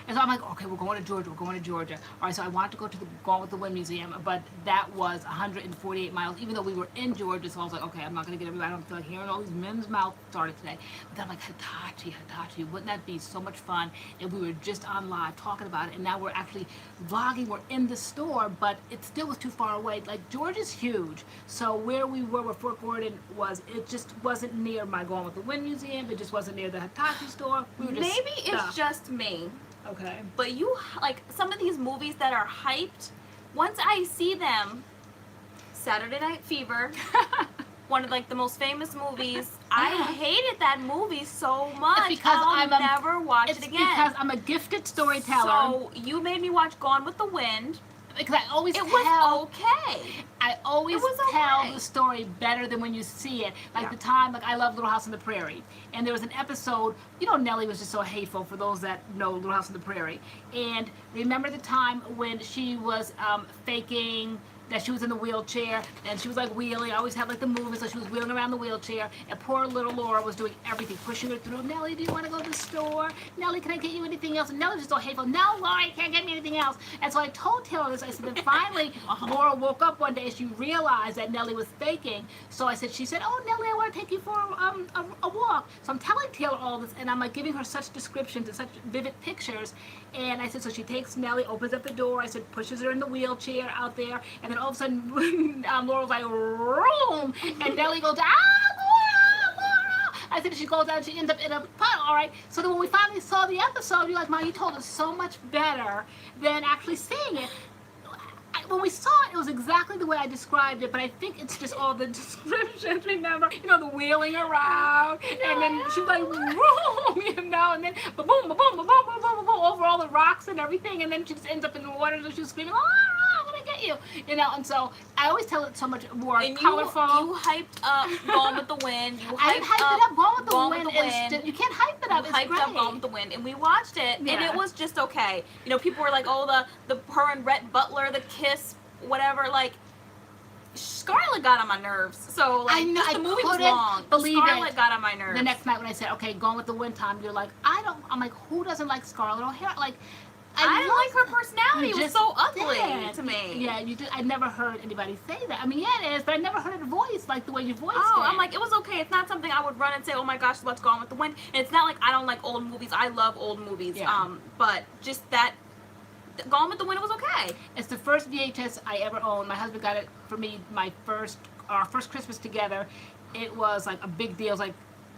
And so I'm like, okay, we're going to Georgia. We're going to Georgia. All right, so I wanted to go to the Gone with the Wind Museum, but that was 148 miles, even though we were in Georgia. So I was like, okay, I'm not going to get everybody. I don't feel like hearing all these men's mouths started today. But then I'm like, Hitachi, wouldn't that be so much fun? And we were just on live talking about it, and now we're actually vlogging. We're in the store, but it still was too far away. Like, Georgia's huge. So where we were, where Fort Gordon was, it just wasn't near my Gone with the Wind Museum. It just wasn't near the Hitachi store. We were just Maybe stuck. it's just me. Okay. But you, like, some of these movies that are hyped, once I see them, Saturday Night Fever, one of, like, the most famous movies, I hated that movie so much. It's because I'll never watch it again. It's because I'm a gifted storyteller. So, you made me watch Gone with the Wind. Because I always It was okay. I always It was tell okay. the story better than when you see it. Like the time, like I love Little House on the Prairie, and there was an episode. You know, Nellie was just so hateful. For those that know Little House on the Prairie, and remember the time when she was faking that she was in the wheelchair and she was like wheeling. I always have like the movie, so she was wheeling around the wheelchair, and poor little Laura was doing everything, pushing her through. Nellie, do you want to go to the store? Nellie, can I get you anything else? And Nellie's just so hateful. No, Laura, you can't get me anything else. And so I told Taylor this. I said, then finally, Laura woke up one day and she realized that Nellie was faking. So I said, she said, oh, Nellie, I want to take you for a walk. So I'm telling Taylor all this, and I'm like giving her such descriptions and such vivid pictures. And I said, so she takes Nellie, opens up the door. I said, pushes her in the wheelchair out there, and then all of a sudden, Laura was like, room, and Nellie goes, Laura. I said, she goes out, she ends up in a puddle, all right? So then when we finally saw the episode, you're like, Mom, you told us so much better than actually seeing it. When we saw it, it was exactly the way I described it, but I think it's just all the descriptions, remember? You know, the wheeling around, and then she was like, boom, you know, and then boom, boom, boom, boom, boom, boom, boom, boom, over all the rocks and everything, and then she just ends up in the water, and she was screaming, I'm gonna get you, you know, and so I always tell it so much more and colorful. You hyped up Gone with the Wind. I didn't hype it up. Gone with the Wind. You can't hype it up. It's hyped great. up Gone with the Wind, and we watched it, and Yeah. it was just okay. You know, people were like, oh, the her and Rhett Butler, the kiss, whatever. Like, Scarlett got on my nerves. So like, I know, just the I movie was couldn't long. believe Scarlett it. got on my nerves. The next night when I said, okay, Gone with the Wind time, you're like, I'm like, who doesn't like Scarlett O'Hara? Like, I didn't like her personality. It was just so ugly did. to me. Yeah, you did. I never heard anybody say that. I mean, yeah, it is, but I never heard it voiced like the way you voiced it. Oh, I'm like, it was okay. It's not something I would run and say, oh my gosh, let's go on with the wind. And it's not like I don't like old movies. I love old movies. Yeah. But just that, Gone with the Wind was okay. It's the first VHS I ever owned. My husband got it for me our first Christmas together. It was like a big deal. It was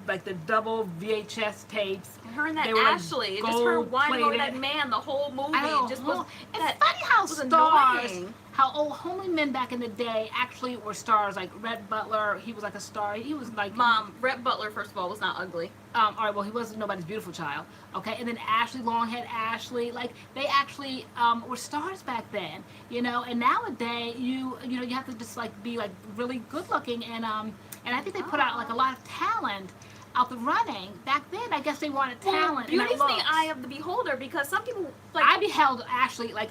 like the double VHS tapes. And her and that They were, like, Ashley, just her whining over that gold-plated. man, the whole movie I know. just was. It's that funny how was stars, annoying. how old homely men back in the day actually were stars. Like Rhett Butler, he was like a star. He was like Rhett Butler, first of all, was not ugly. all right, well, he wasn't nobody's beautiful child. Okay, and then Ashley, long-haired Ashley, like they actually were stars back then, you know. And nowadays, you know, you have to just like be like really good-looking, and I think they put out like a lot of talent out the running. Back then, I guess they wanted talent. Beauty's and not the looks. eye of the beholder, because some people like. I beheld Ashley like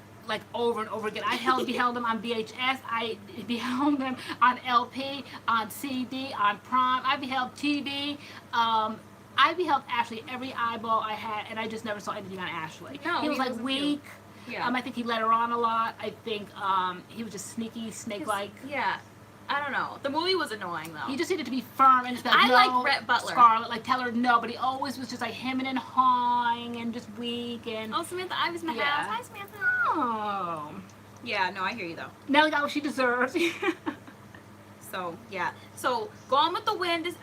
over and over again. I beheld him on VHS. I beheld him on LP, on CD, on Prime. I beheld TV. I beheld Ashley every eyeball I had, and I just never saw anything on Ashley. No, he was like wasn't weak. cute. Yeah. I think he let her on a lot. I think he was just sneaky, snake-like. Yeah. I don't know. The movie was annoying though. He just needed to be firm and just like, I no, like Rhett Butler. Scarlett, like tell her no, but he always was just like hemming and hawing and just weak and. Oh, Samantha Ivy's in the Yeah. house. Hi, Samantha. Oh. Yeah, no, I hear you though. Nellie got what she deserves. So yeah. So Gone with the Wind is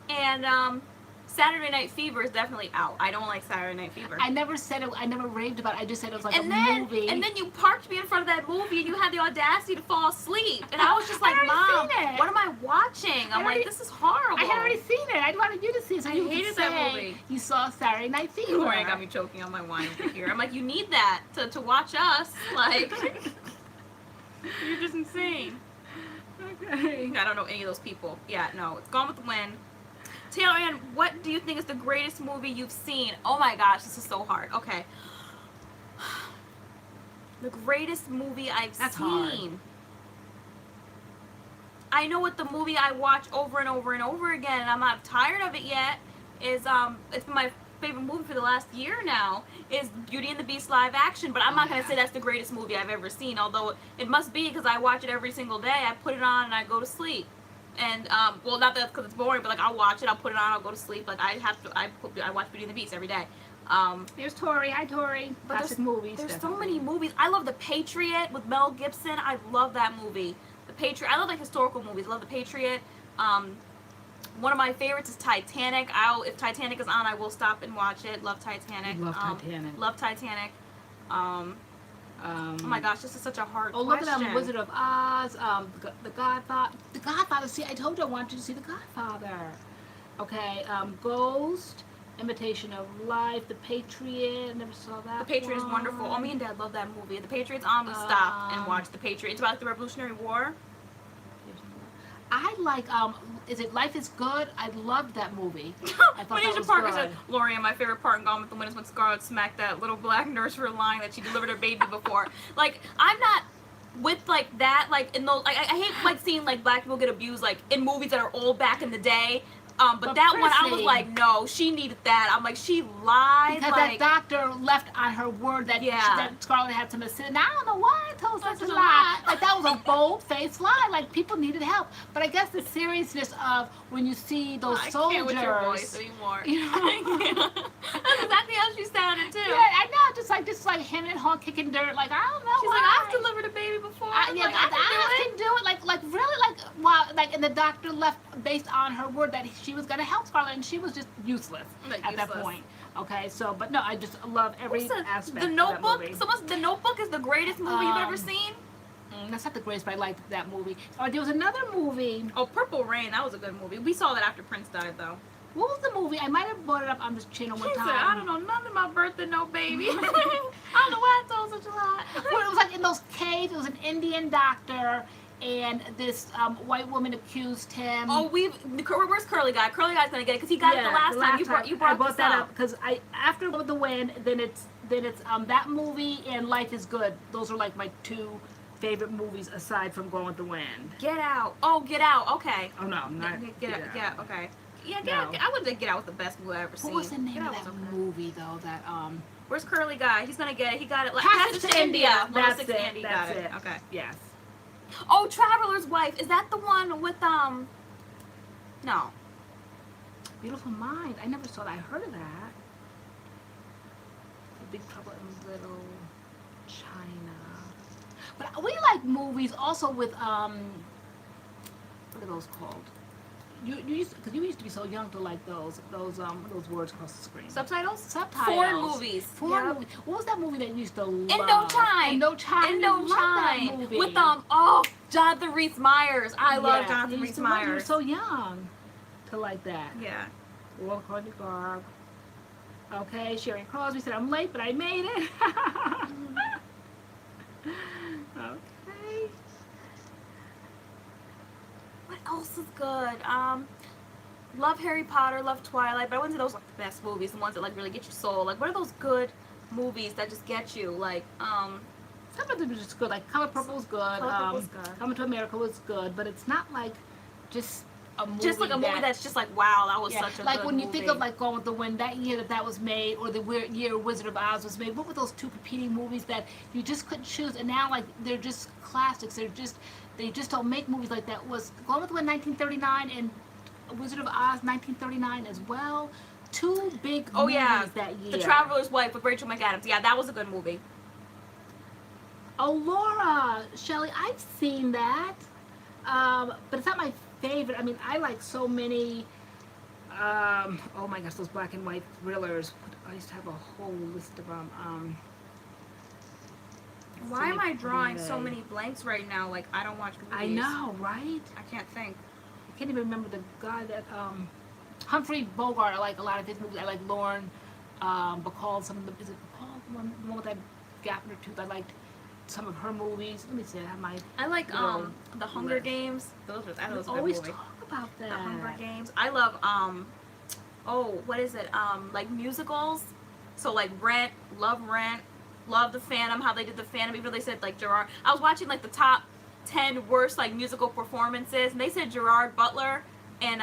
and Saturday Night Fever is definitely out. I don't like Saturday Night Fever. I never said it. I never raved about it. I just said it was like and a then, movie. And then you parked me in front of that movie and you had the audacity to fall asleep. And I was just like, I Mom, seen it. what am I watching? I'm like, this is horrible. I had already seen it. I wanted you to see it. So I you hated could that say movie. you saw Saturday Night Fever. Lorianne got me choking on my wine over here. I'm like, you need that to watch us. Like, you're just insane. Okay. I don't know any of those people. Yeah, no, it's Gone with the Wind. TaylorAnne, what do you think is the greatest movie you've seen? Oh my gosh, this is so hard. Okay. The greatest movie I've That's seen. hard. I know what the movie I watch over and over and over again, and I'm not tired of it yet, is, it's been my favorite movie for the last year now, is Beauty and the Beast live action, but I'm not going to say that's the greatest movie I've ever seen, although it must be because I watch it every single day. I put it on and I go to sleep. And, well, not that because it's boring, but, like, I'll watch it, I'll put it on, I'll go to sleep. Like, I watch Beauty and the Beast every day. There's Tori. Hi, Tori. But Classic movies. There's so definitely. many movies. I love The Patriot with Mel Gibson. I love that movie. The Patriot. I love, like, historical movies. I love The Patriot. One of my favorites is Titanic. If Titanic is on, I will stop and watch it. Love Titanic. Love Titanic. Love Titanic. Oh my gosh, this is such a hard look question. at Wizard of Oz, The Godfather. The Godfather. See, I told you I wanted you to see The Godfather. Okay, Ghost, Imitation of Life, The Patriot. Never saw that. The Patriot is one. wonderful. Oh, me and Dad love that movie. The Patriot's on. We stop and watch The Patriot. It's about the Revolutionary War. I like, is it Life is Good? I loved that movie. I thought that Manisha was Parker good. said, "Lorianne, my favorite part in Gone with the Wind is when Scarlett smacked that little black nurse for lying that she delivered her baby before." Like, I'm not with, like, that, like, in those, like, I hate, like, seeing, like, black people get abused, like, in movies that are old back in the day. But that one, I was Frizzy. like, no, she needed that. I'm like, she lied. Because like, that doctor left on her word that, that Scarlett had some assistance. Now, I don't know why I told such a a lie. lie. Like, that was a bold-faced lie. Like, people needed help. But I guess the seriousness of when you see those I soldiers. can't with your voice anymore. You know? That's exactly how she sounded, too. Yeah, I know. Just like him and her kicking dirt. Like, I don't know She's why. like, I've delivered a baby before. Yeah, like, I can do it. Like really, and the doctor left based on her word that she was gonna help Scarlett, and she was just useless at that point. Okay, so but no, I just love every aspect. The Notebook. Of that movie. The Notebook is the greatest movie you've ever seen. That's not the greatest, but I liked that movie. There was another movie. Oh, Purple Rain. That was a good movie. We saw that after Prince died, though. What was the movie? I might have brought it up on this channel one She time. said, I don't know nothing about birthday, no baby. I don't know why I told such a lie. Well, it was like in those caves. It was an Indian doctor, and this white woman accused him. Oh, where's Curly Guy? Curly Guy's gonna get it because he got it the last time. You brought I brought this that up up because after With the Wind, then it's that movie and Life is Good. Those are like my two favorite movies aside from Going with the Wind. Get Out. Oh, Get Out. Okay. Oh no, not Get Out. Yeah. Okay. Yeah, No. I would say Get Out was the best movie I've ever seen. What was the name Get of Out that was okay. movie though? That Where's Curly Guy? He's gonna get it. He got it. Passage to India. That's 106 it. Andy That's got it. Okay. Yes. Oh, Traveler's Wife. Is that the one with No. Beautiful Mind. I never saw that. I heard of that. The Big Trouble in Little China. But we like movies also with what are those called? You used to be so young to like those words across the screen. Subtitles? Subtitles. Foreign movies. Foreign movies. What was that movie that you used to love? Indochine. Indochine. Love that movie. With Jonathan Rhys Meyers. I love Jonathan Rhys Meyers. You were so young to like that. Yeah. World according to Garb. Okay, Sharon Crosby said I'm late, but I made it. Okay. What else is good? Love Harry Potter, love Twilight, but I wouldn't say those are like the best movies, the ones that like really get your soul. Like, what are those good movies that just get you? Like, some of them are just good. Like Color Purple was good. Color Purple was good. Coming to America was good, but it's not like just a movie. Just like a movie that's just like, wow, that was such a like good when you movie. think of like Gone with the Wind, that year that was made, or the year Wizard of Oz was made. What were those two competing movies that you just couldn't choose? And now like they're just classics. They just don't make movies like that. Was Gone with the Wind 1939 and Wizard of Oz 1939 as well? Two big movies that year. The Traveler's Wife with Rachel McAdams. Yeah, that was a good movie. Oh, Laura, Shelley, I've seen that. But it's not my favorite. I mean, I like so many. Oh my gosh, those black and white thrillers. I used to have a whole list of them. Why am I drawing so Sunny many blanks right now? Like, I don't watch movies. I know, right? I can't think. I can't even remember the guy that Humphrey Bogart. I like a lot of his movies. I like Lauren Bacall. Some of the, is it Bacall? The one with that gap in her tooth. I liked some of her movies. Let me see. I have my. I like little The Hunger list. Games. Those were We a good always movie. talk about that. The Hunger Games. I love oh, what is it? Like musicals. So like Rent, love The Phantom, how they did The Phantom, even though they said like Gerard. I was watching like the top 10 worst like musical performances, and they said Gerard Butler and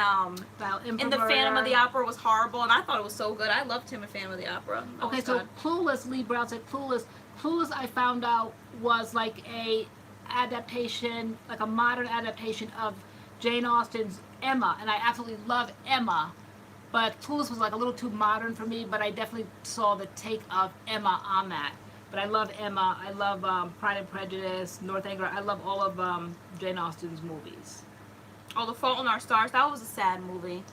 in The Phantom of the Opera was horrible, and I thought it was so good. I loved him in Phantom of the Opera. Okay, so Clueless, Lee Brown said Clueless. Clueless, I found out, was like a adaptation, like a modern adaptation of Jane Austen's Emma, and I absolutely love Emma. But Clueless was like a little too modern for me, but I definitely saw the take of Emma on that. But I love Emma. I love Pride and Prejudice, Northanger. I love all of Jane Austen's movies. Oh, The Fault in Our Stars. That was a sad movie.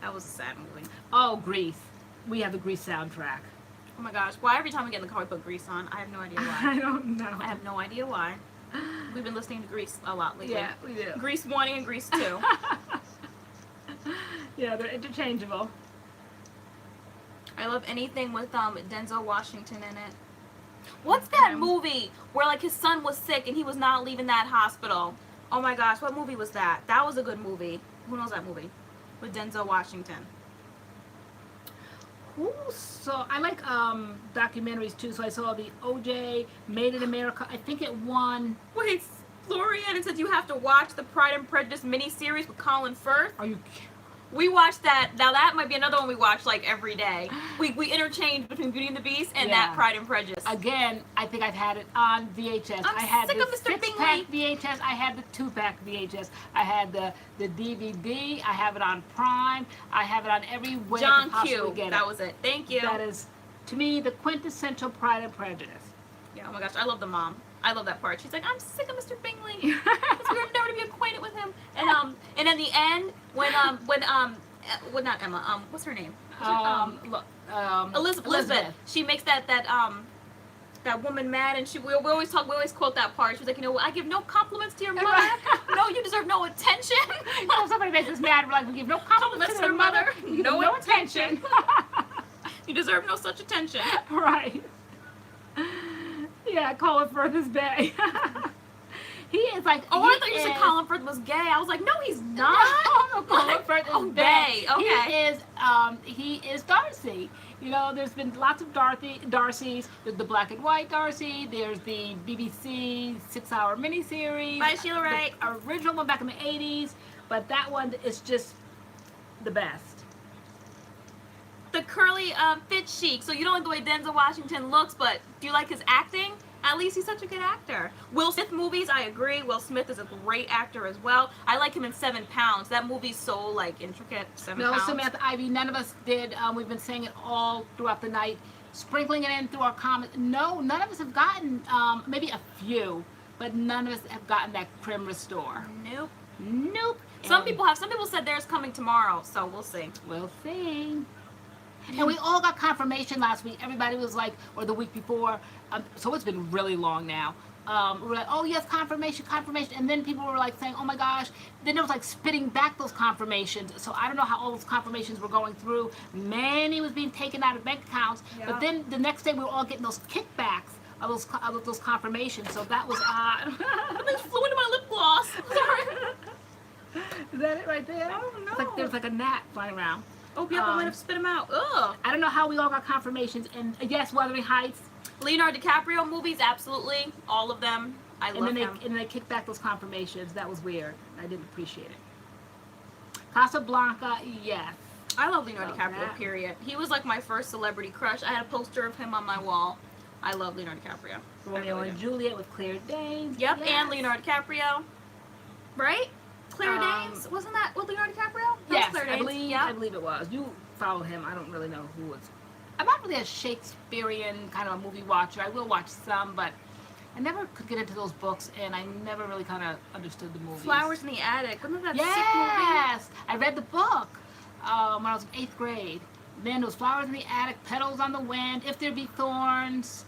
That was a sad movie. Oh, Grease. We have the Grease soundtrack. Oh my gosh. Why every time we get in the car we put Grease on? I have no idea why. I don't know. I have no idea why. We've been listening to Grease a lot lately. Yeah, we do. Grease 1 and Grease 2. Yeah, they're interchangeable. I love anything with Denzel Washington in it. What's that movie where like his son was sick and he was not leaving that hospital? Oh my gosh, what movie was that? That was a good movie. Who knows that movie? With Denzel Washington. So I like documentaries too. So I saw the OJ Made in America. I think it won. Wait, LoriAnne said you have to watch the Pride and Prejudice miniseries with Colin Firth. Are you? We watched that. Now that might be another one we watch like every day. We interchange between Beauty and the Beast and that Pride and Prejudice. Again, I think I've had it on VHS. I'm I had sick the of Mr. 6-pack VHS. I had the 2-pack VHS. I had the DVD. I have it on Prime. I have it on every way I John can possibly Q. get it. That was it. Thank you. That is, to me, the quintessential Pride and Prejudice. Yeah, oh my gosh, I love the mom. I love that part. She's like, I'm sick of Mr. Bingley. Because we were never to be acquainted with him. And in the end, when not Emma, what's her name? Elizabeth. She makes that woman mad, and we always quote that part. She's like, you know, I give no compliments to your mother. No, you deserve no attention. If somebody makes us mad, we're like, we give no compliments to their mother. You give no attention. You deserve no such attention. Right. Yeah, Colin Firth is gay. He is like. Oh, I thought you said Colin Firth was gay. I was like, no, he's not. No, Colin Firth is gay. Okay. He is Darcy. You know, there's been lots of Darcys. There's the black and white Darcy. There's the BBC 6-hour miniseries. By Sheila Wright. The original one back in the 80s. But that one is just the best. The curly fit chic. So you don't like the way Denzel Washington looks, but do you like his acting? At least he's such a good actor. Will Smith movies, I agree. Will Smith is a great actor as well. I like him in 7 Pounds. That movie's so like intricate. 7 Pounds. No, Samantha Ivy, none of us did. We've been saying it all throughout the night, sprinkling it in through our comments. No, none of us have gotten, maybe a few, but none of us have gotten that Creme Restore. Nope. Nope. Some people have. Some people said theirs coming tomorrow, so we'll see. We'll see. And we all got confirmation last week. Everybody was like, or the week before. So it's been really long now. We were like, oh yes, confirmation. And then people were like saying, oh my gosh. Then it was like spitting back those confirmations. So I don't know how all those confirmations were going through. Many was being taken out of bank accounts. Yeah. But then the next day we were all getting those kickbacks of those confirmations. So that was odd. Something flew into my lip gloss. Sorry. Is that it right there? I don't know. It's like there's like a gnat flying around. Oh, yep, I might have spit them out. Ugh. I don't know how we all got confirmations. And yes, Wuthering Heights. Leonardo DiCaprio movies, absolutely. All of them. I love them. And then they kicked back those confirmations. That was weird. I didn't appreciate it. Casablanca, yes. I love Leonardo DiCaprio, period. He was like my first celebrity crush. I had a poster of him on my wall. I love Leonardo DiCaprio. Romeo and Juliet with Claire Danes. Yep, yes. And Leonardo DiCaprio. Right? Claire Danes? Wasn't that with Leonardo DiCaprio? Yes, I believe it was. You follow him. I don't really know who it's. I'm not really a Shakespearean kind of a movie watcher. I will watch some, but I never could get into those books, and I never really kind of understood the movies. Flowers in the Attic. Wasn't that Yes, I read the book when I was in 8th grade. Then those Flowers in the Attic, Petals on the Wind, If There Be Thorns.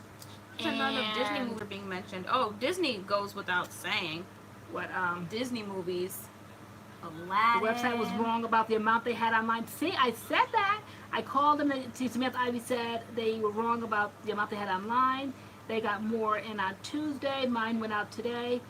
sick movie? None of Disney movies are being mentioned. Oh, Disney goes without saying. What Disney movies. the Aladdin. website was wrong about the amount they had online. See, I said that. I called them and see, Samantha Ivy said they were wrong about the amount they had online. They got more in on Tuesday. Mine went out today.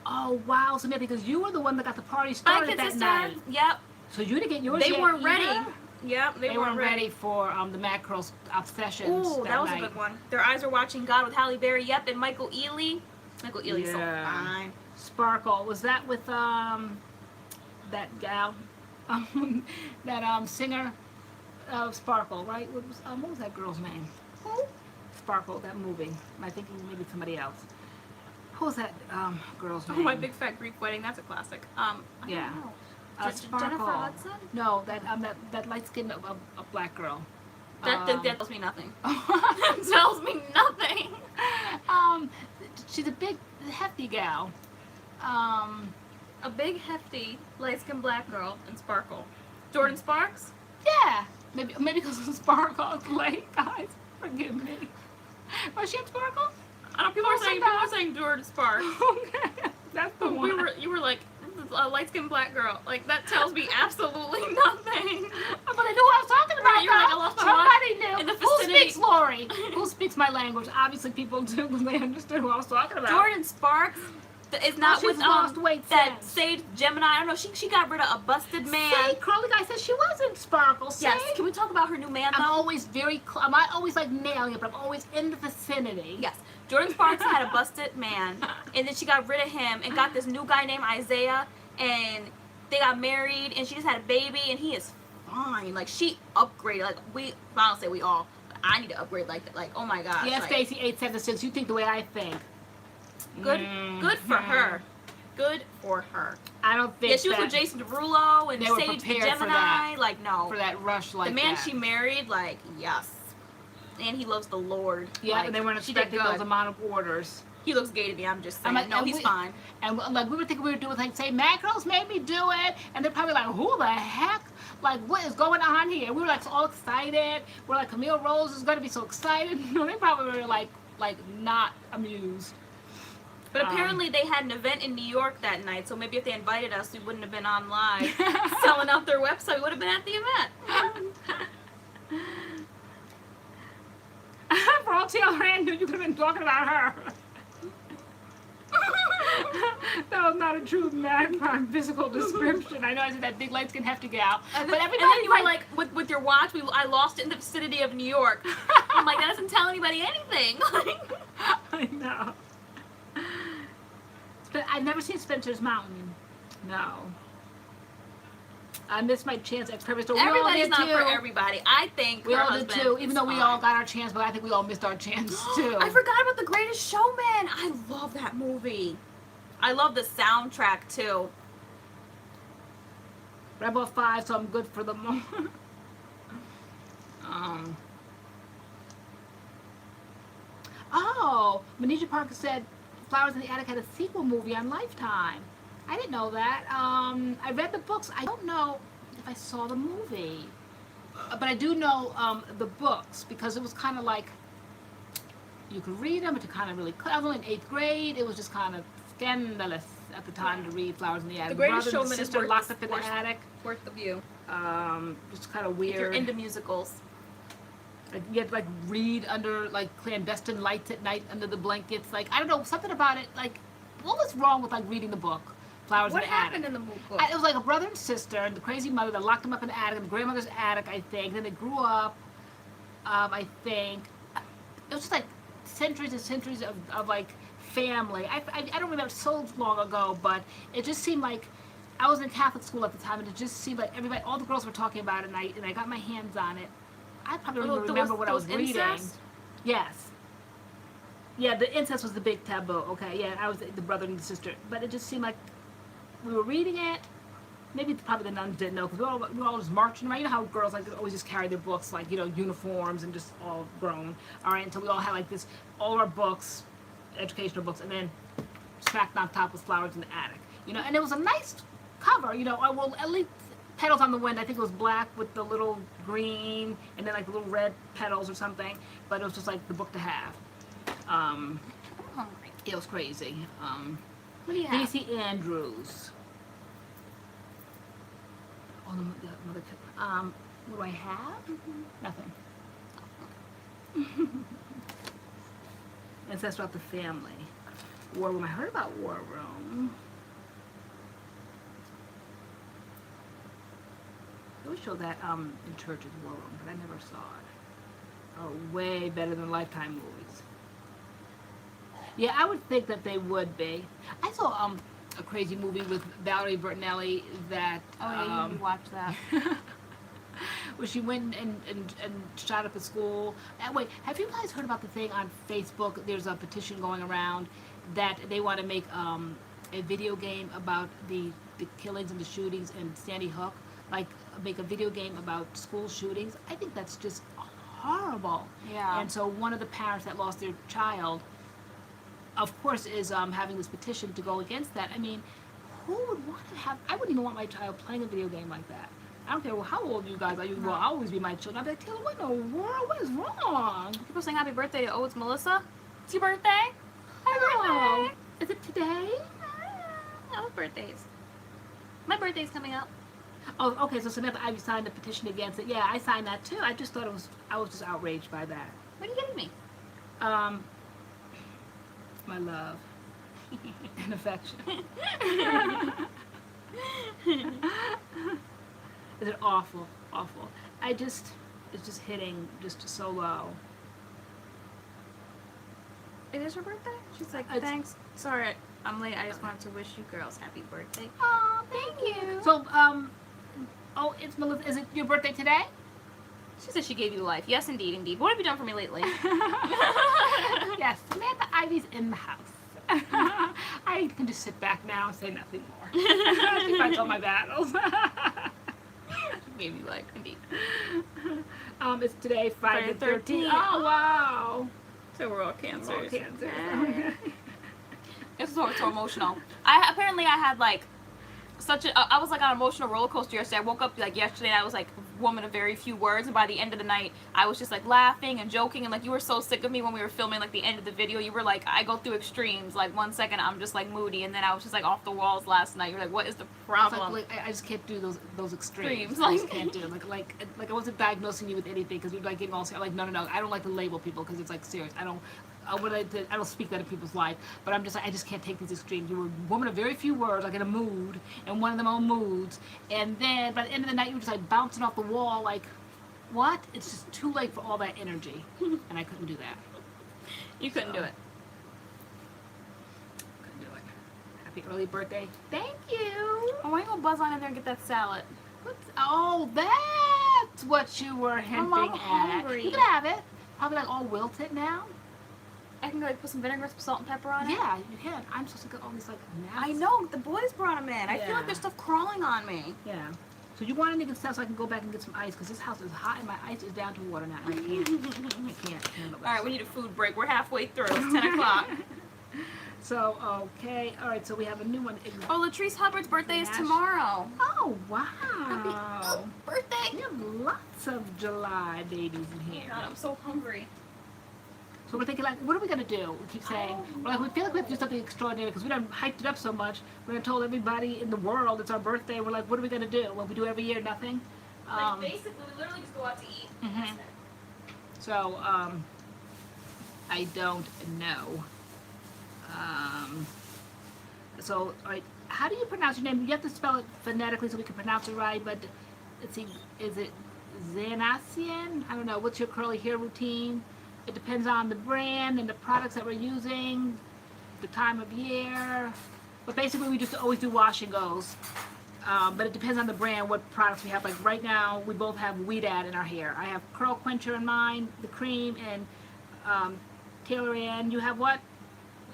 Oh wow, Samantha, because you were the one that got the party started that night. Yep. So you didn't get yours They yet weren't ready. either? Yep, They weren't ready for the MADCURLS obsessions. Ooh, that was night. a good one. Their Eyes Are Watching God with Halle Berry. Yep, and Michael Ealy. Michael Ealy's so fine. Sparkle, was that with that gal, that singer, Sparkle, right? What was that girl's name? Who? Sparkle, that movie. Am I thinking maybe somebody else? Who was that girl's name? Oh, My Big Fat Greek Wedding. That's a classic. I Yeah. don't know. Sparkle. Jennifer Hudson? No, that light skinned a black girl. That tells me nothing. That tells me nothing. She's a big, hefty gal. A big, hefty, light-skinned black girl and Sparkle. Jordan Sparks? Yeah, maybe because of Sparkle. Late, guys, forgive me. Was she in Sparkle? I don't. People are saying Jordan Sparks. Okay, that's the one. You were like a light-skinned black girl. Like that tells me absolutely nothing. But I knew what I was talking about. You were like, I lost my Somebody mind knew. in the Who vicinity. speaks Lori? Who speaks my language? Obviously, people do because they understood who I was talking about. Jordan Sparks is not she's with lost weight that since. Sage Gemini. I don't know. She got rid of a busted man. See, Curly Guy said she wasn't Sparkle. See? Yes. Can we talk about her new man I'm though? always very. I'm not always like nailing it, but I'm always in the vicinity. Yes. Jordan Sparks had a busted man, and then she got rid of him and got this new guy named Isaiah, and they got married, and she just had a baby, and he is fine. Like she upgraded. Like I don't say we all, but I need to upgrade like that. Like oh my gosh. Yes, like, Stacy 876. You think the way I think. Good for her. Good for her. I don't think. Yeah, she was with Jason Derulo and they were Sage prepared Gemini. for that. Like no. for that rush like The man that. she married, like yes. And he loves the Lord. Yeah, like, and they weren't she did expecting good. those amount of orders. He looks gay to me. I'm just saying. Like, no, and he's fine. And like we were thinking we were doing like say MADCURLS made me do it, and they're probably like, who the heck? Like what is going on here? We were like all excited. We're like Camille Rose is going to be so excited. No, they probably were like not amused. But apparently they had an event in New York that night, so maybe if they invited us, we wouldn't have been on live selling out their website. We would have been at the event. For all TaylorAnne knew, you could have been talking about her. That was not a true physical description. I know I said that big light skin hefty gal, but everybody and then you were like, with your watch, I lost it in the vicinity of New York. I'm like, that doesn't tell anybody anything. I know. But I've never seen Spencer's Mountain. No. I missed my chance at Curvy Store. Everybody's not for everybody. I think We her all did husband too, is even though we fine. all got our chance, but I think we all missed our chance too. I forgot about The Greatest Showman. I love that movie. I love the soundtrack too. But I bought 5, so I'm good for the moment. Oh, Manisha Parker said Flowers in the Attic had a sequel movie on Lifetime. I didn't know that. I read the books. I don't know if I saw the movie. But I do know the books because it was kind of like you could read them, but you kind of really could. I was only in 8th grade. It was just kind of scandalous at the time to read Flowers in the Attic. The Greatest Brother and Showman is sister worth locked the- up in the attic. Worth the view. Just kind of If you're weird. into musicals. Like, you had to like read under like clandestine lights at night under the blankets. Like I don't know, something about it. Like what was wrong with like reading the book Flowers What in the Attic? happened in the movie? It was like a brother and sister and the crazy mother that locked them up in the attic, in the grandmother's attic, I think. Then they grew up. I think it was just like centuries and centuries of like family. I don't remember so long ago, but it just seemed like I was in Catholic school at the time, and it just seemed like everybody, all the girls were talking about it, and I got my hands on it. I probably don't even remember what I was reading. Incest? Yes. Yeah, the incest was the big taboo. Okay, yeah, I was the brother and the sister, but it just seemed like we were reading it. Maybe probably the nuns didn't know because we were all just marching around. You know how girls like always just carry their books, like uniforms and just all grown. All right, until we all had like this, all our books educational books, and then stacked on top with flowers in the attic. You know, and it was a nice cover. You know, well, at least petals on the wind. I think it was black with the little green and then like the little red petals or something. But it was just like the book to have. I'm hungry. It was crazy. What do you have? Daisy Andrews. Oh, the mother. What do I have? Nothing. It says about the family. War Room. I heard about War Room. They always show that in churches, War Room, but I never saw it. Oh, way better than Lifetime movies. Yeah, I would think that they would be. I saw a crazy movie with Valerie Bertinelli that Oh yeah, you watched that. where she went and shot up a school. Wait, have you guys heard about the thing on Facebook? There's a petition going around that they want to make a video game about the killings and the shootings in Sandy Hook. Like, make a video game about school shootings. I think that's just horrible. Yeah. And so one of the parents that lost their child, of course, is having this petition to go against that. I mean, who would want to have... I wouldn't even want my child playing a video game like that. I don't care how old you guys are. You will always be my children. I'll be like, Taylor, what in the world? What is wrong? People saying happy birthday to, oh, it's Melissa. It's your birthday? Hello. Is it today? I love birthdays. My birthday's coming up. Oh, okay, so Samantha Ivy signed a petition against it. Yeah, I signed that too. I just thought it was... I was just outraged by that. What are you getting me? My love. And affection. Is it awful? Awful. It's just hitting just so low. It is her birthday? She's like, It's- thanks. Sorry, I'm late. I just wanted to wish you girls happy birthday. Oh, thank you. So, oh, it's Melissa. Is it your birthday today? She said she gave you life. Yes, indeed, indeed. What have you done for me lately? Yes, Samantha Ivy's in the house. I can just sit back now and say nothing more. She fights all my battles. She gave you life, indeed. It's today, Friday the 13th. 13th. Oh, wow. So we're all cancers. All cancer. It's so emotional. Apparently I had like I was like on an emotional roller coaster yesterday. I woke up like yesterday and I was like woman of very few words, and by the end of the night I was just like laughing and joking, and like you were so sick of me when we were filming like the end of the video. You were like, I go through extremes, like 1 second I'm just like moody, and then I was just like off the walls last night. You're like, what is the problem? Like, I just can't do those extremes. Extremes, I just like- can't do it. Like I wasn't diagnosing you with anything because you're like getting all serious. Like, no. I don't like to label people because it's like serious. I don't speak that in people's life, but I'm just like, I just can't take these extremes. You were a woman of very few words, like in a mood, and one of them own moods, and then by the end of the night you were just like bouncing off the wall, like, what? It's just too late for all that energy, and I couldn't do that. You couldn't do it. Couldn't do it. Happy early birthday. Thank you. Oh, why don't you go buzz on in there and get that salad? Oh, that's what you were hinting I'm at. hungry. You can have it. Probably like all wilted now. I can go like put some vinegar, some salt and pepper on it. Yeah, you can. I'm supposed to get all these like I nasty. know, the boys brought them in. I feel Yeah. like there's stuff crawling on me. Yeah. So you want anything stuff so I can go back and get some ice because this house is hot and my ice is down to water now. And I can't handle it. All right, we need a food break. We're halfway through. It's 10 o'clock. So, okay. All right, so we have a new one. Oh, Latrice Hubbard's birthday is Nash- tomorrow. Oh, Happy wow. birthday. We have lots of July babies in here. God, I'm so hungry. So we're thinking, like, what are we going to do? We keep saying, we're like, we feel like we have to do something extraordinary because we done hyped it up so much. We done told everybody in the world it's our birthday. We're like, what are we going to do? What we do every year, nothing. Like, basically, we literally just go out to eat. Mhm. So, I don't know. So, all right, how do you pronounce your name? You have to spell it phonetically so we can pronounce it right, but let's see, is it Zanasian? I don't know. What's your curly hair routine? It depends on the brand and the products that we're using, the time of year. But basically, we just always do wash and goes. But it depends on the brand, what products we have. Like right now, we both have Weed-Add in our hair. I have Curl Quencher in mine, the cream, and TaylorAnne. You have what?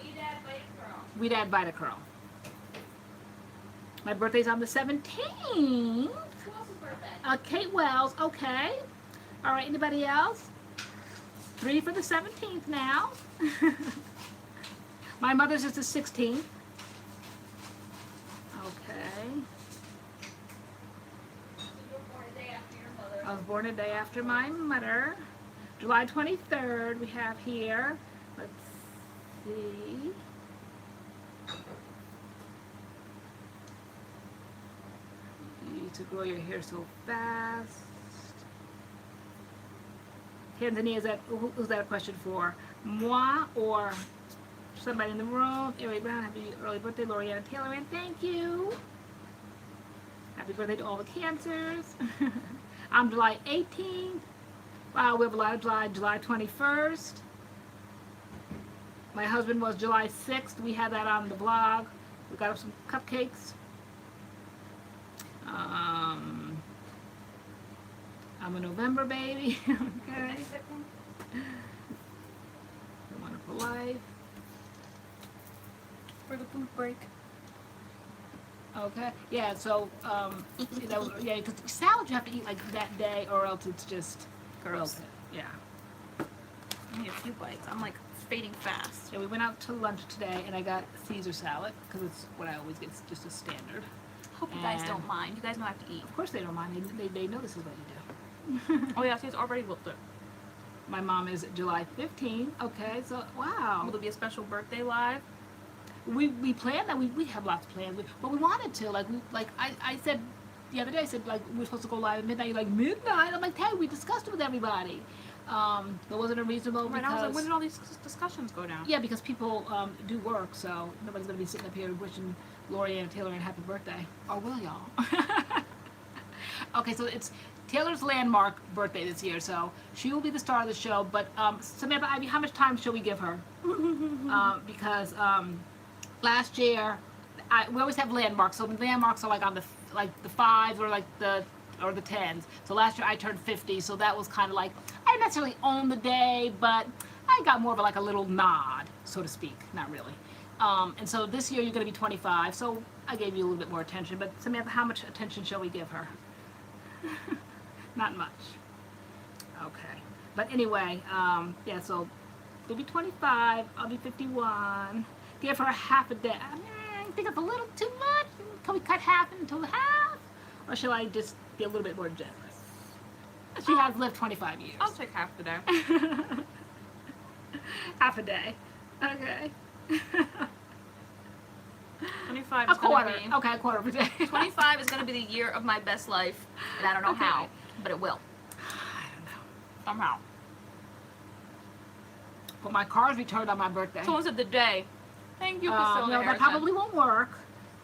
Weed-Add Vita-Curl. Weed-Add Vita-Curl. My birthday's on the 17th. Who else's birthday? Kate Wells, okay. All right, anybody else? 3 for the 17th now. My mother's is the 16th. Okay. I was born a day after my mother. July 23rd we have here. Let's see. You need to grow your hair so fast. Tanzania, who's that a question for? Moi or somebody in the room? Anyway, Brown, happy early birthday, LoriAnne and TaylorAnne. Thank you. Happy birthday to all the cancers. I'm July 18th. Wow, we have a lot of July 21st. My husband was July 6th. We had that on the blog. We got up some cupcakes. I'm a November baby. Okay. A Wonderful Life. For the food break. Okay. Yeah. So that was, yeah, because salad you have to eat like that day, or else it's just Gross. Yeah. I need a few bites. I'm like fading fast. Yeah. We went out to lunch today, and I got Caesar salad because it's what I always get. It's just a standard. Hope you guys And- don't mind. You guys know I have to eat. Of course they don't mind. They know this is what you do. Oh yeah, she's already looked it. My mom is July 15th. Okay. So wow. Will there be a special birthday live? We planned that. We have lots planned, but we wanted to. I said the other day, I said like we're supposed to go live at midnight. You're like midnight. I'm like, hey, we discussed it with everybody. There wasn't a reasonable Right, because I was like, when did all these discussions go down? yeah, because people do work, so nobody's gonna be sitting up here wishing LoriAnne and TaylorAnne happy birthday. Or will y'all? Okay, so it's Taylor's landmark birthday this year, so she will be the star of the show. But Samantha Ivy, how much time shall we give her? Because last year we always have landmarks. So the landmarks are like on the fives or like the 10s. So last year I turned 50, so that was kind of like I didn't necessarily own the day, but I got more of a little nod, so to speak. Not really. And so this year you're going to be 25, so I gave you a little bit more attention. But Samantha, how much attention shall we give her? Not much. Okay. But anyway, yeah, so you'll be 25, I'll be 51. Give her a half a day. I think it's a little too much. Can we cut half into half? Or shall I just be a little bit more generous? She has lived 25 years. I'll take half the day. Half a day. Okay. 25 A is gonna quarter. be. Okay, a quarter of a day. 25 is gonna be the year of my best life, and I don't know Okay. how, but it will I don't know. somehow. But my car's returned on my birthday. Someone said the day. Thank you, Priscilla. No, that Harrison. probably won't work.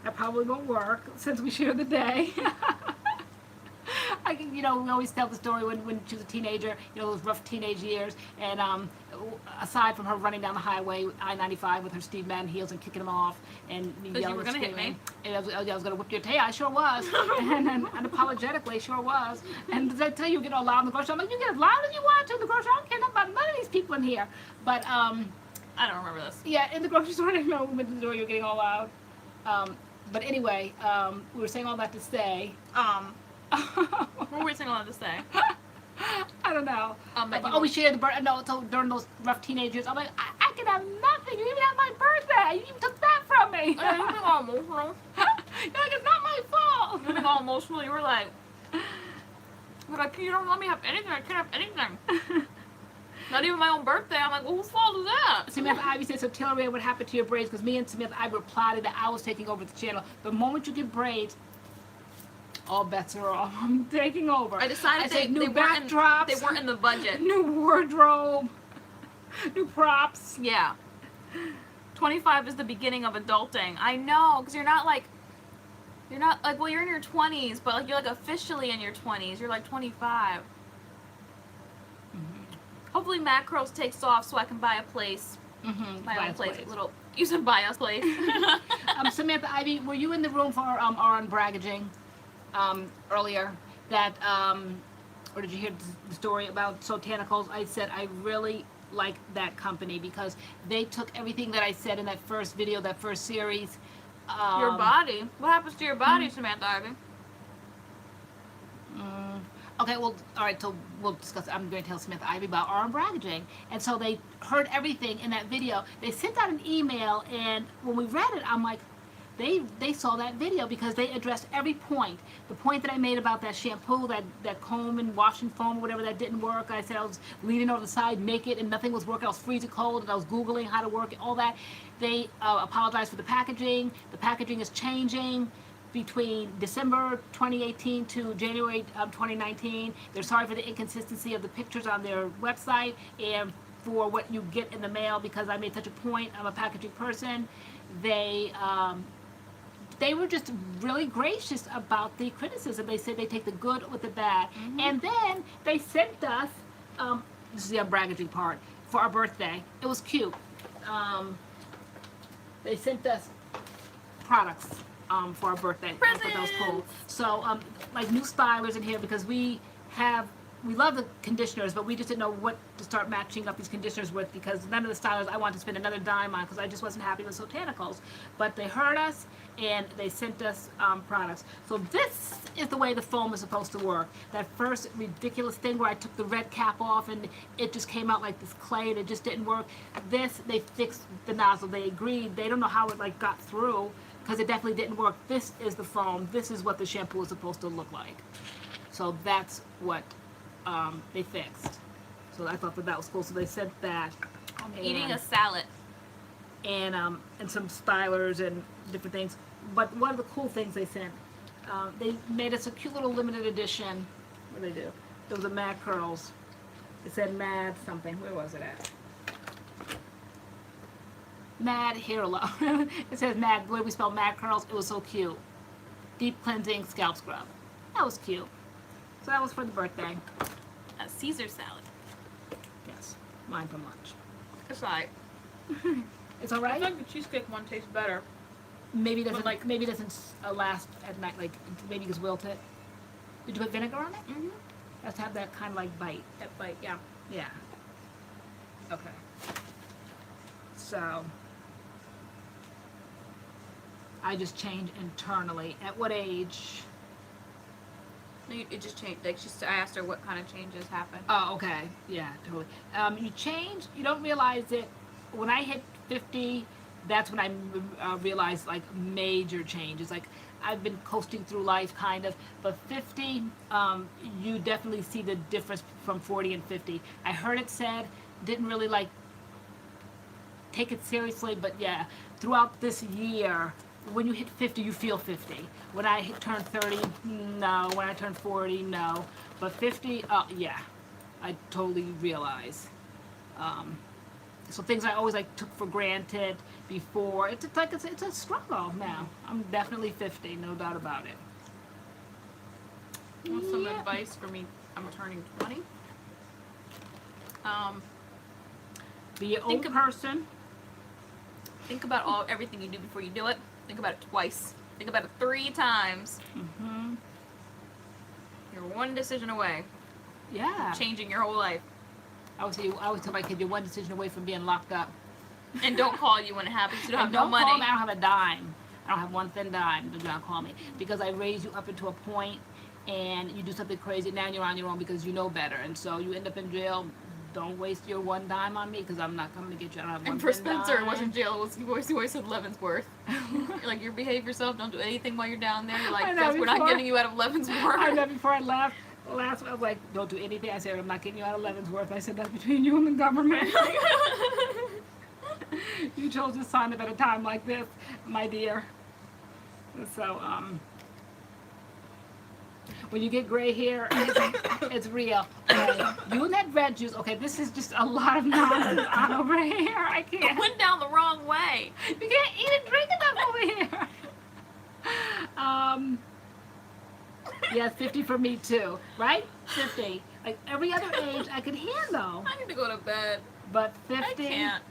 That probably won't work since we share the day. We always tell the story when she was a teenager, those rough teenage years, and aside from her running down the highway, I-95 with her Steve Madden heels and kicking them off, and me 'Cause you yelling were and gonna hit screaming, me. and I was going to whip your tail. I sure was, and unapologetically, sure was. And did I tell you, you get all loud in the grocery? I'm like, you get as loud as you want to in the grocery. I don't care nothing about none of these people in here. But I don't remember this. yeah, in the grocery store, I didn't know when the door you're getting all loud. But anyway, we were saying all that to say. What were we saying all that to say? I don't know. But We shared the birthday. No, so during those rough teenage years, I'm like, I can have nothing. You even have my birthday. You even took that from me. You were all emotional. You're like, it's not my fault. You were all emotional. You were like, you don't let me have anything. I can't have anything. Not even my own birthday. I'm like, well, whose fault is that? Samantha Ivy said, so TaylorAnne, what happened to your braids? Because me and Samantha Ivy were plotting that I was taking over the channel. The moment you get braids, all bets are off. I'm taking over. I decided said new they backdrops. They weren't in the budget. New wardrobe. New props. Yeah. 25 is the beginning of adulting. I know, because you're not like, well, you're in your 20s, but you're officially in your 20s. You're 25. Hopefully MADCURLS takes off so I can buy a place. My own place. You said buy us place. Samantha Ivy, were you in the room for our unbraggaging earlier? That or did you hear the story about Soultanicals? I said I really like that company because they took everything that I said in that first video, that first series. Your body. What happens to your body, Samantha Ivy? Okay, well, all right, so we'll discuss. I'm going to tell Smith Ivy about arm bragging. And so they heard everything in that video. They sent out an email, and when we read it, I'm like, they saw that video because they addressed every point. The point that I made about that shampoo, that comb and washing foam or whatever that didn't work. I said I was leaning over the side naked and nothing was working. I was freezing cold and I was Googling how to work it, all that. They apologized for the packaging. The packaging is changing between December 2018 to January 2019. They're sorry for the inconsistency of the pictures on their website and for what you get in the mail because I made such a point. I'm a packaging person. They were just really gracious about the criticism. They said they take the good with the bad. Mm-hmm. And then they sent us, this is the bragging part, for our birthday. It was cute. They sent us products for our birthday. Presents! That was cool. So, like new stylers in here because we love the conditioners, but we just didn't know what to start matching up these conditioners with because none of the stylers I wanted to spend another dime on because I just wasn't happy with Soultanicals. But they heard us and they sent us products. So this is the way the foam is supposed to work. That first ridiculous thing where I took the red cap off and it just came out like this clay and it just didn't work. This, they fixed the nozzle. They agreed. They don't know how it like got through because it definitely didn't work. This is the foam. This is what the shampoo is supposed to look like. So that's what they fixed. So I thought that was cool. So they sent that. I'm eating a salad. And some stylers and different things. But one of the cool things they sent, they made us a cute little limited edition. What did they do? It was a MADCURLS. It said MAD something. Where was it at? MAD Hair Love. It says MAD, the way we spell MADCURLS. It was so cute. Deep cleansing scalp scrub. That was cute. So that was for the birthday. A Caesar salad. Yes, mine for lunch. It's alright. It's all right. I think the cheesecake one tastes better. Maybe it doesn't maybe it doesn't last at night. Like maybe you just wilt it. Did you put vinegar on it? Mm-hmm. Let's have that kind of like bite. That bite, yeah. Yeah. Okay. So I just changed internally. At what age? It just changed. Like I asked her what kind of changes happened. Oh, okay. Yeah, totally. You change. You don't realize it. When I hit 50, that's when I realized like major changes. Like I've been coasting through life kind of, but 50, you definitely see the difference from 40 and 50. I heard it said, didn't really like take it seriously, but yeah, throughout this year, when you hit 50, you feel 50. When I turned 30, no. When I turned 40, no. But 50, yeah, I totally realize. So things I always like took for granted before, it's a struggle now. I'm definitely 50, no doubt about it. Want some advice for me? I'm turning 20. Be an old person. Think about everything you do before you do it. Think about it twice. Think about it 3 times. Mm-hmm. You're one decision away. Yeah. Changing your whole life. I always tell my kid, you're one decision away from being locked up. And don't call you when it happens. You don't have no Don't money. call me. I don't have a dime. I don't have one thin dime. Do not call me. Because I raised you up into a point and you do something crazy. Now you're on your own because you know better. And so you end up in jail. Don't waste your one dime on me because I'm not coming to get you. I don't have one And for thin Spencer, dime. it wasn't jail. It was he always said Leavenworth. Like, you behave yourself. Don't do anything while you're down there. You're like, we're not getting you out of Leavenworth. I know before I left. Last I was like, don't do anything. I said, I'm not getting you out of Leavenworth. I said, that's between you and the government. You chose to sign up at a time like this, my dear. So, when you get gray hair, it's real. Okay, you and that red juice, okay, this is just a lot of nonsense on over here. I It can't. went down the wrong way. You can't eat and drink enough over here. Yeah, 50 for me too, right? 50. Like every other age I could handle, I need to go to bed. but 50. I can't.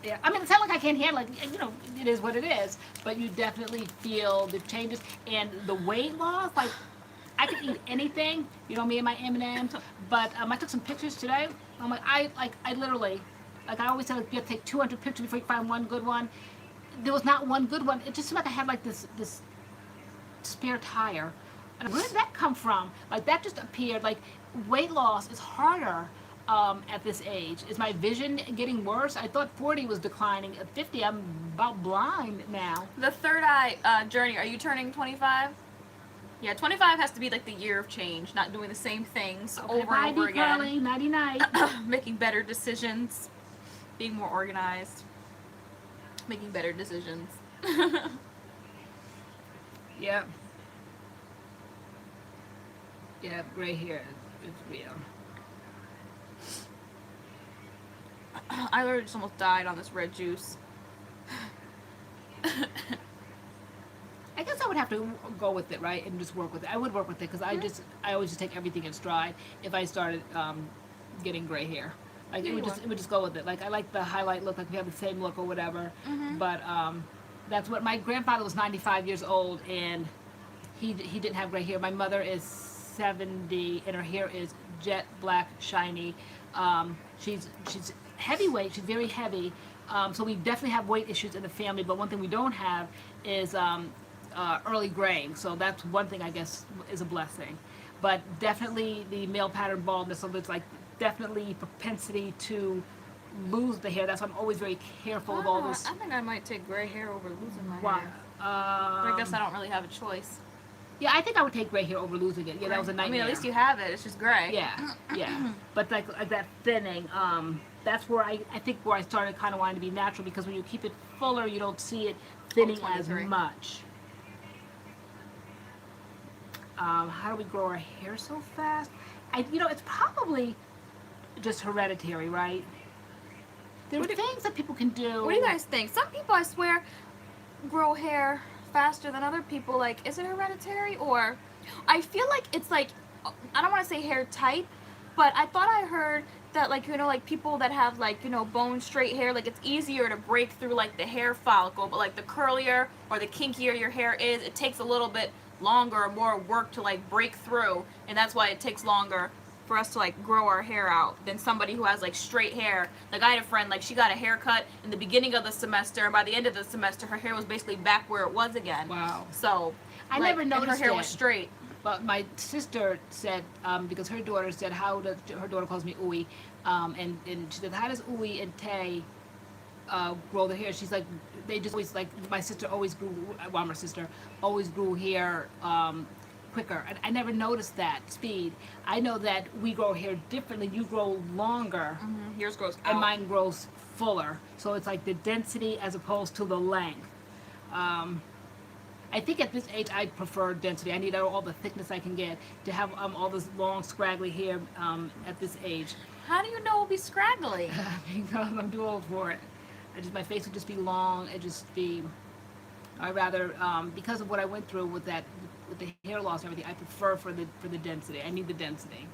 Yeah, I mean, it's not like I can't handle it. You know, it is what it is. But you definitely feel the changes and the weight loss. Like, I could eat anything. You know, me and my M&Ms. But I took some pictures today. I'm like, I literally, like I always say, like, you have to take 200 pictures before you find one good one. There was not one good one. It just seemed like I had like this spare tire And where did that come from? Like that just appeared. Like weight loss is harder at this age. Is my vision getting worse? I thought 40 was declining. At 50, I'm about blind now. The third eye journey, are you turning 25? Yeah, 25 has to be like the year of change, not doing the same things Okay, over bye, and over again. Curly, nighty night. Making better decisions, being more organized, making better decisions. Yep. Yeah, gray hair is real. I literally just almost died on this red juice. I guess I would have to go with it, right, and just work with it. I would work with it because I always just take everything in stride. If I started getting gray hair, like Yeah, it would just go with it. Like I like the highlight look, like we have the same look or whatever. But that's what my grandfather was 95 years old and he didn't have gray hair. My mother is 70 and her hair is jet black, shiny. She's heavyweight. She's very heavy. So we definitely have weight issues in the family. But one thing we don't have is early graying. So that's one thing I guess is a blessing. But definitely the male pattern baldness. So there's like definitely propensity to lose the hair. That's why I'm always very careful of all this. I think I might take gray hair over losing my Why? hair. But I guess I don't really have a choice. Yeah, I think I would take gray hair over losing it. Yeah, that was a I nightmare. mean, at least you have it. It's just gray. Yeah, yeah. But like that thinning, that's where I think where I started kind of wanting to be natural because when you keep it fuller, you don't see it thinning as 23. much. How do we grow our hair so fast? It's probably just hereditary, right? There are things that people can do. What do you guys think? Some people, I swear, grow hair faster than other people. Like, is it hereditary? Or I feel like it's like, I don't want to say hair type, but I thought I heard that, like, like people that have, like, bone straight hair, like, it's easier to break through, like, the hair follicle. But, like, the curlier or the kinkier your hair is, it takes a little bit longer or more work to, like, break through. And that's why it takes longer for us to, like, grow our hair out than somebody who has, like, straight hair. Like, I had a friend, like, she got a haircut in the beginning of the semester, and by the end of the semester, her hair was basically back where it was again. Wow. So, I like, never and noticed her hair that. was straight. But my sister said, because her daughter said, her daughter calls me Uwe, and she said, how does Uwe and Tay grow their hair? She's like, they just always, like, my sister always grew, well, my sister always grew hair quicker. I never noticed that speed. I know that we grow hair differently. You grow longer, Yours grows out. and mine grows fuller. So it's like the density as opposed to the length. I think at this age I prefer density. I need all the thickness I can get to have all this long scraggly hair at this age. How do you know it'll be scraggly? Because I'm too old for it. My face would just be long. It'd just be. I rather because of what I went through with the hair loss and everything. I prefer for the density. I need the density.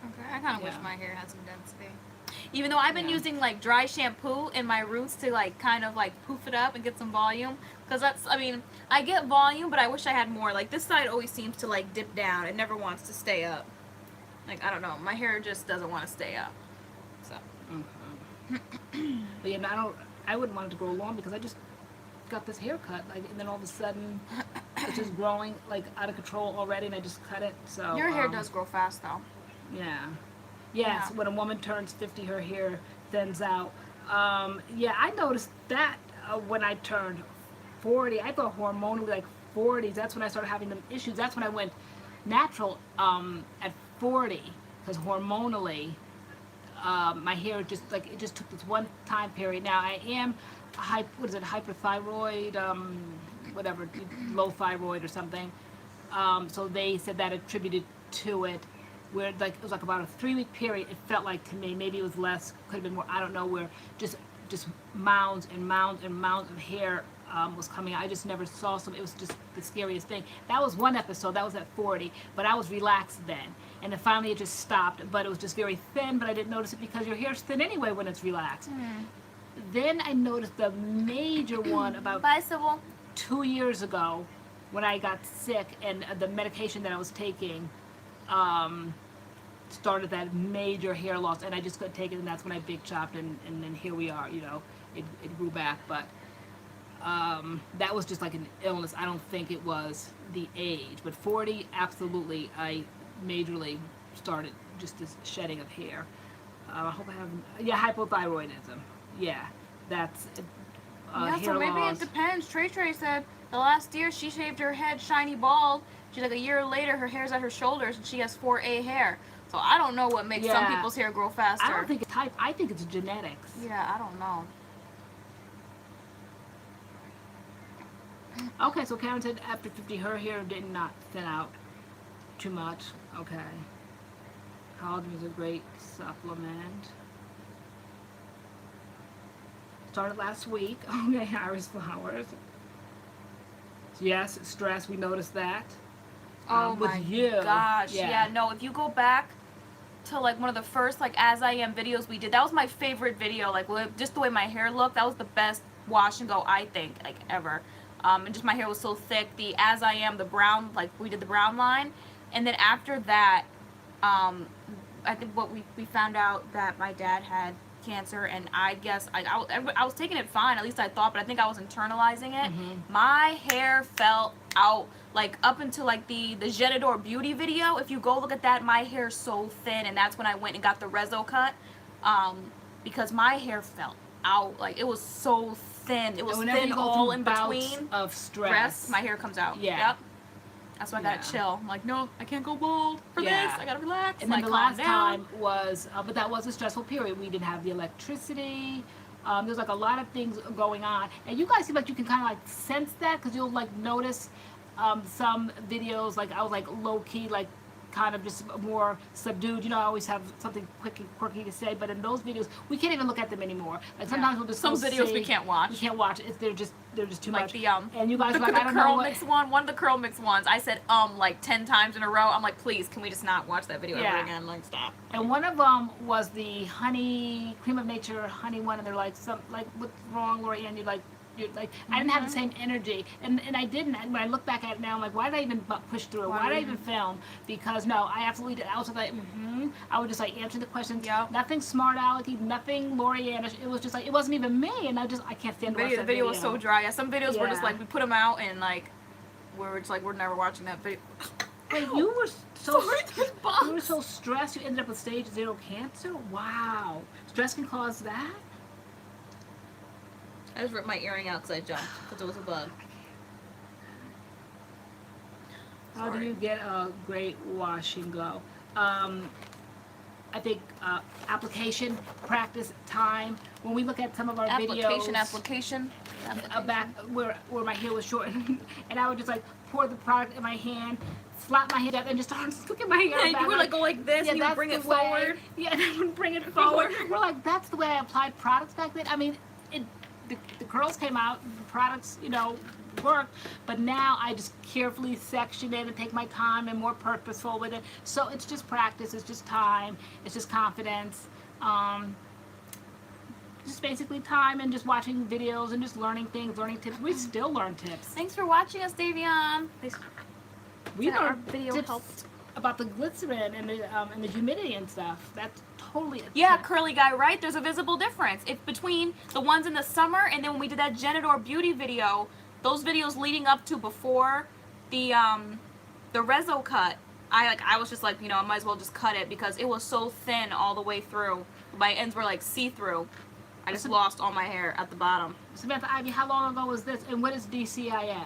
Okay, I kind of wish Yeah. my hair had some density. Even though I've been using, like, dry shampoo in my roots to, like, kind of, like, poof it up and get some volume. Because I get volume, but I wish I had more. Like, this side always seems to, like, dip down. It never wants to stay up. Like, I don't know. My hair just doesn't want to stay up. So. But yeah, I wouldn't want it to grow long because I just got this haircut, like, and then all of a sudden it's just growing like out of control already, and I just cut it. So Your hair does grow fast, though. Yeah. Yes, Yeah. when a woman turns 50, her hair thins out. Yeah, I noticed that when I turned 40. I thought hormonally, like 40s, that's when I started having them issues. That's when I went natural at 40, because hormonally, my hair just, like, it just took this one time period. Now, I am, hyperthyroid, whatever, low thyroid or something. So they said that attributed to it. Where, like, it was like about a 3-week period, it felt like to me. Maybe it was less, could have been more, I don't know, where just mounds and mounds and mounds of hair was coming out. I just never saw some. It was just the scariest thing. That was one episode. That was at 40, but I was relaxed then. And then finally it just stopped, but it was just very thin, but I didn't notice it because your hair's thin anyway when it's relaxed. Then I noticed the major one about Bye, Sybil. 2 years ago when I got sick, and the medication that I was taking started that major hair loss, and I just couldn't take it, and that's when I big chopped, and then here we are, it grew back. But that was just like an illness. I don't think it was the age, but 40, absolutely, I majorly started just this shedding of hair. I hope I haven't. Yeah, hypothyroidism. Yeah, that's Yeah, hair so maybe loss. it depends. Trey said the last year she shaved her head shiny bald. She's like, a year later her hair's at her shoulders and she has 4A hair. So I don't know what makes some Yeah. people's hair grow faster. I don't think it's type. I think it's genetics. Yeah, I don't know. Okay, so Karen said after 50, her hair did not thin out too much. Okay. Collagen is a great supplement. Started last week. Okay, Iris flowers. Yes, stress. We noticed that. Oh with my you. gosh. Yeah. Yeah, no, if you go back to like one of the first like As I Am videos we did, that was my favorite video. Like just the way my hair looked, that was the best wash and go I think like ever. And just my hair was so thick. The As I Am, the brown, like we did the brown line, and then after that, I think what we found out that my dad had cancer, and I guess I was taking it fine, at least I thought, but I think I was internalizing it. My hair fell out like up until like the Jetador beauty video. If you go look at that, my hair is so thin, and that's when I went and got the ReZO cut, because my hair fell out, like it was so thin. It was thin all in between of stress. my hair comes out. Yeah. Yep. That's why I gotta chill. I'm like, no, I can't go bald for this. I gotta relax. And then like, the calm last down. time was, but that was a stressful period. We didn't have the electricity. There's like a lot of things going on, and you guys seem like you can kind of like sense that, because you'll like notice some videos like I was like low key, like kind of just more subdued. You know, I always have something quick and quirky to say, but in those videos we can't even look at them anymore. Like sometimes we'll just some go videos see- we can't watch. We can't watch. They're just too Like much. the and you guys the, are like, the I don't know what. CURLMIX one of the CURLMIX ones, I said like 10 times in a row. I'm like, please, can we just not watch that video ever again? Like, stop. And one of them was the honey cream of nature honey one, and they're like, some like, what's wrong, LoriAnne? You're like, I didn't have the same energy, and I didn't. And when I look back at it now, I'm like, why did I even push through? Why did I even film? Because no, I absolutely did. I was like, I would just like answer the questions. Yep. Nothing smart alecky, nothing LoriAnne. It was just like, it wasn't even me, and I can't stand to watch The that video was so dry. Yeah, some videos were just Yeah. like, we put them out and like we're just like, we're never watching that video. Wait, you were so Sorry, there's bugs. you were so stressed. You ended up with stage 0 cancer. Wow, stress can cause that. I just ripped my earring out because I jumped because it was a bug. How do Sorry. you get a great wash and go? I think application, practice, time. When we look at some of our videos, Application. back where my hair was short, and I would just like pour the product in my hand, slap my hand up, and just start looking at my hair. And back. you would like go like this and you would that's bring the it way- forward. Yeah, and I would bring it forward. We're like, that's the way I applied products back then. I mean, the curls came out, the products, worked, but now I just carefully section it and take my time and more purposeful with it. So it's just practice, it's just time, it's just confidence, just basically time and just watching videos and just learning things, learning tips. We still learn tips. Thanks for watching us, Davion. We Yeah, our learned video tips helped. about the glycerin and the humidity and stuff. That's totally a Yeah, tip. curly guy, right? There's a visible difference. If between the ones in the summer and then when we did that Jetador beauty video, those videos leading up to before the ReZO cut, I was just like, I might as well just cut it because it was so thin all the way through. My ends were like see-through. I just lost all my hair at the bottom. Samantha Ivy, how long ago was this? And what is DCIS?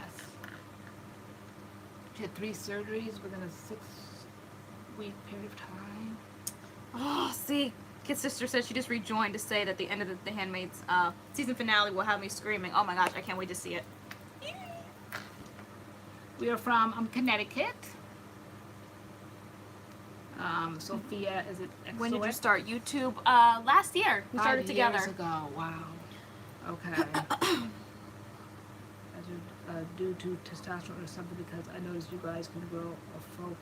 She had 3 surgeries within a 6-week period of time. Oh, see, Kid Sister said she just rejoined to say that the end of the Handmaid's season finale will have me screaming. Oh my gosh, I can't wait to see it. We are from Connecticut. Sophia, is it excellent? When did you start YouTube? Last year. We started 5 together. years ago. Wow. Okay. Due to testosterone or something, because I noticed you guys can grow a faux.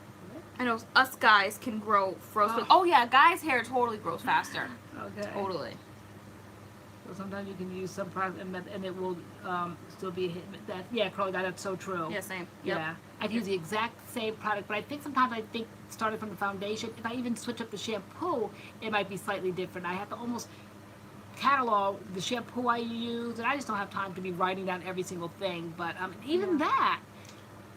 I know us guys can grow frozen. Oh yeah, guys' hair totally grows faster. Okay. Totally. So sometimes you can use some product and it will still be a hit. Curly guy, that's so true. Yeah, same. Yep. Yeah, I can use the exact same product, but I think sometimes starting from the foundation, if I even switch up the shampoo, it might be slightly different. I have to almost catalog the shampoo I use, and I just don't have time to be writing down every single thing. But even that.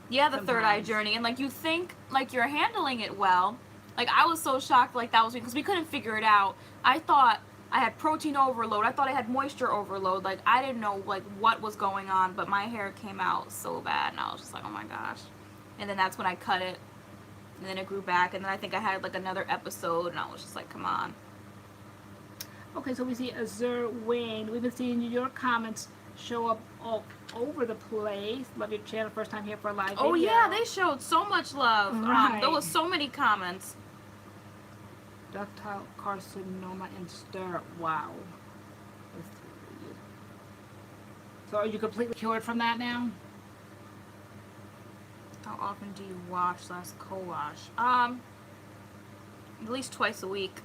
Yeah, the third eye Sometimes. journey, and like you think like you're handling it well. Like I was so shocked, like that was because we couldn't figure it out. I thought I had protein overload. I thought I had moisture overload. Like I didn't know like what was going on, but my hair came out so bad, and I was just like, oh my gosh. And then that's when I cut it, and then it grew back, and then I think I had like another episode, and I was just like, come on. Okay, so we see Azur Wayne. We've been seeing your comments show up all over the place. Love your channel. First time here for a live video. Oh yeah, they showed so much love. Right. There was so many comments. Ductile carcinoma and stir. Wow. So are you completely cured from that now? How often do you wash/co-wash? At least twice a week.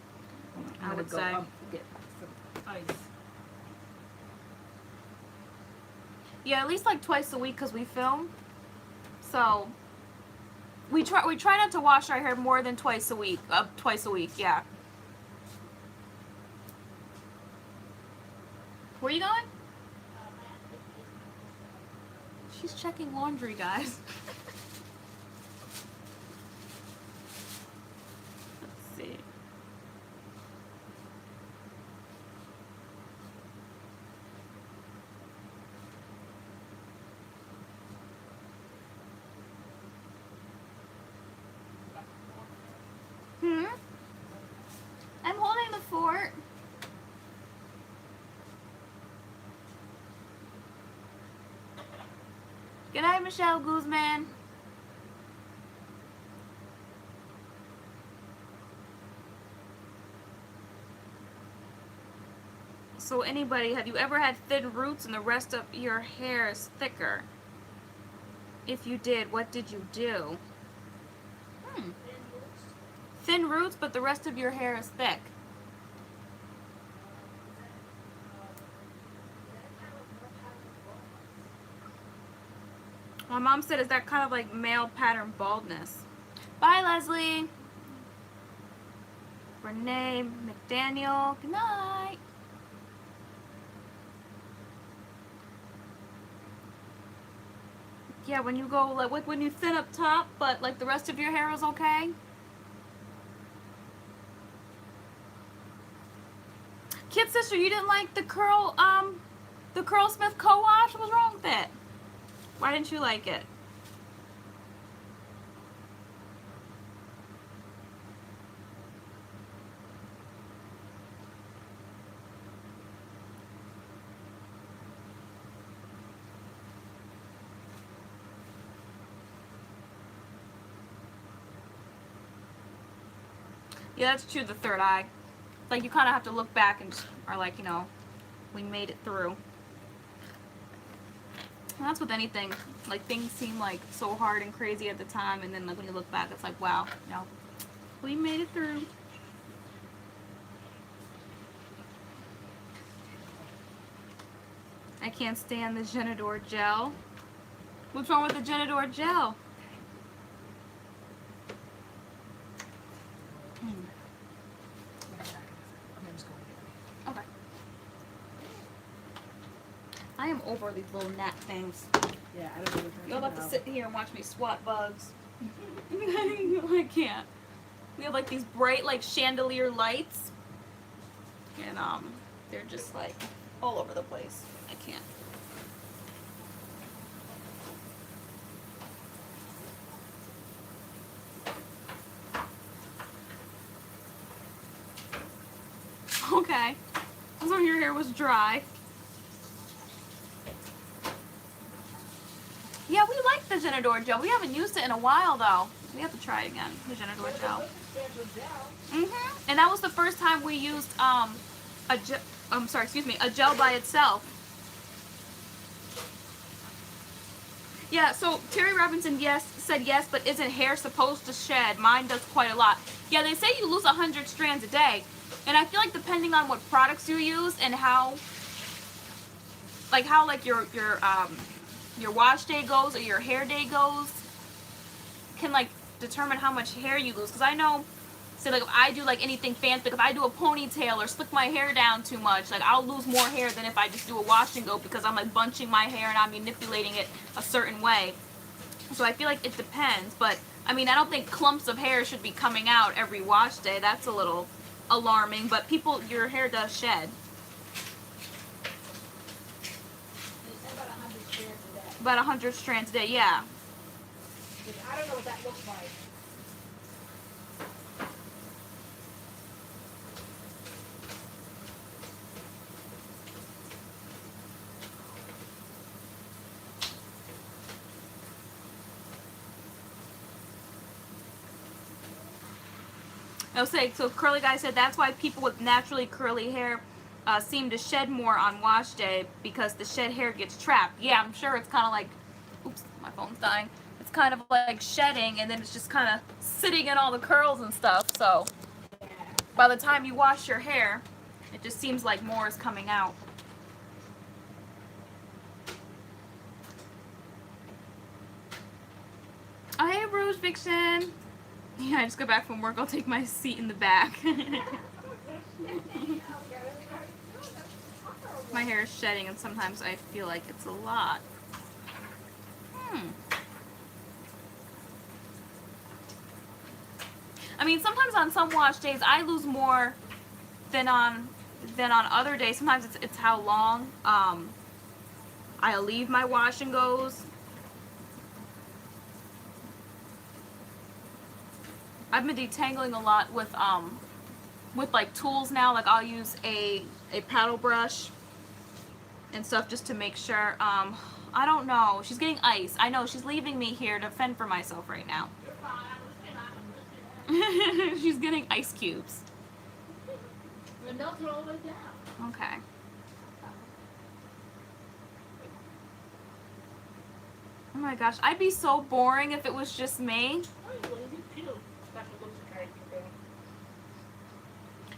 I would go say. up, get some ice. Yeah, at least like twice a week because we film. So we try not to wash our hair more than twice a week. Twice a week, yeah. Where are you going? She's checking laundry, guys. Let's see. I'm holding the fort. Good night, Michelle Guzman. So anybody, have you ever had thin roots and the rest of your hair is thicker? If you did, what did you do? Thin roots, but the rest of your hair is thick. My mom said, is that kind of like male pattern baldness? Bye, Leslie. Renee McDaniel, good night. Yeah, when you go, like when you thin up top, but like the rest of your hair is okay. Kid sister, you didn't like the Curlsmith co-wash? What was wrong with it? Why didn't you like it? Yeah, that's true, the third eye. Like, you kind of have to look back and just are like, you know, we made it through. And that's with anything. Like, things seem like so hard and crazy at the time, and then like when you look back, it's like, wow, you know, we made it through. I can't stand the Genador gel. What's wrong with the Genador gel? Okay. I am over these little gnat things. Yeah, I don't know. You'll have to sit here and watch me swat bugs. I can't. We have like these bright like chandelier lights. And they're just like all over the place. I can't. Okay. So your hair was dry. Yeah, we like the Genador gel. We haven't used it in a while though. We have to try it again. The Genador gel. And that was the first time we used a gel by itself. Yeah, so Terry Robinson said yes, but isn't hair supposed to shed? Mine does quite a lot. Yeah, they say you lose 100 strands a day. And I feel like depending on what products you use and how your wash day goes or your hair day goes can like determine how much hair you lose. Because I know say like if I do like anything fancy, like if I do a ponytail or slick my hair down too much, like I'll lose more hair than if I just do a wash and go, because I'm like bunching my hair and I'm manipulating it a certain way. So I feel like it depends, but I mean, I don't think clumps of hair should be coming out every wash day. That's a little alarming, but people, your hair does shed. About 100 strands a day, yeah. I don't know what that looks like. I was saying, so Curly Guy said that's why people with naturally curly hair seem to shed more on wash day, because the shed hair gets trapped. Yeah, I'm sure it's kind of like, oops, my phone's dying. It's kind of like shedding, and then it's just kind of sitting in all the curls and stuff. So by the time you wash your hair, it just seems like more is coming out. Oh, hey, Rouge Vixen. Yeah, I just got back from work. I'll take my seat in the back. My hair is shedding, and sometimes I feel like it's a lot. I mean, sometimes on some wash days I lose more than on other days. Sometimes it's how long I'll leave my wash and goes. I've been detangling a lot with like tools now. Like I'll use a paddle brush and stuff just to make sure. I don't know. She's getting ice. I know, she's leaving me here to fend for myself right now. She's getting ice cubes. Okay. Oh my gosh, I'd be so boring if it was just me.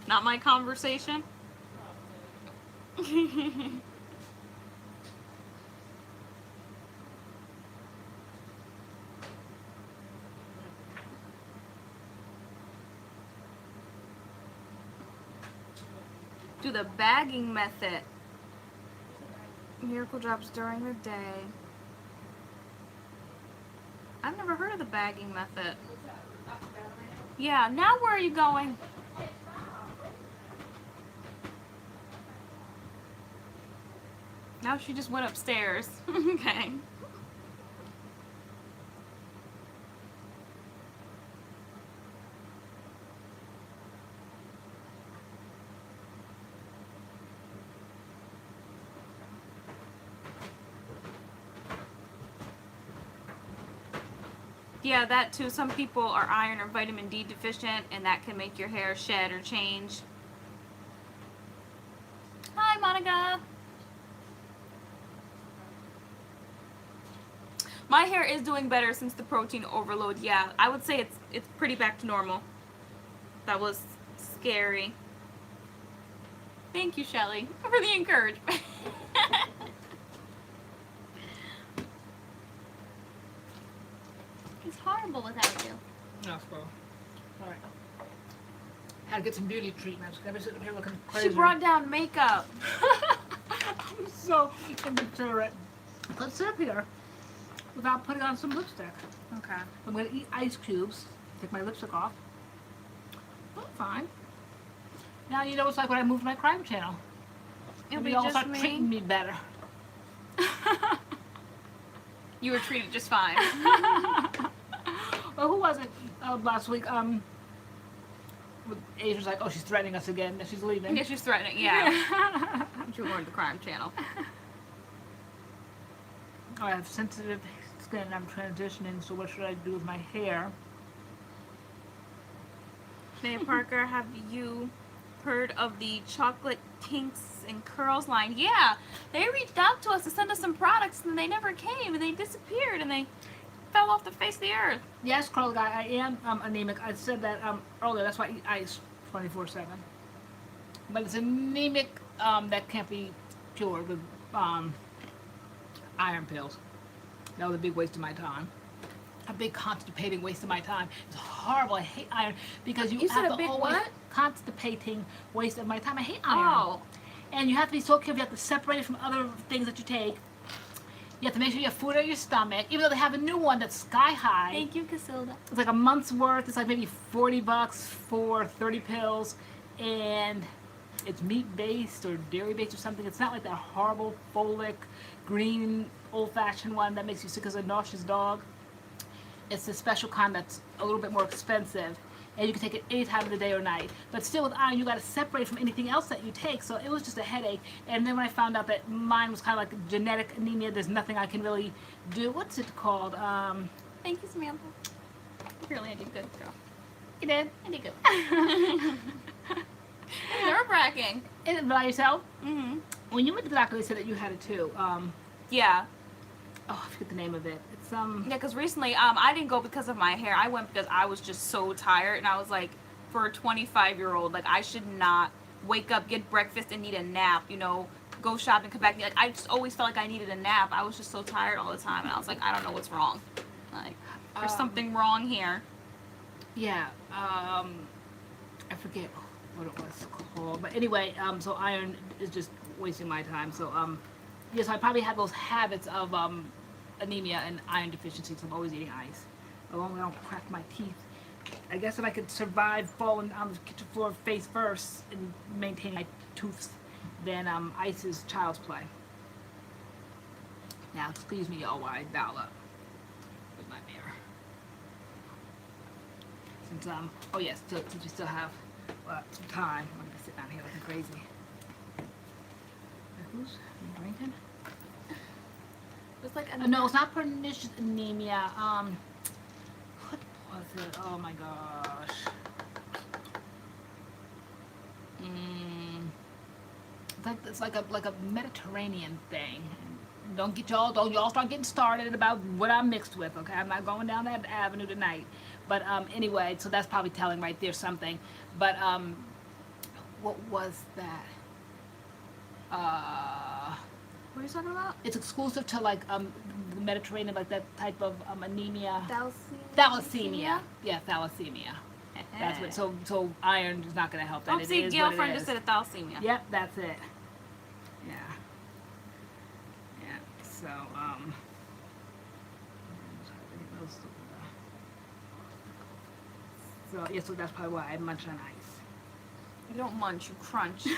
Not my conversation. Do the bagging method. Miracle drops during the day. I've never heard of the bagging method. Yeah, now where are you going? Now she just went upstairs. Okay. Yeah, that too. Some people are iron or vitamin D deficient, and that can make your hair shed or change. Hi, Monica. My hair is doing better since the protein overload. Yeah, I would say it's pretty back to normal. That was scary. Thank you, Shelly, for the encouragement. It's horrible without you. No, well, all right. Had to get some beauty treatments. I've been sitting here looking crazy. She brought down makeup. I'm so inconsiderate. Let's sit up here without putting on some lipstick. Okay. I'm going to eat ice cubes, take my lipstick off. Oh, fine. Now you know it's like when I moved my crime channel. It'll Maybe be all just start me. treating me better. You were treated just fine. Well, who was it last week? Asia's like, oh, she's threatening us again. She's leaving. Yeah, she's threatening. Yeah. She was going to the crime channel. Oh, I have sensitive skin and I'm transitioning, so what should I do with my hair? May Parker, have you heard of the Chocolate Kinks and Curls line? Yeah, they reached out to us to send us some products, and they never came, and they disappeared, and they fell off the face of the earth. Yes, Curl Guy, I am anemic. I said that earlier. That's why I eat ice 24/7. But it's anemic that can't be cured with iron pills. That was a big waste of my time. a big constipating waste of my time. It's horrible. I hate iron because you You said have a to big always what? constipating waste of my time. I hate iron. Oh. And you have to be so careful. You have to separate it from other things that you take. You have to make sure you have food in your stomach, even though they have a new one that's sky high. Thank you, Casilda. It's like a month's worth. It's like maybe $40 for 30 pills, and it's meat-based or dairy-based or something. It's not like that horrible folic, green, old-fashioned one that makes you sick as a nauseous dog. It's a special kind that's a little bit more expensive, and you can take it any time of the day or night. But still, with iron, you got to separate from anything else that you take. So it was just a headache. And then when I found out that mine was kind of like genetic anemia, there's nothing I can really do. What's it called? Thank you, Samantha. Really, I did good, girl. You did? I did good. Nerve-wracking. Is it by yourself? Mm-hmm. When you went to the doctor, they said that you had it too. Yeah. Oh, I forget the name of it. It's Yeah, because recently, I didn't go because of my hair. I went because I was just so tired, and I was like, for a 25-year-old, like, I should not wake up, get breakfast, and need a nap, you know, go shopping, come back. Like, I just always felt like I needed a nap. I was just so tired all the time, and I was like, I don't know what's wrong. Like, there's something wrong here. Yeah. I forget what it was called. But anyway, so iron is just wasting my time. So, yes, I probably have those habits of anemia and iron deficiency, so I'm always eating ice. As long as I don't crack my teeth. I guess if I could survive falling on the kitchen floor face first and maintain my tooths, then ice is child's play. Now, excuse me, y'all, while I dial up with my mirror. Since, oh yes, since we still have some time, I'm gonna sit down here looking crazy. Who's drinking? It's like No, it's not pernicious anemia. What was it? Oh my gosh. It's like a Mediterranean thing. Don't y'all start getting started about what I'm mixed with. Okay, I'm not going down that avenue tonight. But anyway, so that's probably telling right there something. But what was that? What are you talking about? It's exclusive to like the Mediterranean, like that type of anemia. Thalassemia? Yeah, thalassemia. That's what. So iron is not going to help that. Oh, It see, is Gail what it friend is. just said a thalassemia. Yep, that's it. Yeah. Yeah. So So yeah, so that's probably why I munch on ice. You don't munch, you crunch. You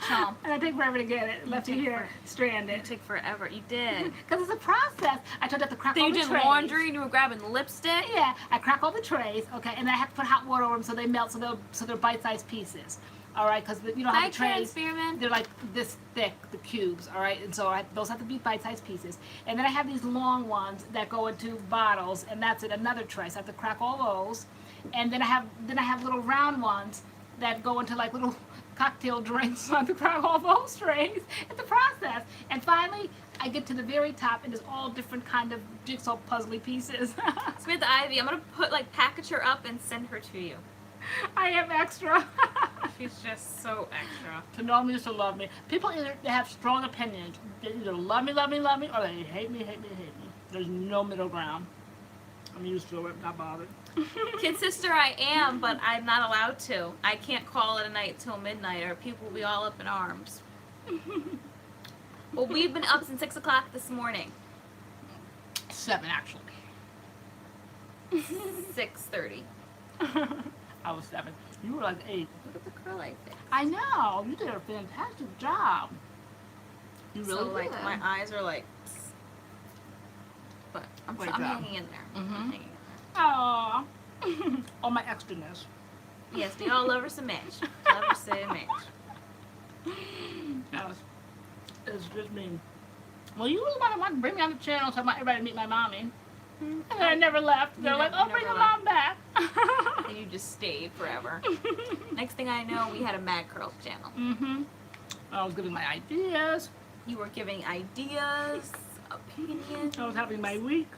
chomp. And I take forever to get it. Left you take here stranded. It took forever. You did. Because it's a process. I told you to crack Then all you the did trays. laundry and you were grabbing lipstick. Yeah, I crack all the trays, okay, and then I have to put hot water over them so they melt, so they're bite-sized pieces. All right, because you know how Hi, the trays, Spearman. they're like this thick, the cubes, all right, and so those have to be bite-sized pieces. And then I have these long ones that go into bottles, and that's in another tray. So I have to crack all those, and then I have little round ones that go into like little cocktail drinks. So I have to crack all those trays. It's a process, and finally I get to the very top, and there's all different kind of jigsaw puzzly pieces. Samantha Ivy, I'm gonna package her up and send her to you. I am extra. She's just so extra. To know me is to love me. People either they have strong opinions. They either love me, or they hate me. There's no middle ground. I'm used to it, not bothered. Kid sister, I am, but I'm not allowed to. I can't call it a night till midnight, or people will be all up in arms. Well, we've been up since 6 o'clock this morning. 7 actually. 6:30. I was 7. You were like 8. Look at the curl I fixed. I know. You did a fantastic job. You really So did. like my eyes are like, but I'm Great hanging job. in there. Mhm. I'm hanging in Aww. All my extraness. there. Yes, they all love her some match. Love her some match. It's just me. Well, you really want to bring me on the channel so I want everybody to meet my mommy. And then I never left. They're like, oh, bring your mom back. And you just stayed forever. Next thing I know, we had a MADCURLS channel. Mm-hmm. I was giving my ideas. You were giving ideas, opinions. I was having my week.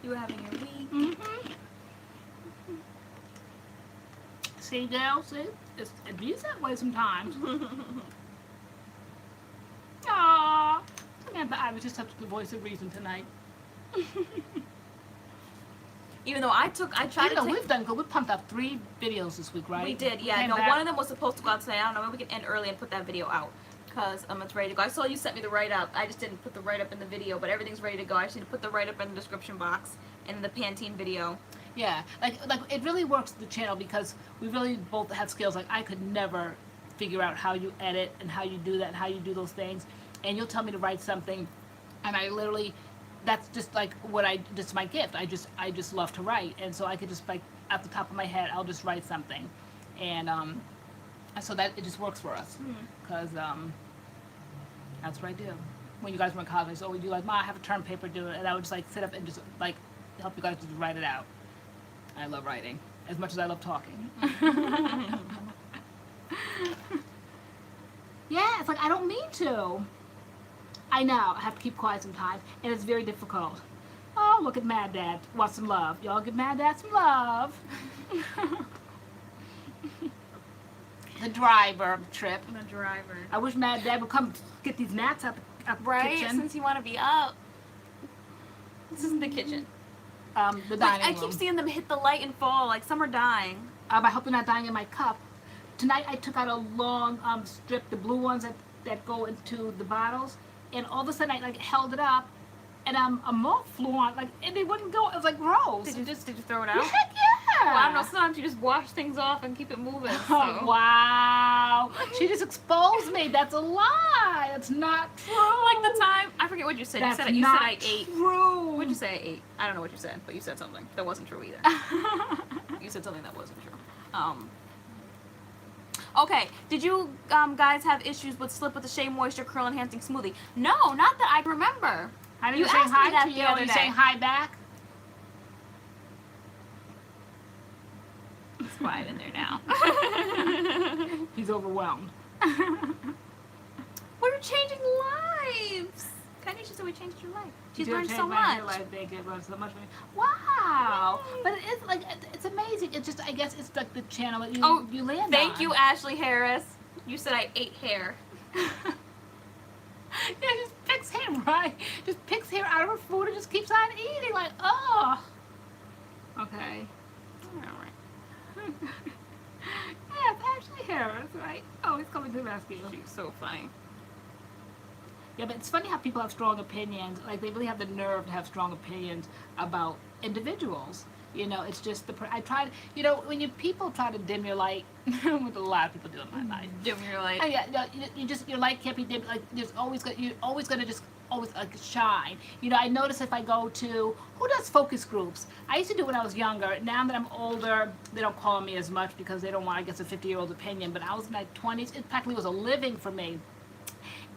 You were having your week. Mm-hmm. See, Dale, see? It beats that way sometimes. Aww. Samantha, I was just such the voice of reason tonight. Even though I tried to take. We pumped out 3 videos this week, right? We did, yeah. No, one of them was supposed to go out today. I don't know, maybe we can end early and put that video out. Because it's ready to go. I saw you sent me the write-up. I just didn't put the write-up in the video, but everything's ready to go. I just need to put the write-up in the description box and the Pantene video. Yeah, like it really works the channel because we really both have skills. Like I could never figure out how you edit and how you do that and how you do those things. And you'll tell me to write something, and I literally, that's just like just my gift. I just love to write, and so I could just like at the top of my head, I'll just write something, and so that it just works for us because that's what I do. When you guys were in college, so we do like, Ma, I have a term paper, do it, and I would just like sit up and just like help you guys just write it out. I love writing as much as I love talking. Yeah, it's like I don't mean to. I know I have to keep quiet sometimes, and it's very difficult. Oh, look at Mad Dad, want some love? Y'all give Mad Dad some love. The driver of the trip. The driver. I wish Mad Dad would come get these gnats out the kitchen. Since you want to be up. This isn't the kitchen. The dining I room. keep seeing them hit the light and fall. Like some are dying. I hope they're not dying in my cup. Tonight I took out a long strip, the blue ones that go into the bottles, and all of a sudden I like held it up, and a moth flew on, like, and they wouldn't go. It was like gross. Did you throw it out? Heck yeah! Well, I don't know. Sometimes you just wash things off and keep it moving. So. Oh, wow! She just exposed me. That's a lie. That's not true. Like the time, I forget what you said. That's you said not I ate. True. What'd you say I ate? I don't know what you said, but you said something that wasn't true either. You said something that wasn't true. Okay, did you guys have issues with Slip with the Shea Moisture Curl Enhancing Smoothie? No, not that I remember. I You didn't say asked me hi that to the you. other Are you day. saying hi back? It's quiet in there now. He's overwhelmed. We're changing lives. Kanye, she said we changed your life. She's You learned changed so my much. life. Thank you. I've learned so much from you. Wow. Yay. But it is like, it's amazing. It's just, I guess it's like the channel that you land on. Thank you, Ashley Harris. You said I ate hair. Yeah, just picks hair, right? Just picks hair out of her food and just keeps on eating. Like, oh. Okay. All right. Yeah, it's Ashley Harris, right? Oh, he's coming to the rescue. She's so funny. Yeah, but it's funny how people have strong opinions. Like, they really have the nerve to have strong opinions about individuals. You know, it's just I try to, you know, when people try to dim your light, what a lot of people do in my life. Dim your light. Oh, yeah, no, your light can't be dim. Like, you're always gonna just always like shine. You know, I notice if I go to, who does focus groups? I used to do when I was younger. Now that I'm older, they don't call me as much because they don't want, I guess, a 50-year-old opinion. But I was in my 20s. It practically was a living for me.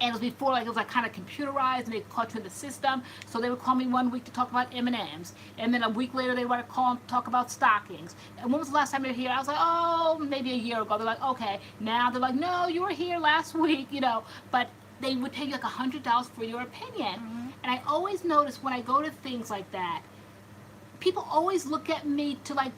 And it was before, like, it was like kind of computerized, and they caught you in the system. So they would call me one week to talk about M&Ms, and then a week later they would call and talk about stockings. And when was the last time you were here? I was like, oh, maybe a year ago. They're like, okay. Now they're like, no, you were here last week, you know. But they would pay you like $100 for your opinion. Mm-hmm. And I always notice when I go to things like that, people always look at me to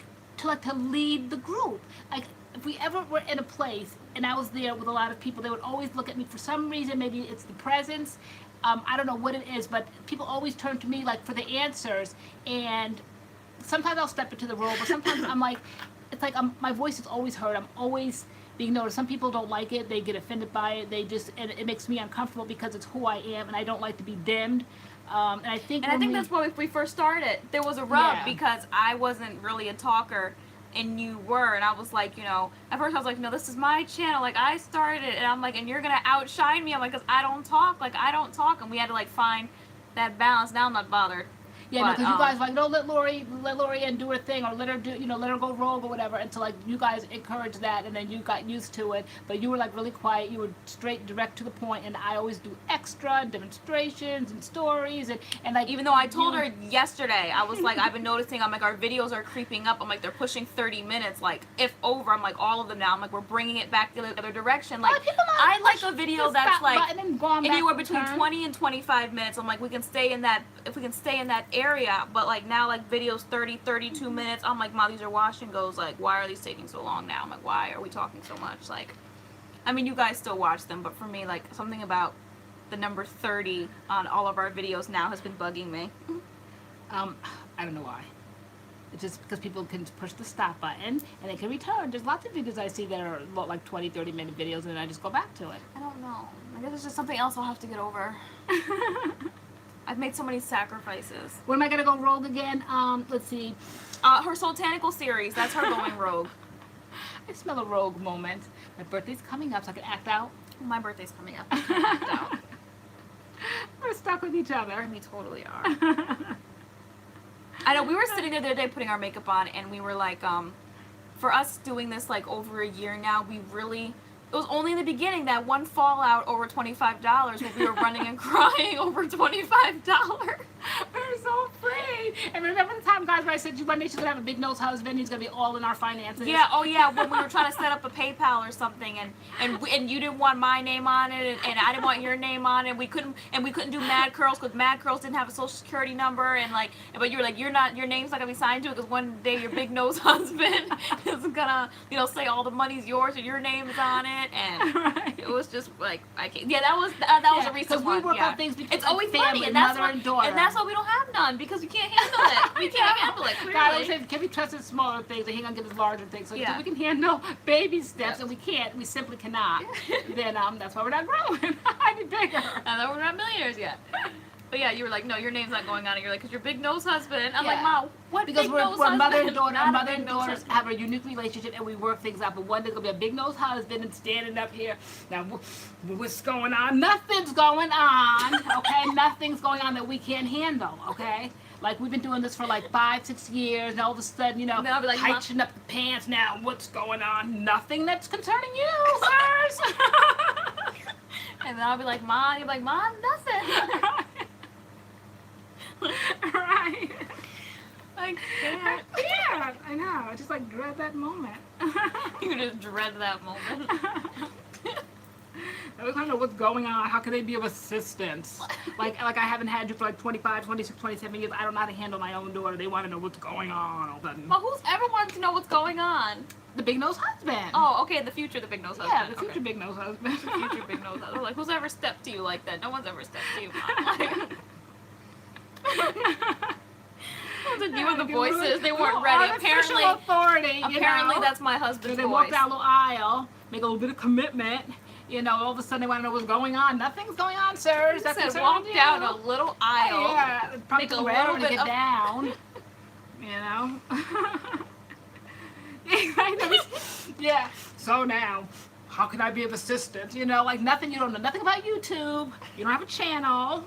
lead the group. Like, if we ever were in a place and I was there with a lot of people, they would always look at me for some reason. Maybe it's the presence. I don't know what it is, but people always turn to me like for the answers. And sometimes I'll step into the role, but sometimes I'm like, it's like my voice is always heard. I'm always being noticed. Some people don't like it. They get offended by it. And it makes me uncomfortable because it's who I am, and I don't like to be dimmed. And I think that's why we first started. There was a rub Yeah. because I wasn't really a talker. And you were, and I was like, you know, at first I was like, no, this is my channel, like, I started it, and I'm like, and you're gonna outshine me, I'm like, because I don't talk, and we had to, like, find that balance. Now I'm not bothered. Yeah, because you guys like, no, let LoriAnne do her thing, or let her do, you know, let her go rogue or whatever, and so like you guys encouraged that, and then you got used to it. But you were like really quiet. You were straight, direct to the point, and I always do extra demonstrations and stories, and like even though I told her yesterday, I was like, I've been noticing, I'm like, our videos are creeping up. I'm like, they're pushing 30 minutes, like if over. I'm like, all of them now. I'm like, we're bringing it back the other direction. Like, I like a video that's like anywhere between 20 and 25 minutes. I'm like, we can stay in that. If we can stay in that area, but like now like videos 30, 32 minutes, I'm like, Ma, these are wash and goes, like, why are these taking so long now? I'm like, why are we talking so much? Like, I mean, you guys still watch them, but for me, like, something about the number 30 on all of our videos now has been bugging me. I don't know why. It's just because people can push the stop button and they can return. There's lots of videos I see that are like 20, 30-minute videos, and then I just go back to it. I don't know. I guess it's just something else I'll have to get over. I've made so many sacrifices. When am I gonna go rogue again? Let's see. Her Soultanical series. That's her going rogue. I smell a rogue moment. My birthday's coming up, so I can act out. My birthday's coming up. I can act out. We're stuck with each other. We totally are. I know, we were sitting there the other day putting our makeup on, and we were like, for us doing this like over a year now, we really, it was only in the beginning that one fallout over $25 when we were running and crying over $25. We were so afraid. And remember the time, guys, where I said one day she's gonna have a big nose husband, he's gonna be all in our finances? Yeah, oh yeah, when we were trying to set up a PayPal or something, and you didn't want my name on it, and I didn't want your name on it, and we couldn't do MADCURLS because MADCURLS didn't have a social security number, and like, but you were like, your name's not gonna be signed to it because one day your big nose husband is gonna, you know, say all the money's yours and your name's on it, and Right. it was just like, I can't. Yeah, that was a recent one. Because we work yeah. on things because It's always family, funny, and that's mother and daughter. and that's why we don't have none because we can't handle it. We can't handle it. God, I Clearly. said, can we trust his smaller things and he gonna get his larger things? So Yeah. if we can handle baby steps Yeah. and we can't, we simply cannot. Then that's why we're not growing. I need bigger. I know we're not millionaires yet. But yeah, you were like, no, your name's not going on it. You're like, because you're big nose husband. I'm like, Yeah. Mom, what Because big we're nose mother husband? and daughter. Not a Mother big and nose daughters husband. have a unique relationship, and we work things out. But one day's gonna be a big nose husband and standing up here. Now, what's going on? Nothing's going on. Okay, nothing's going on that we can't handle. Okay. Like, we've been doing this for like 5, 6 years, and all of a sudden, you know, And I'll be like, Mom- heighten up the pants now. What's going on? Nothing that's concerning you, sirs. And then I'll be like, Mom. You'll be like, Mom, nothing. Right. I can't. Yeah, I know. I just like dread that moment. You just dread that moment. I don't know what's going on. How can they be of assistance? Like I haven't had you for like 25, 26, 27 years. I don't know how to handle my own daughter. They want to know what's going on all of a sudden. Well, who's ever wanted to know what's going on? The big nose husband. Oh, okay, the future, the big nose husband. yeah, the future Okay. big nose husband. Future big nose husband. Like, who's ever stepped to you like that? No one's ever stepped to you, Mom. Like, you and the voices, they weren't ready. Artificial authority. Apparently that's my husband's they voice. walk down the aisle, make a little bit of commitment. You know, all of a sudden they want to know what's going on. Nothing's going on, sirs. That's said walk down a little aisle. Yeah, probably make a wherever little to bit get of- down. You know. Yeah. So now, how can I be of assistance? You know, like nothing. You don't know nothing about YouTube. You don't have a channel.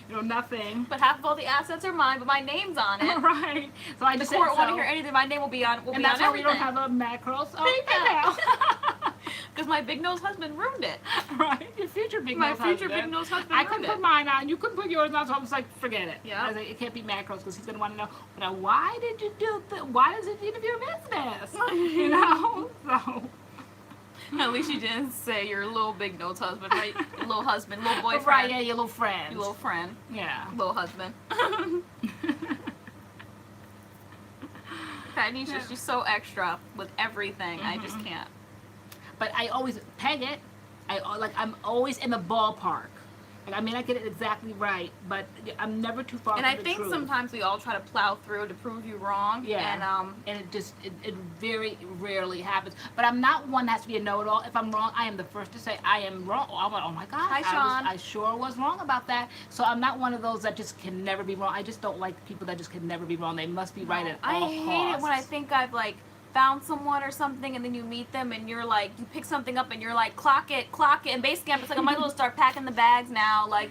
You know nothing. But half of all the assets are mine, but my name's on it. Right. So I The just court said won't so. hear anything. My name will be on. Will And be that's on why we everything. don't have a MADCURLS. Oh, PayPal. Because my big nose husband ruined it. Right. Your future big My nose future husband. big nose husband I ruined couldn't it. put mine on. You couldn't put yours on. So I was like, forget it. Yeah. I was like, it can't be MADCURLS because he's gonna want to know. Now, why did you do? Why does it need to be your business? You know. So. At least you didn't say your little big nose husband, right? Your little husband, little boyfriend. Right. Yeah. Your little friend. Your little friend. Yeah. Little husband. Tanisha, she's so extra with everything. I just can't. But I always peg it. I'm always in the ballpark. Like, I may not get it exactly right, but I'm never too far And from I the think truth. sometimes we all try to plow through to prove you wrong. Yeah. And it just it very rarely happens. But I'm not one that has to be a know-it-all. If I'm wrong, I am the first to say I am wrong. I'm like, oh my God, Hi, Sean. I sure was wrong about that. So I'm not one of those that just can never be wrong. I just don't like people that just can never be wrong. They must be right at all I costs. hate it when I think I've like found someone or something, and then you meet them and you're like, you pick something up and you're like, clock it, and basically I'm just like, I might as well start packing the bags now. Like,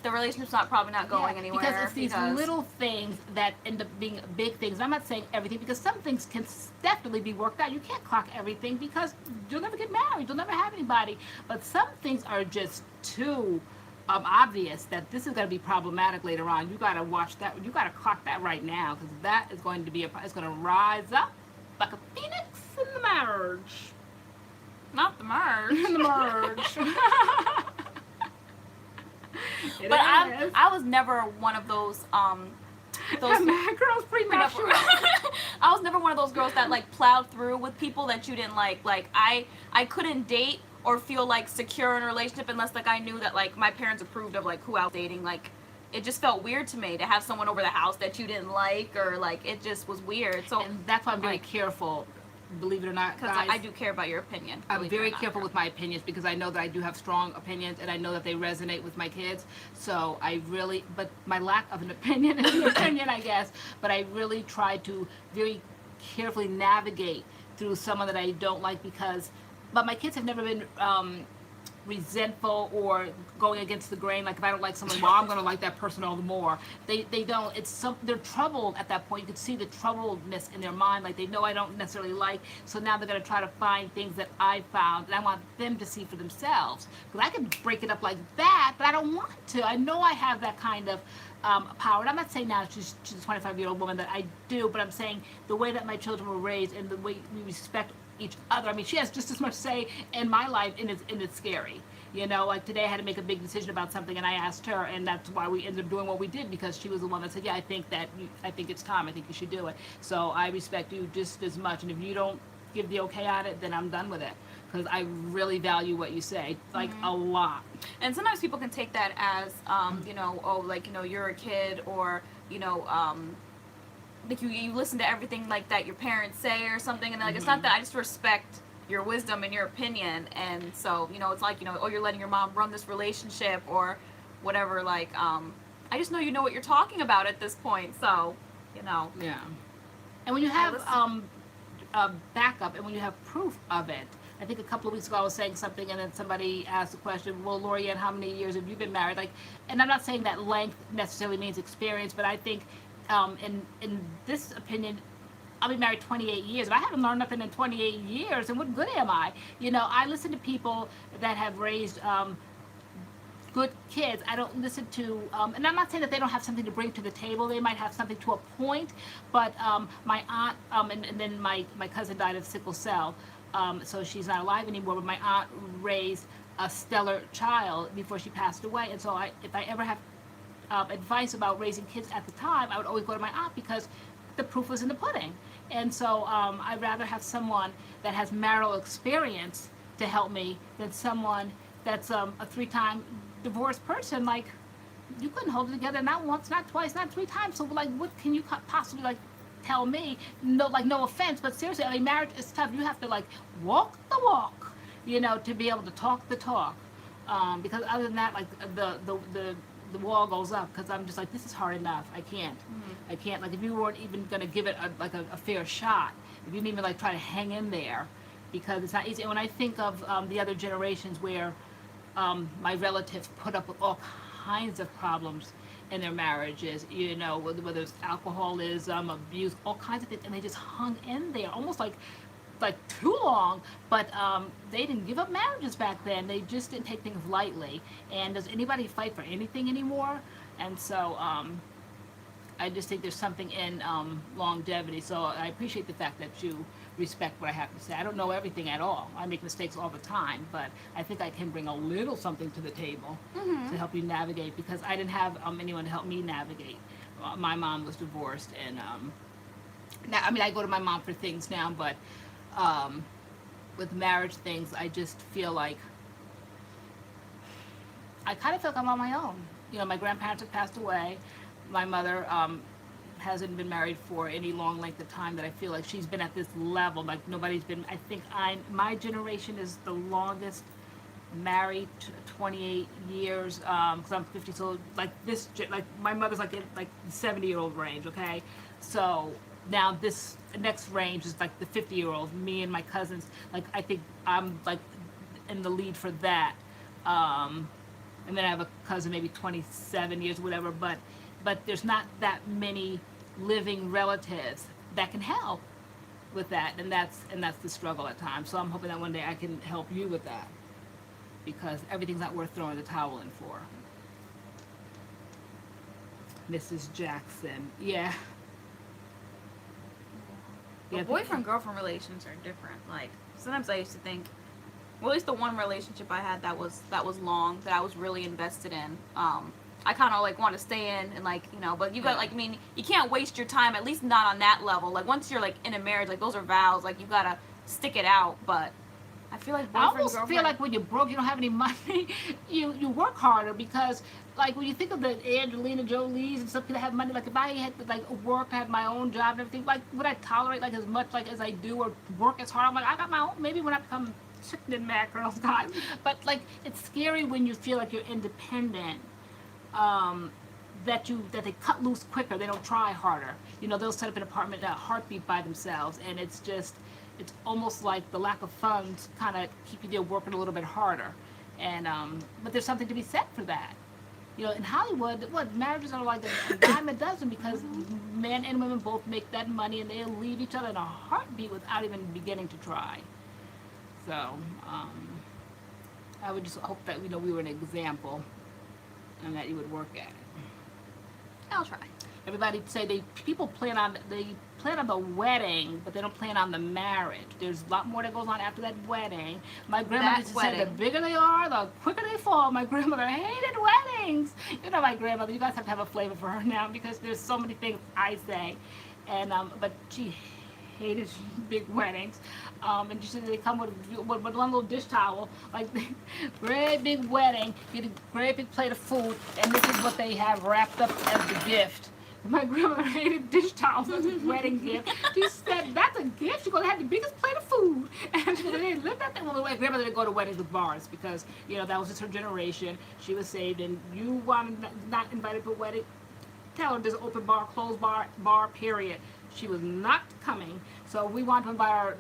the relationship's probably not going anywhere. Because it's these little things that end up being big things. I'm not saying everything, because some things can definitely be worked out. You can't clock everything because you'll never get married. You'll never have anybody. But some things are just too obvious that this is going to be problematic later on. You got to watch that. You got to clock that right now, because that is going to be it's going to rise up like a phoenix in the marriage. Not the merge. In the merge. But I was never one of those Mad girls premature. I was never one of those girls that like plowed through with people that you didn't like. Like I couldn't date or feel like secure in a relationship unless like I knew that like my parents approved of like who I was dating. Like it just felt weird to me to have someone over the house that you didn't like, or like it just was weird. So And that's why I'm very careful, believe it or not, because guys. I do care about your opinion. I'm believe it or very not. careful with my opinions because I know that I do have strong opinions and I know that they resonate with my kids. So I really, but my lack of an opinion is an opinion, I guess. But I really try to very carefully navigate through someone that I don't like but my kids have never been resentful or going against the grain. Like if I don't like someone, well, I'm going to like that person all the more. They don't. They're troubled at that point. You can see the troubledness in their mind. Like they know I don't necessarily like. So now they're going to try to find things that I found, and I want them to see for themselves. Because I can break it up like that, but I don't want to. I know I have that kind of power. And I'm not saying now she's a 25-year-old woman that I do, but I'm saying the way that my children were raised and the way we respect each other. I mean, she has just as much say in my life, and it's scary. You know, like today I had to make a big decision about something, and I asked her, and that's why we ended up doing what we did, because she was the one that said, yeah, I think it's time. I think you should do it. So I respect you just as much, and if you don't give the okay on it, then I'm done with it, because I really value what you say, like a lot. And sometimes people can take that as, you know, oh, like, you know, you're a kid, or, you know, like you listen to everything like that your parents say or something, and like it's not that. I just respect your wisdom and your opinion, and so, you know, it's like, you know, oh, you're letting your mom run this relationship or whatever, like, I just know you know what you're talking about at this point, so, you know. Yeah. And when you have a backup and when you have proof of it, I think a couple of weeks ago I was saying something, and then somebody asked the question, well, LoriAnne, how many years have you been married? Like, and I'm not saying that length necessarily means experience, but I think in this opinion, I'll be married 28 years. If I haven't learned nothing in 28 years, then what good am I? You know, I listen to people that have raised good kids. I don't listen to, and I'm not saying that they don't have something to bring to the table. They might have something to a point, but my aunt, and then my cousin died of sickle cell, so she's not alive anymore, but my aunt raised a stellar child before she passed away, and so if I ever have advice about raising kids at the time, I would always go to my aunt, because the proof was in the pudding. And so I'd rather have someone that has marital experience to help me than someone that's a 3-time divorced person. Like, you couldn't hold it together, not once, not twice, not 3 times. So like, what can you possibly like tell me? No, like, no offense, but seriously, I mean, marriage is tough. You have to like walk the walk, you know, to be able to talk the talk. Because other than that, like the wall goes up, because I'm just like, this is hard enough. I can't. I can't. Like, if you weren't even going to give it a fair shot, if you didn't even like try to hang in there, because it's not easy. And when I think of the other generations where my relatives put up with all kinds of problems in their marriages, you know, whether it's alcoholism, abuse, all kinds of things, and they just hung in there, almost like too long, but they didn't give up marriages back then. They just didn't take things lightly. And does anybody fight for anything anymore? And so I just think there's something in longevity. So I appreciate the fact that you respect what I have to say. I don't know everything at all. I make mistakes all the time, but I think I can bring a little something to the table to help you navigate, because I didn't have anyone to help me navigate. My mom was divorced, and now, I mean, I go to my mom for things now, but with marriage things, I just feel like I kind of feel like I'm on my own. You know, my grandparents have passed away. My mother hasn't been married for any long length of time that I feel like she's been at this level. Like, nobody's been. I think my generation is the longest married, 28 years, because I'm 50. So like my mother's like in like the 70-year-old range. Okay, so now this next range is like the 50-year-olds, me and my cousins. Like, I think I'm like in the lead for that. And then I have a cousin maybe 27 years, whatever, but there's not that many living relatives that can help with that, and that's the struggle at times. So I'm hoping that one day I can help you with that, because everything's not worth throwing the towel in for. Mrs. Jackson, yeah. But boyfriend-girlfriend relations are different. Like, sometimes I used to think, well, at least the one relationship I had that was long, that I was really invested in, I kind of like want to stay in, and like, you know, but you got, like, I mean, you can't waste your time, at least not on that level. Like, once you're like in a marriage, like, those are vows, like, you gotta stick it out. But I feel like I boyfriend, almost girlfriend. feel like when you're broke, you don't have any money, you work harder because, like, when you think of the Angelina Jolies and some people that have money, like, if I had to, like, work, I had my own job and everything, like, would I tolerate, like, as much, like, as I do or work as hard? I'm like, I got my own, maybe when I become chicken and MADCURLS, guys. But, like, it's scary when you feel like you're independent, that they cut loose quicker, they don't try harder. You know, they'll set up an apartment in a heartbeat by themselves, and it's just, it's almost like the lack of funds kind of keep you there working a little bit harder. And but there's something to be said for that. You know, in Hollywood, what, marriages are like a dime a dozen because men and women both make that money and they'll leave each other in a heartbeat without even beginning to try. So I would just hope that, you know, we were an example and that you would work at it. I'll try. Everybody say people plan on the wedding, but they don't plan on the marriage. There's a lot more that goes on after that wedding. My grandmother used to say the bigger they are, the quicker they fall. My grandmother hated weddings. You know my grandmother. You guys have to have a flavor for her now because there's so many things I say, and but she hated big weddings. And she said they come with one little dish towel, like great big wedding, get a great big plate of food, and this is what they have wrapped up as the gift. My grandmother hated dish towels as a wedding gift. She said, that's a gift? She's going to have the biggest plate of food. And she didn't live that thing. Well, my grandmother didn't go to weddings with bars because, you know, that was just her generation. She was saved, and you want not invited to a wedding, tell her there's an open bar, closed bar, period. She was not coming. So we want to invite our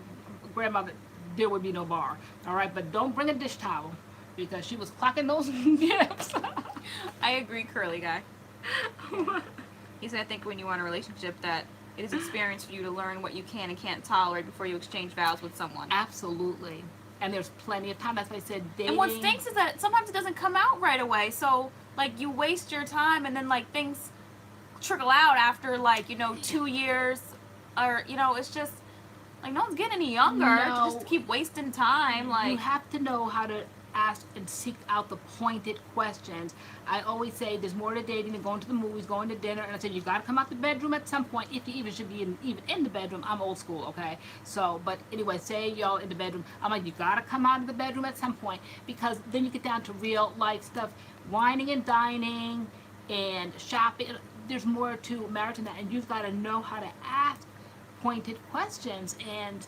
grandmother, there would be no bar. All right, but don't bring a dish towel because she was clocking those gifts. I agree, curly guy. He said, I think when you want a relationship that it is experience for you to learn what you can and can't tolerate before you exchange vows with someone. Absolutely. And there's plenty of time. That's why I said dating. And what stinks is that sometimes it doesn't come out right away. So, like, you waste your time and then, like, things trickle out after, like, you know, 2 years. Or, you know, it's just, like, no one's getting any younger. No. Just to keep wasting time. Like, you have to know how to ask and seek out the pointed questions. I always say there's more to dating than going to the movies, going to dinner, and I said you got to come out the bedroom at some point if you even should be even in the bedroom. I'm old school, okay? So, but anyway, say y'all in the bedroom. I'm like, you got to come out of the bedroom at some point because then you get down to real life stuff, wining and dining and shopping. There's more to marriage than that, and you've got to know how to ask pointed questions. And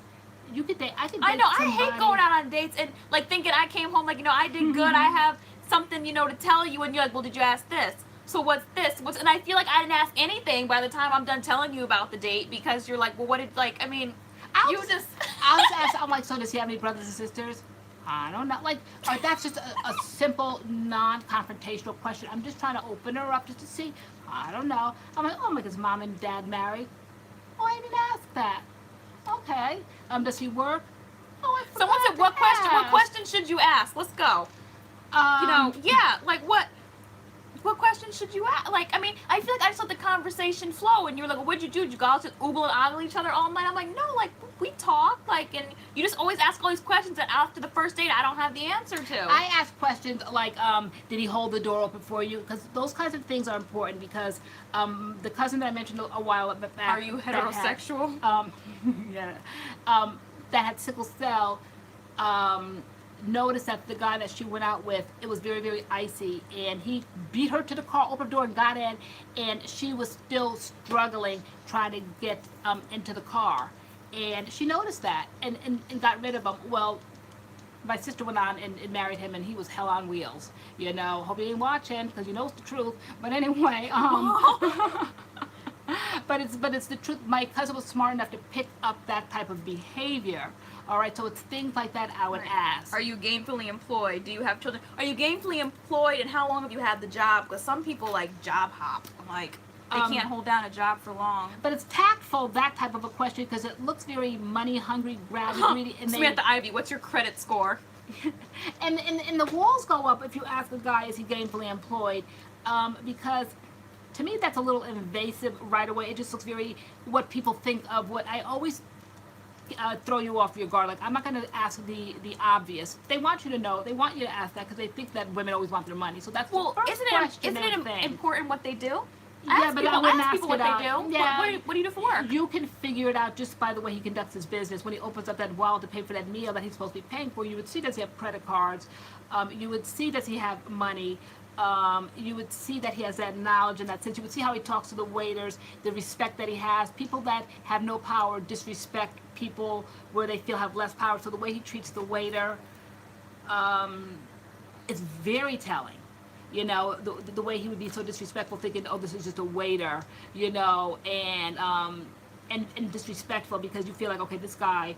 you could date. I could date I know. somebody. I hate going out on dates and like thinking I came home like, you know, I did good. I have something, you know, to tell you, and you're like, well, did you ask this? So what's this? And I feel like I didn't ask anything by the time I'm done telling you about the date because you're like, well, what did I mean, I'll you just. ask. I'm like, so does he have any brothers and sisters? I don't know. Like, or that's just a simple, non-confrontational question. I'm just trying to open her up just to see. I don't know. I'm like, oh my, is mom and dad married? Oh, I didn't ask that. Okay. Does he work? Oh, I forgot. Someone said, what question? What question should you ask? Let's go. You know, yeah, like what question should you ask? Like, I mean, I feel like I just let the conversation flow, and you were like, well, what'd you do? Did you guys just oogle and ogle each other all night? I'm like, no, like, we talk, like, and you just always ask all these questions that after the first date I don't have the answer to. I ask questions like, did he hold the door open for you? Because those kinds of things are important because the cousin that I mentioned a while back. Are you heterosexual? Yeah. That had sickle cell, noticed that the guy that she went out with, it was very, very icy, and he beat her to the car, opened the door, and got in, and she was still struggling trying to get into the car, and she noticed that and got rid of him. Well, my sister went on and married him, and he was hell on wheels. You know, hope you ain't watching because you know it's the truth. But anyway, but it's the truth. My cousin was smart enough to pick up that type of behavior. All right, so it's things like that I would ask. Are you gainfully employed? Do you have children? Are you gainfully employed, and how long have you had the job? Because some people like job hop. Like, they can't hold down a job for long. But it's tactful, that type of a question, because it looks very money hungry, grabby, greedy. And Samantha Ivy, what's your credit score? and the walls go up if you ask a guy, is he gainfully employed? Because to me that's a little invasive right away. It just looks very what people think of. What I always throw you off your guard. Like, I'm not going to ask the obvious. They want you to know. They want you to ask that because they think that women always want their money. So that's the first question. Isn't it important what they do? Ask but people, I wouldn't ask people what it they out. do. Yeah. What do you do for work? You can figure it out just by the way he conducts his business. When he opens up that wallet to pay for that meal that he's supposed to be paying for, you would see does he have credit cards. You would see does he have money. You would see that he has that knowledge in that sense. You would see how he talks to the waiters, the respect that he has. People that have no power disrespect people where they feel have less power. So the way he treats the waiter is very telling. You know, the way he would be so disrespectful, thinking, "Oh, this is just a waiter," you know, and disrespectful because you feel like, okay, this guy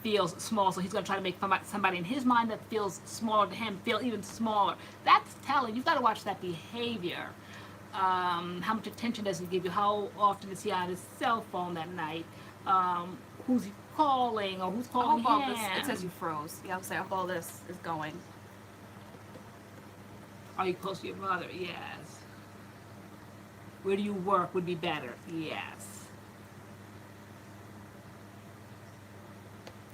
feels small, so he's going to try to make somebody in his mind that feels smaller to him feel even smaller. That's telling. You've got to watch that behavior. How much attention does he give you? How often is he on his cell phone that night? Who's he calling or who's I calling hope all him? this. It says you froze. Yeah, I'll say I hope all this is going. Are you close to your mother? Yes. Where do you work would be better? Yes.